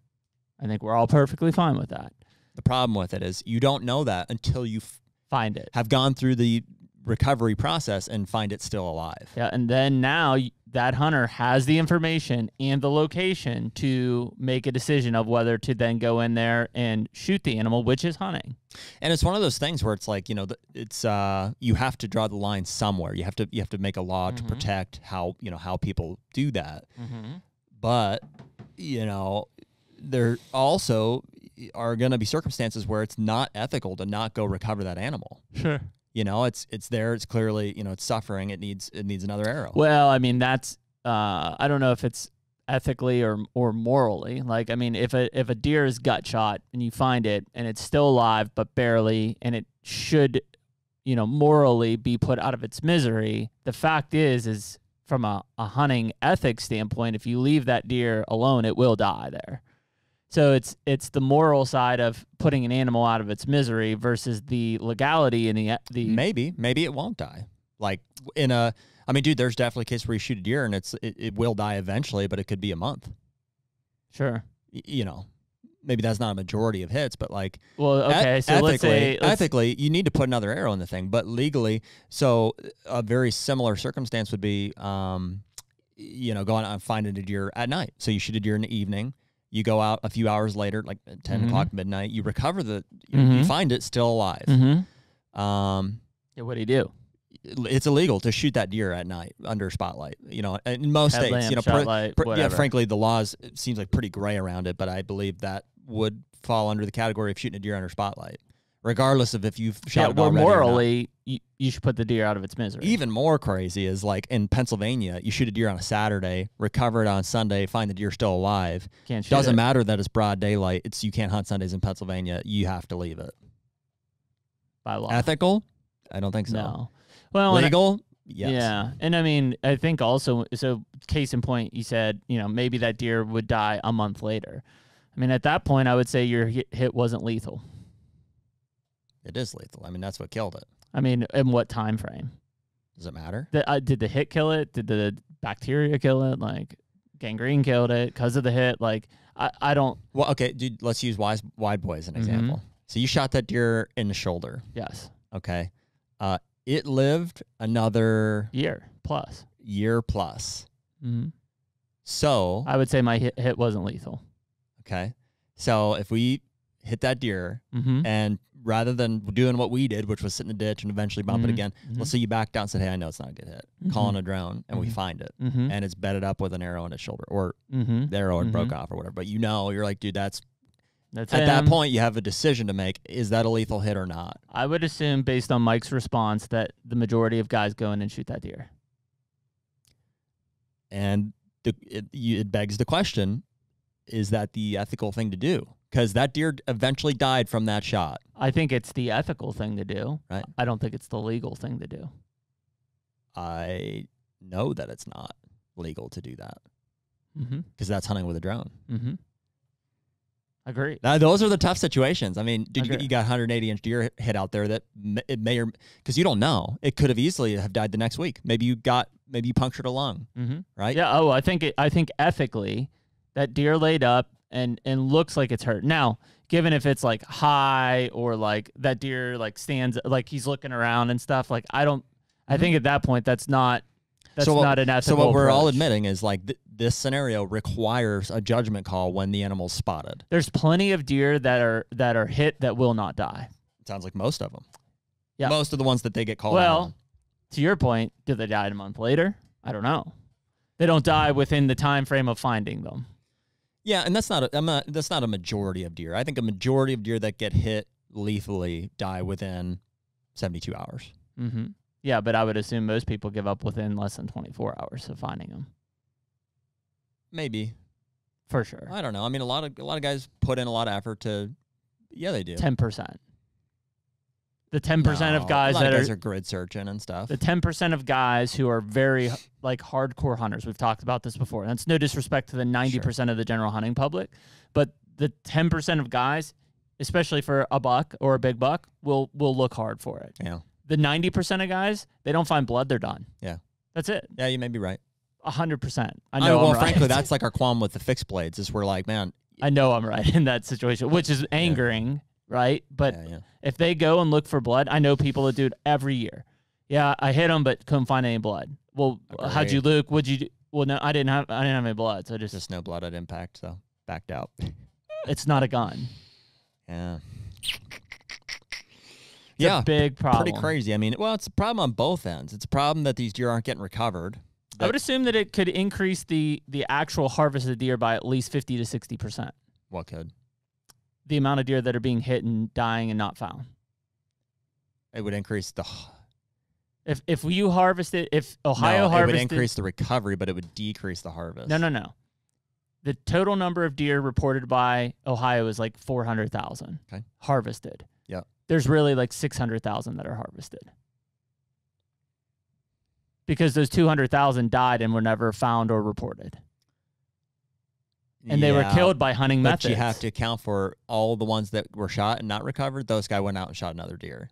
I think we're all perfectly fine with that. The problem with it is you don't know that until you find it. Have gone through the recovery process and find it still alive. Yeah, and then now that hunter has the information and the location to make a decision of whether to then go in there and shoot the animal, which is hunting. And it's one of those things where it's like, you know, it's you have to draw the line somewhere. You have to make a law to protect how people do that. But, you know, there also are going to be circumstances where it's not ethical to not go recover that animal. Sure. You know, it's there. It's clearly, you know, it's suffering. It needs another arrow. Well, I mean, that's I don't know if it's ethically or morally. Like, I mean, if a deer is gut shot and you find it and it's still alive but barely, and it should, you know, morally be put out of its misery. The fact is from a hunting ethics standpoint, if you leave that deer alone, it will die there. So it's the moral side of putting an animal out of its misery versus the legality and the maybe it won't die. Like I mean, dude, there's definitely a case where you shoot a deer and it will die eventually, but it could be a month. Sure. You know, maybe that's not a majority of hits, but like, well, okay, so ethically, you need to put another arrow in the thing, but legally, so a very similar circumstance would be, you know, going out and finding a deer at night. So you shoot a deer in the evening. You go out a few hours later, like 10 o'clock, midnight. You recover you find it still alive. Yeah, what do you do? It's illegal to shoot that deer at night under spotlight. You know, in most states, you know, yeah. Frankly, the laws, it seems like pretty gray around it, but I believe that would fall under the category of shooting a deer under spotlight, regardless of if you've shot it already. Morally, you should put the deer out of its misery. Even more crazy is like in Pennsylvania, you shoot a deer on a Saturday, recover it on Sunday, find the deer still alive. Can't shoot Doesn't it. matter that it's broad daylight. You can't hunt Sundays in Pennsylvania. You have to leave it. By law. Ethical? I don't think so. No. Well, legal? Yes. Yeah. And I mean, I think also, so case in point, you said, you know, maybe that deer would die a month later. I mean, at that point, I would say your hit wasn't lethal. It is lethal. I mean, that's what killed it. I mean, in what time frame? Does it matter? Did the hit kill it? Did the bacteria kill it? Like, gangrene killed it because of the hit? Like, I don't... Well, okay, dude, let's use Wide Boy as an example. So you shot that deer in the shoulder. Yes. Okay. It lived another... Year plus. So... I would say my hit wasn't lethal. Okay. So if we hit that deer and rather than doing what we did, which was sit in the ditch and eventually bump it again, let's say you backed down and said, hey, I know it's not a good hit. Call in a drone and we find it. And it's bedded up with an arrow in its shoulder or the arrow broke off or whatever. But you know, you're like, dude, that's at that point, you have a decision to make. Is that a lethal hit or not? I would assume, based on Mike's response, that the majority of guys go in and shoot that deer. And it begs the question, is that the ethical thing to do? Because that deer eventually died from that shot. I think it's the ethical thing to do. Right. I don't think it's the legal thing to do. I know that it's not legal to do that. Because that's hunting with a drone. Agree. Now, those are the tough situations. I mean, dude, you got 180-inch deer hit out there that it may or because you don't know, it could have easily have died the next week. Maybe you punctured a lung, right? Yeah. Oh, I think ethically, that deer laid up and looks like it's hurt. Now, given if it's like high or like that deer like stands like he's looking around and stuff, like I think at that point that's not not an ethical. So what we're all approach. admitting is like this scenario requires a judgment call when the animal's spotted. There's plenty of deer that are hit that will not die. It sounds like most of them. Yeah. Most of the ones that they get called Well, on. To your point, do they die a month later? I don't know. They don't die within the time frame of finding them. Yeah, and that's not a majority of deer. I think a majority of deer that get hit lethally die within 72 hours. Yeah, but I would assume most people give up within less than 24 hours of finding them. Maybe. For sure. I don't know. I mean, a lot of guys put in a lot of effort to. Yeah, they do. 10%. The 10% of guys that guys are grid searching and stuff. The 10% of guys who are very like hardcore hunters. We've talked about this before. That's no disrespect to the 90% of the general hunting public, but the 10% of guys, especially for a buck or a big buck, will look hard for it. Yeah. The 90% of guys, they don't find blood, they're done. Yeah. That's it. Yeah, you may be right. 100%. I know. Well, I'm frankly, right. that's like our qualm with the fixed blades. Is we're like, man. I know I'm right in that situation, which is angering, right? But if they go and look for blood, I know people that do it every year. Yeah, I hit him, but couldn't find any blood. Well, how'd you look? Would you? Well, no, I didn't have any blood, so Just no blood at impact, so backed out. It's not a gun. Yeah. It's a big problem. Pretty crazy. I mean, well, it's a problem on both ends. It's a problem that these deer aren't getting recovered. I would assume that it could increase the actual harvested deer by at least 50 to 60%. What could? The amount of deer that are being hit and dying and not found. It would increase the... If you harvested, if Ohio harvested... it would increase the recovery, but it would decrease the harvest. No. The total number of deer reported by Ohio is like 400,000 harvested. Yeah. There's really like 600,000 that are harvested. Because those 200,000 died and were never found or reported. And they were killed by hunting methods. But you have to account for all the ones that were shot and not recovered. Those guys went out and shot another deer.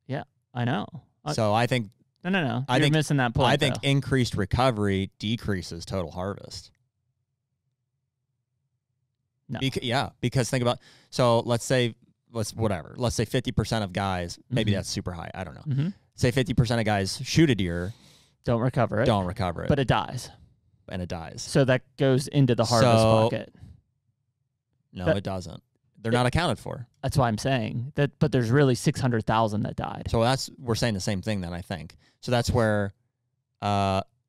Yeah, I know. So I think... No. You're missing that point, I think increased recovery decreases total harvest. No. Because think about... So let's say 50% of guys... Maybe that's super high. I don't know. Mm-hmm. Say 50% of guys shoot a deer... Don't recover it. But it dies. And it dies. So that goes into the harvest bucket. No, it doesn't. They're not accounted for. That's why I'm saying that. But there's really 600,000 that died. So we're saying the same thing then, I think. So that's where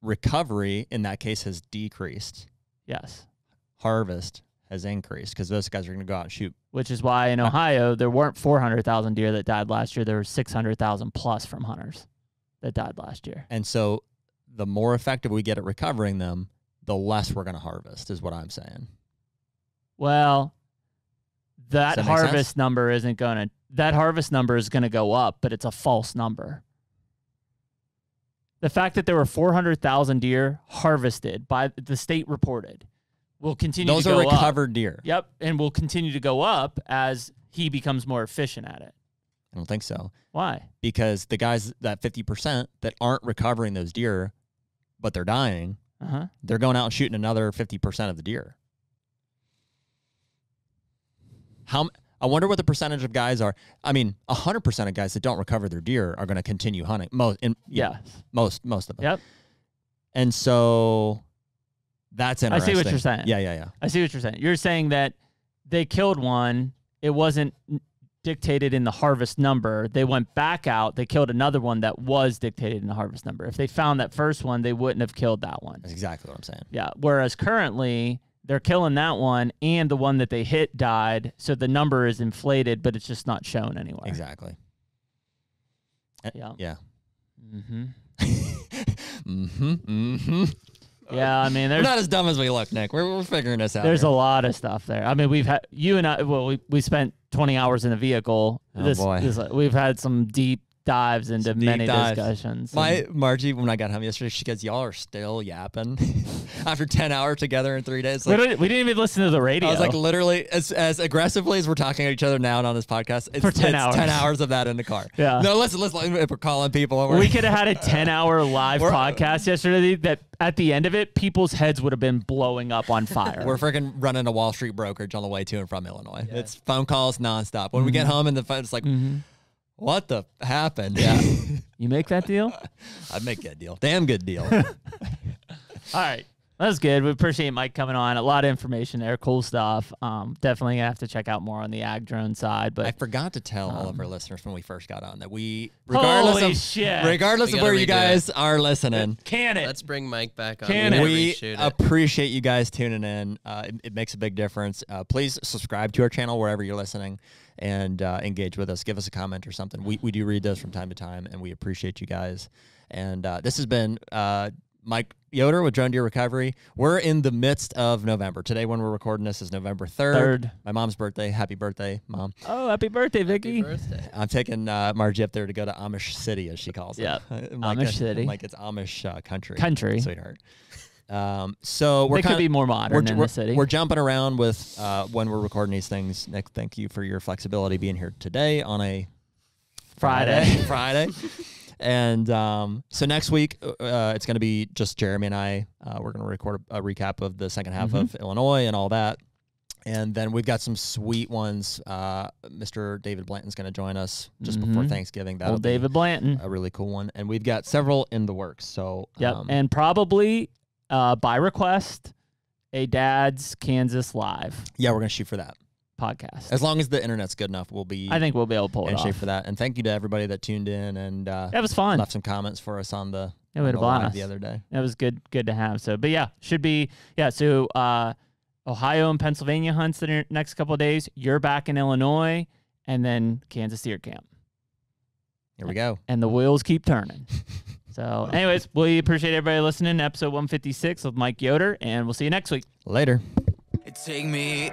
recovery in that case has decreased. Yes. Harvest has increased because those guys are going to go out and shoot. Which is why in Ohio there weren't 400,000 deer that died last year. There were 600,000 plus from hunters that died last year. And so the more effective we get at recovering them, the less we're going to harvest, is what I'm saying. Well, that harvest number isn't going to... That harvest number is going to go up, but it's a false number. The fact that there were 400,000 deer harvested by the state reported will continue to go up. Those are recovered deer. Yep, and will continue to go up as he becomes more efficient at it. I don't think so. Why? Because the guys, that 50% that aren't recovering those deer, but they're dying, they're going out and shooting another 50% of the deer. I wonder what the percentage of guys are. I mean, 100% of guys that don't recover their deer are going to continue hunting. Most of them. Yep. And so that's interesting. I see what you're saying. Yeah. I see what you're saying. You're saying that they killed one. It wasn't dictated in the harvest number. They went back out. They killed another one that was dictated in the harvest number. If they found that first one, they wouldn't have killed that one. That's exactly what I'm saying. Yeah. Whereas currently, they're killing that one, and the one that they hit died, so the number is inflated, but it's just not shown anywhere. Exactly. Yeah. Yeah. Yeah, I mean, we're not as dumb as we look, Nick. We're figuring this out. There's a lot of stuff there. I mean, we've had you and I. Well, we spent 20 hours in a vehicle. We've had some deep dives into many discussions. Margie, when I got home yesterday, she goes, "Y'all are still yapping after 10 hours together in 3 days." Like, we didn't even listen to the radio. I was like, literally, as aggressively as we're talking to each other now and on this podcast, it's 10 hours of that in the car. Yeah. No, listen, if we're calling people. We could have had a 10-hour live podcast yesterday that at the end of it, people's heads would have been blowing up on fire. We're freaking running a Wall Street brokerage on the way to and from Illinois. Yeah. It's phone calls nonstop. When we get home and the phone, it's like, what the happened? Yeah. You make that deal? I'd make that deal. Damn good deal. All right. That was good. We appreciate Mike coming on. A lot of information there. Cool stuff. Definitely have to check out more on the ag drone side. But I forgot to tell all of our listeners when we first got on that we, regardless of where you guys are listening, Let's bring Mike back on. We appreciate you guys tuning in. It makes a big difference. Please subscribe to our channel wherever you're listening and engage with us. Give us a comment or something. We do read those from time to time, and we appreciate you guys. And this has been Mike Yoder with Drone Deer Recovery. We're in the midst of November. Today, when we're recording this, is November 3rd. My mom's birthday. Happy birthday, Mom. Oh, happy birthday, Vicky. Happy birthday. I'm taking Margie up there to go to Amish City, as she calls it. Yeah, Amish City. Like it's Amish country. Sweetheart. So they could be more modern in the city. We're jumping around with when we're recording these things. Nick, thank you for your flexibility being here today on a Friday. And so next week, it's going to be just Jeremy and I. We're going to record a recap of the second half of Illinois and all that. And then we've got some sweet ones. Mr. David Blanton's going to join us just before Thanksgiving. That'll Old David Blanton. a really cool one. And we've got several in the works. So and probably by request, a Dad's Kansas Live yeah, we're going to shoot for that podcast. as long as the internet's good enough. I think we'll be able to pull it in off. shape for that. And thank you to everybody that tuned in and That was fun. left some comments for us on the, Yeah, we had a live blast the other day. That was good to have. So, but yeah, should be So Ohio and Pennsylvania hunts the next couple of days. You're back in Illinois, and then Kansas Deer Camp. Here we go. And the wheels keep turning. So, anyways, we appreciate everybody listening to episode 156 with Mike Yoder, and we'll see you next week. Later. Take me